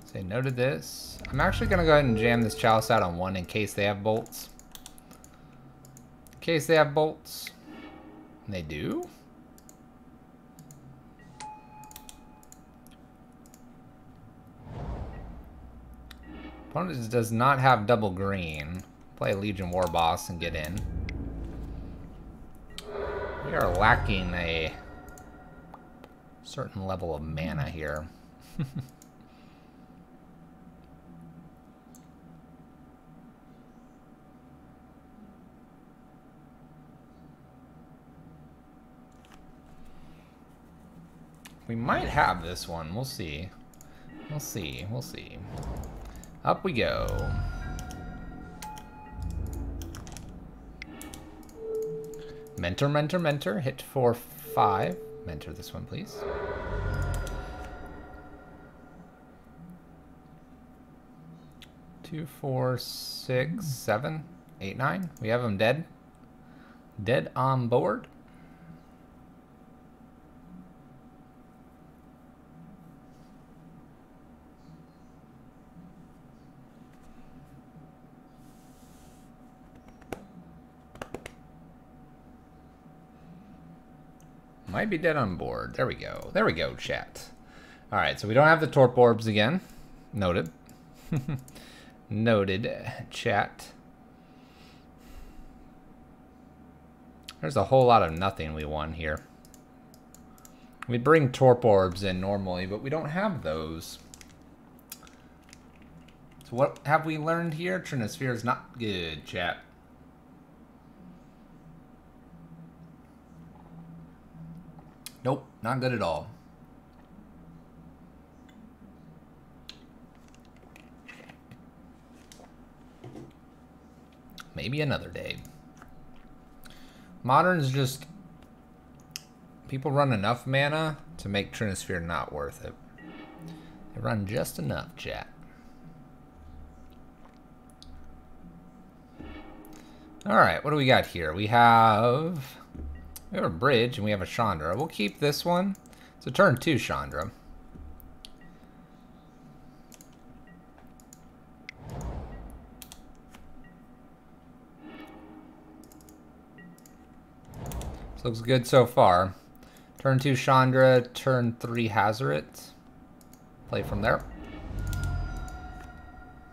Say no to this. I'm actually going to go ahead and jam this Chalice out on 1 in case they have bolts. In case they have bolts. And they do? Opponent does not have double green. Play Legion War Boss and get in. We are lacking a certain level of mana here. We might have this one. We'll see. We'll see. We'll see. Up we go. Mentor, mentor, mentor. Hit for 5. Mentor this one, please. Two, 4, 6, 7, 8, 9. We have him dead. Dead on board. Might be dead on board. There we go. There we go, chat. Alright, so we don't have the Torp Orbs again. Noted. Noted, chat. There's a whole lot of nothing we won here. We'd bring Torp Orbs in normally, but we don't have those. So what have we learned here? Trinisphere is not good, chat. Nope, not good at all. Maybe another day. Modern's just... people run enough mana to make Trinisphere not worth it. They run just enough, chat. Alright, what do we got here? We have a bridge and we have a Chandra. We'll keep this one. It's a turn 2 Chandra. This looks good so far. Turn 2 Chandra, turn 3 Hazoret. Play from there.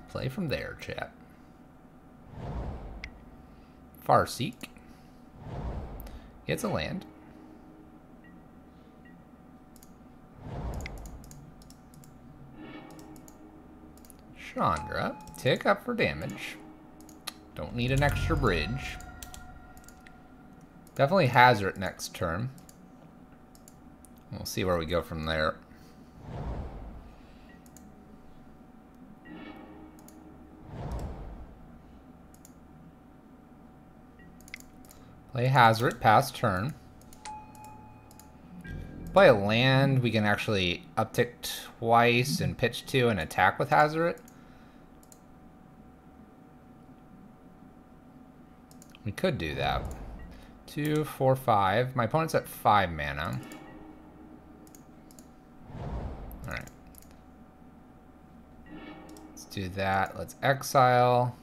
Play from there, chat. Farseek. Gets a land. Chandra. Tick up for damage. Don't need an extra bridge. Definitely Hazoret next turn. We'll see where we go from there. Play Hazoret, pass turn. play a land, we can actually uptick twice and pitch 2 and attack with Hazoret. We could do that. 2, 4, 5. My opponent's at 5 mana. Alright. Let's do that. Let's exile.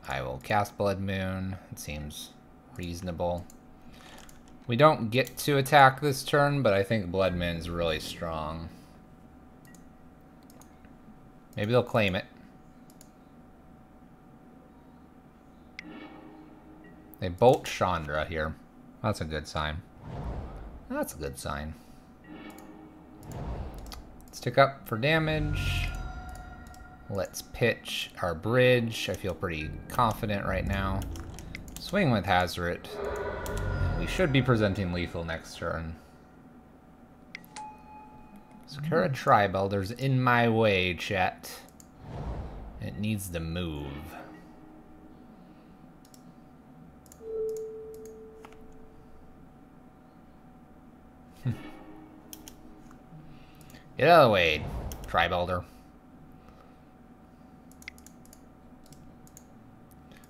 I will cast Blood Moon. It seems reasonable. We don't get to attack this turn, but I think Blood Moon's really strong. Maybe they'll claim it. They bolt Chandra here. That's a good sign. That's a good sign. Let's tick up for damage. Let's pitch our bridge. I feel pretty confident right now. Swing with Hazoret. And we should be presenting lethal next turn. Sakura Tri-Belder's in my way, chat. It needs to move. Get out of the way, Tri-Belder.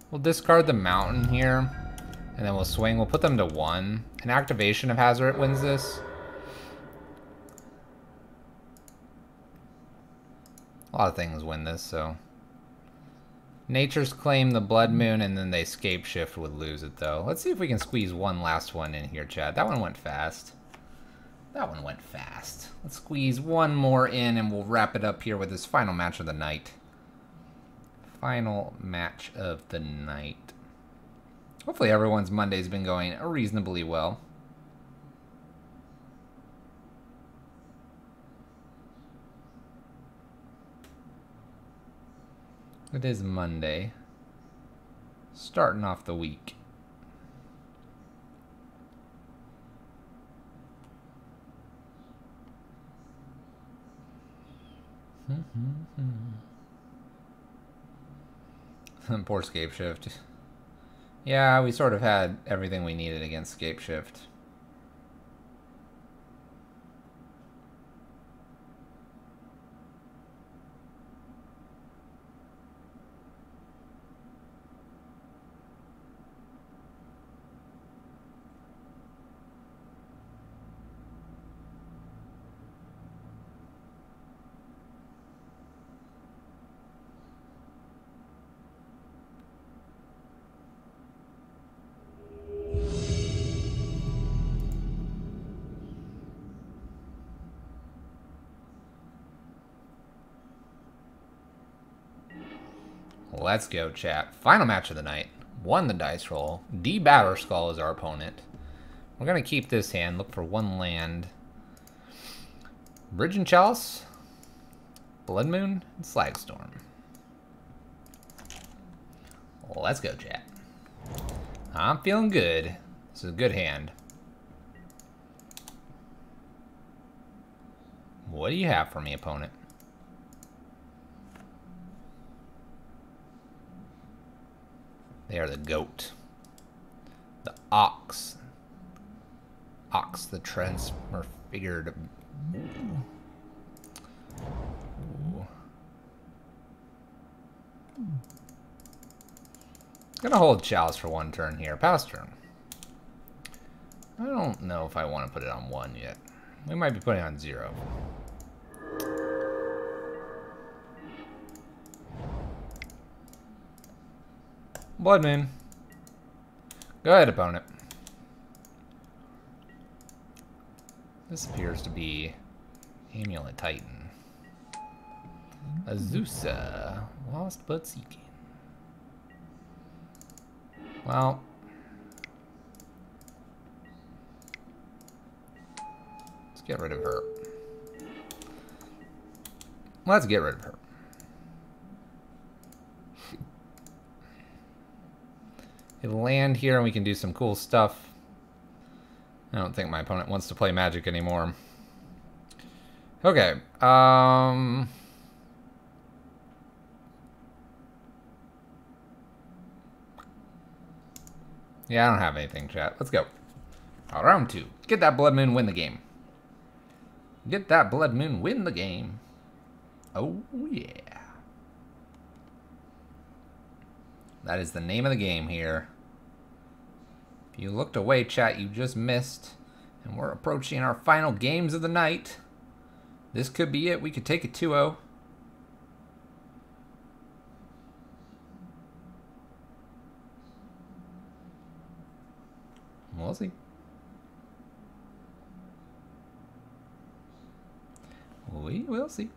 We'll discard the mountain here, and then we'll swing. We'll put them to 1. An activation of Hazoret wins this. A lot of things win this, so. Nature's Claim, the Blood Moon, and then they Scapeshift would lose it, though. Let's see if we can squeeze one last one in here, Chad. That one went fast. That one went fast. Let's squeeze one more in, and we'll wrap it up here with this final match of the night. Final match of the night. Hopefully everyone's Monday's been going reasonably well. It is Monday. Starting off the week. Poor Scapeshift. Yeah, we sort of had everything we needed against Scapeshift. Let's go, chat. Final match of the night. Won the dice roll. D Batterskull is our opponent. We're going to keep this hand. Look for 1 land. Bridge and Chalice. Blood Moon and Slagstorm. Let's go, chat. I'm feeling good. This is a good hand. What do you have for me, opponent? They are the goat. The ox. Ox, the transfigured. Ooh. Ooh. Gonna hold Chalice for 1 turn here. Pass turn. I don't know if I want to put it on 1 yet. We might be putting it on 0. Blood Moon. Go ahead, opponent. This appears to be Amulet Titan. Azusa. Lost but seeking. Well. Let's get rid of her. Let's get rid of her. It'll land here and we can do some cool stuff. I don't think my opponent wants to play Magic anymore. Okay. Yeah, I don't have anything, chat. Let's go. Round 2. Get that Blood Moon, win the game. Get that Blood Moon, win the game. Oh, yeah. That is the name of the game here. If you looked away, chat, you just missed. And we're approaching our final games of the night. This could be it. We could take a 2-0. We'll see. We will see.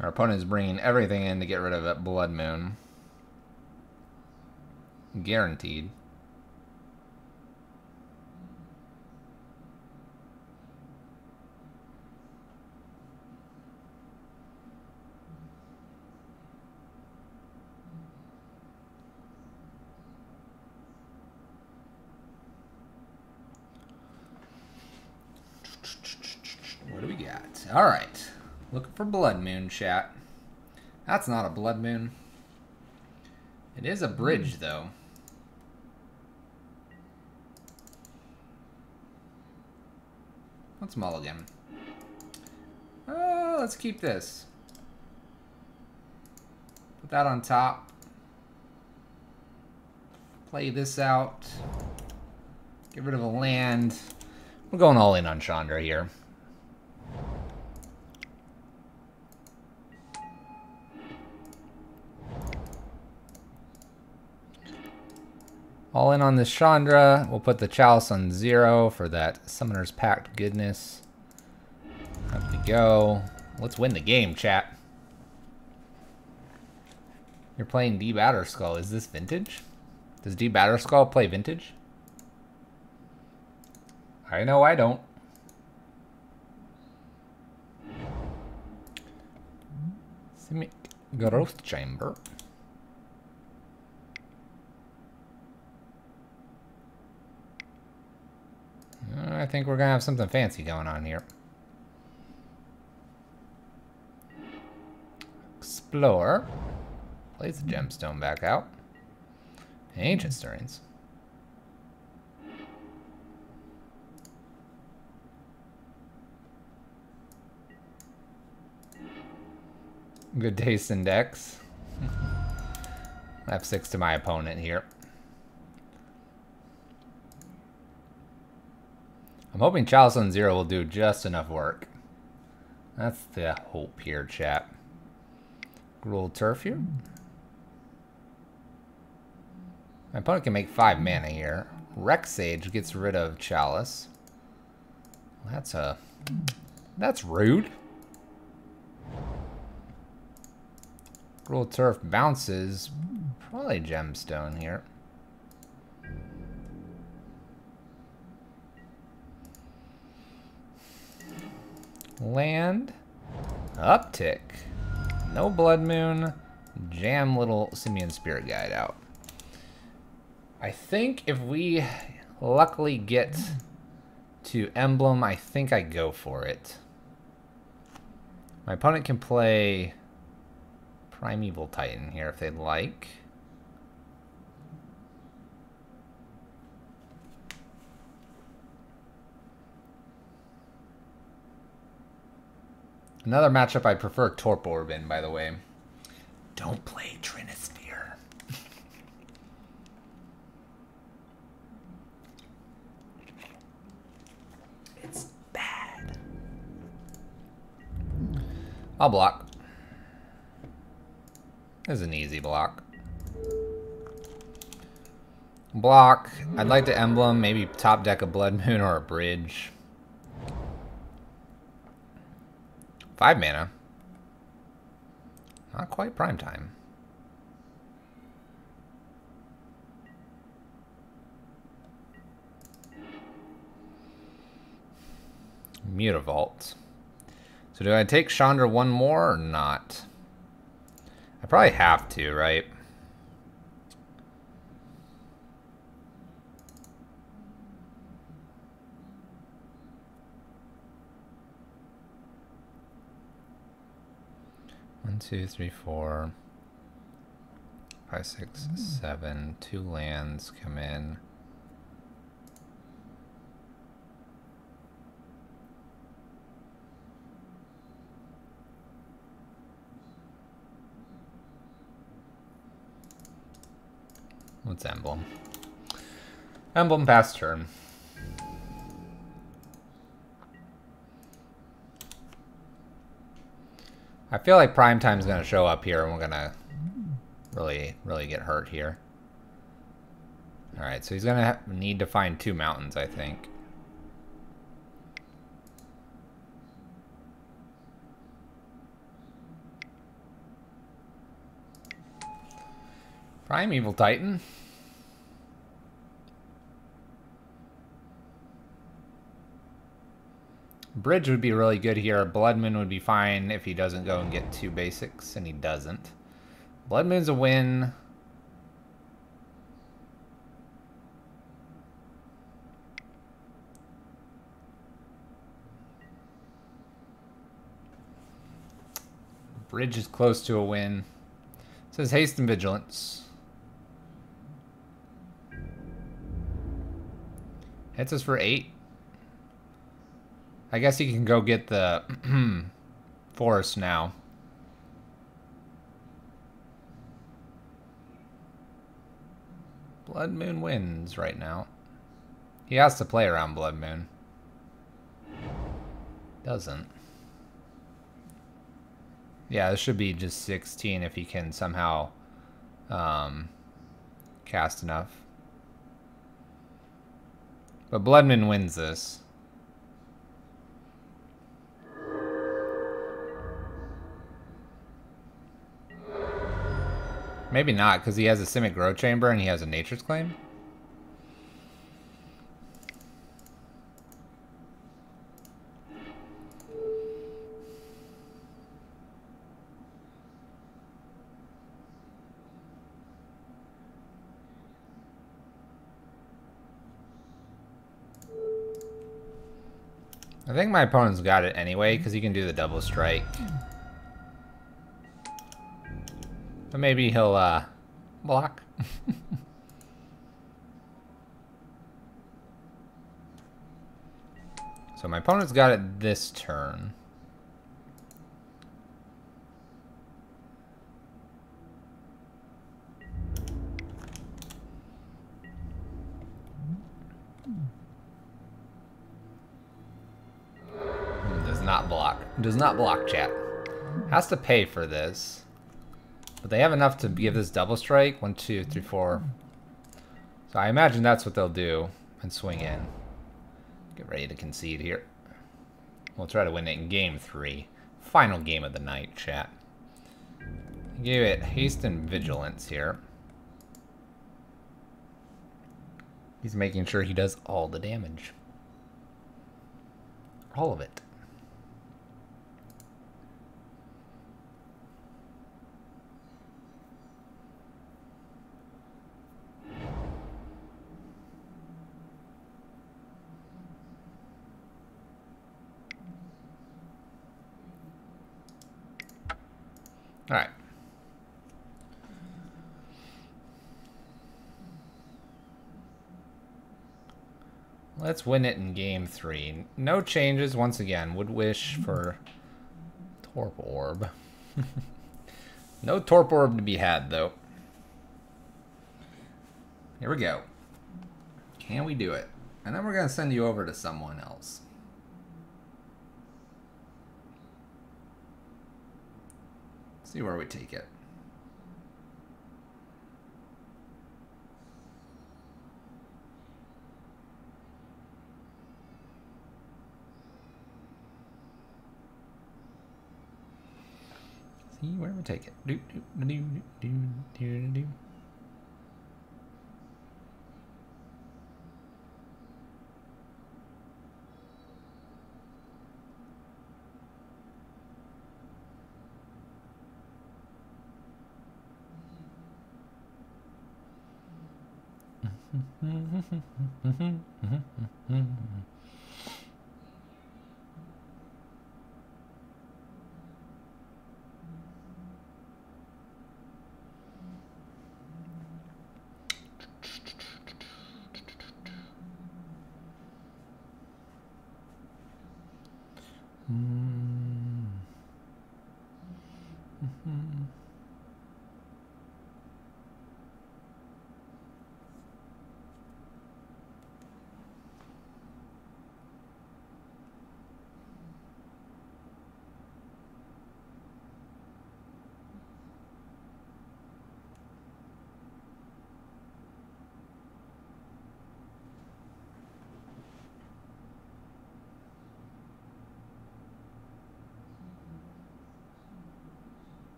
Our opponent is bringing everything in to get rid of that Blood Moon. Guaranteed. What do we got? All right. Looking for Blood Moon, chat. That's not a Blood Moon. It is a bridge, though. Let's mulligan. Let's keep this. Put that on top. Play this out. Get rid of a land. We're going all in on Chandra here. All in on this Chandra. We'll put the Chalice on 0 for that Summoner's Pact goodness. Up we go. Let's win the game, chat. You're playing D Batterskull. Is this vintage? Does D Batterskull play vintage? I know I don't. Simic Growth Chamber. I think we're gonna have something fancy going on here. Explore. Plays the gemstone back out. Ancient Stirrings. Good taste in decks. F6 to my opponent here. I'm hoping Chalice on 0 will do just enough work. That's the hope here, chat. Gruul Turf here. My opponent can make 5 mana here. Rex Sage gets rid of Chalice. That's rude. Gruul Turf bounces. Probably Gemstone here. Land. Uptick. No Blood Moon. Jam little Simian Spirit Guide out. I think if we luckily get to Emblem, I think I go for it. My opponent can play Primeval Titan here if they'd like. Another matchup I prefer Torp Orb in, by the way. Don't play Trinisphere. It's bad. I'll block. This is an easy block. Block. I'd like to Emblem, maybe top deck a Blood Moon or a Bridge. 5 mana. Not quite prime time. Mutavault. So do I take Chandra one more or not? I probably have to, right? 1, 2, 3, 4, 5, 6, 7. 2 lands come in. What's emblem? Emblem pass turn. I feel like prime time's gonna show up here and we're gonna really get hurt here. Alright, so he's gonna need to find 2 mountains, I think. Primeval Titan. Bridge would be really good here. Blood Moon would be fine if he doesn't go and get 2 basics, and he doesn't. Blood Moon's a win. Bridge is close to a win. It says Haste and Vigilance. Hits us for 8. I guess he can go get the forest now. Blood Moon wins right now. He has to play around Blood Moon. Doesn't. Yeah, this should be just 16 if he can somehow cast enough. But Blood Moon wins this. Maybe not, because he has a Simic Growth Chamber and he has a Nature's Claim. I think my opponent's got it anyway, because he can do the double strike. But maybe he'll block. So my opponent's got it this turn. Does not block. Does not block, chat. Has to pay for this. But they have enough to give this double strike. 1, 2, 3, 4. So I imagine that's what they'll do and swing in. Get ready to concede here. We'll try to win it in game 3. Final game of the night, chat. Give it haste and vigilance here. He's making sure he does all the damage. All of it. All right. Let's win it in game 3. No changes once again. Would wish for Torp Orb. No Torp Orb to be had though. Here we go. Can we do it? And then we're going to send you over to someone else. See where we take it. See where we take it. Do do do do do do do.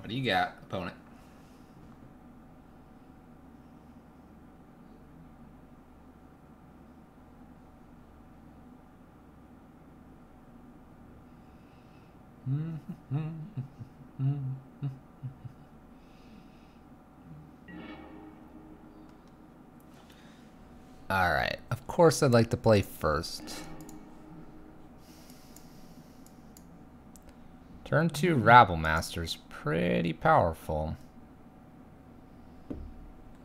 What do you got, opponent? Alright, of course I'd like to play first. Turn 2 Rabble Master's pretty powerful.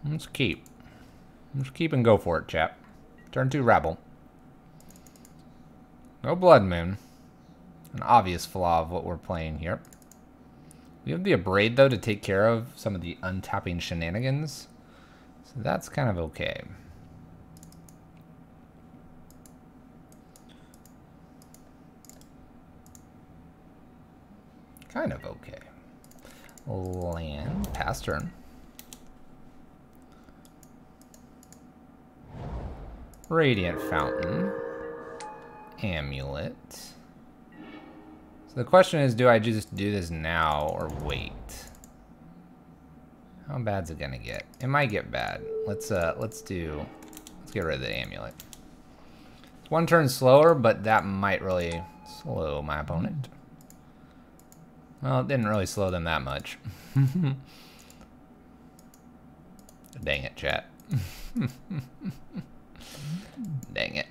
Let's keep. Let's keep and go for it, chap. Turn 2 Rabble. No Blood Moon. An obvious flaw of what we're playing here. We have the Abrade, though, to take care of some of the untapping shenanigans. So that's kind of okay. Kind of okay. Land, pass turn. Radiant Fountain. Amulet. So the question is, do I just do this now or wait? How bad's it gonna get? It might get bad. Let's get rid of the amulet. It's one turn slower, but that might really slow my opponent. Well, it didn't really slow them that much. Dang it, chat. Dang it.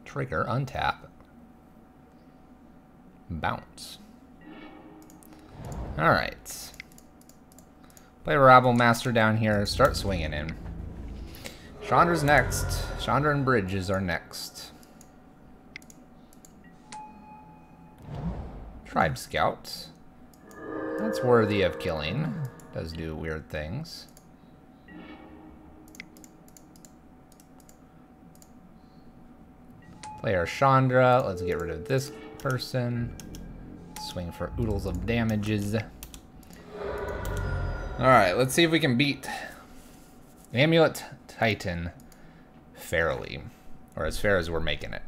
Trigger, untap. Bounce. Alright. Play Rabble Master down here. Start swinging in. Chandra's next. Chandra and Bridges are next. Tribe Scout. That's worthy of killing. Does do weird things. Play our Chandra. Let's get rid of this person. Swing for oodles of damages. Alright, let's see if we can beat Amulet Titan fairly. Or as fair as we're making it.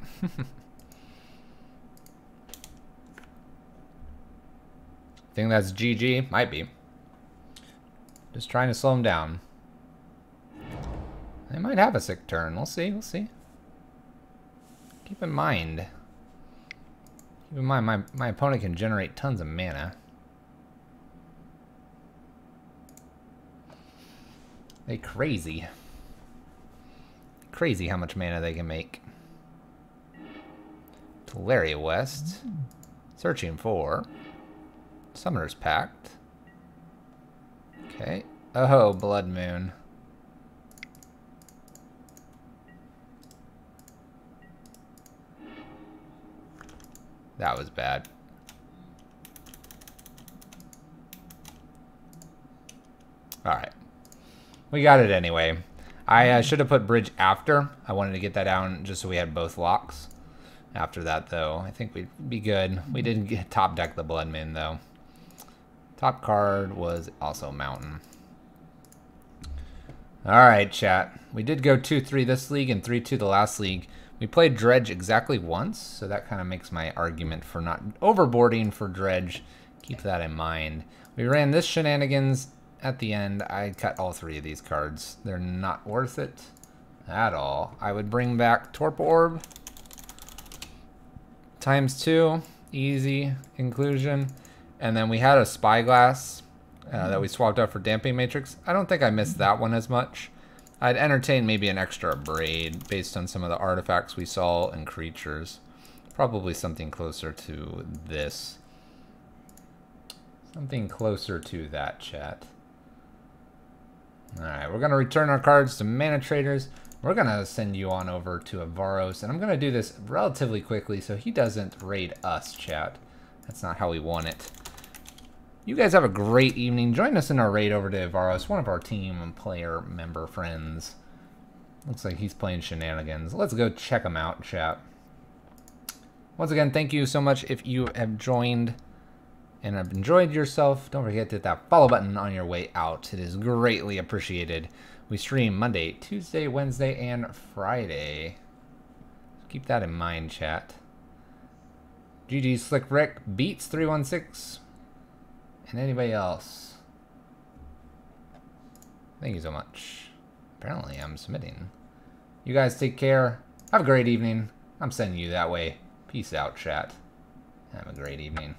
Think that's GG? Might be. Just trying to slow him down. They might have a sick turn. We'll see. We'll see. Keep in mind. Keep in mind, my opponent can generate tons of mana. They crazy. Crazy how much mana they can make. Teleria West. Searching for Summoner's Pact. Okay. Oh, Blood Moon. That was bad. Alright. We got it anyway. I should have put Bridge after. I wanted to get that down just so we had both locks. After that, though, I think we'd be good. We didn't get top deck the Blood Moon, though. Top card was also Mountain. Alright, chat. We did go 2-3 this league and 3-2 the last league. We played Dredge exactly once, so that kind of makes my argument for not overboarding for Dredge. Keep that in mind. We ran this shenanigans at the end. I cut all 3 of these cards. They're not worth it at all. I would bring back Torp Orb. ×2. Easy inclusion. And then we had a Spyglass that we swapped out for Damping Matrix. I don't think I missed that one as much. I'd entertain maybe an extra Abrade based on some of the artifacts we saw and creatures. Probably something closer to this. Something closer to that, chat. Alright, we're going to return our cards to Mana Traders. We're going to send you on over to Avaros. And I'm going to do this relatively quickly so he doesn't raid us, chat. That's not how we want it. You guys have a great evening. Join us in our raid over to Avaros, one of our team and player member friends. Looks like he's playing shenanigans. Let's go check him out, chat. Once again, thank you so much if you have joined and have enjoyed yourself. Don't forget to hit that follow button on your way out. It is greatly appreciated. We stream Monday, Tuesday, Wednesday, and Friday. Keep that in mind, chat. GG Slick Rick beats 316. And anybody else? Thank you so much. Apparently I'm submitting. You guys take care. Have a great evening. I'm sending you that way. Peace out, chat. Have a great evening.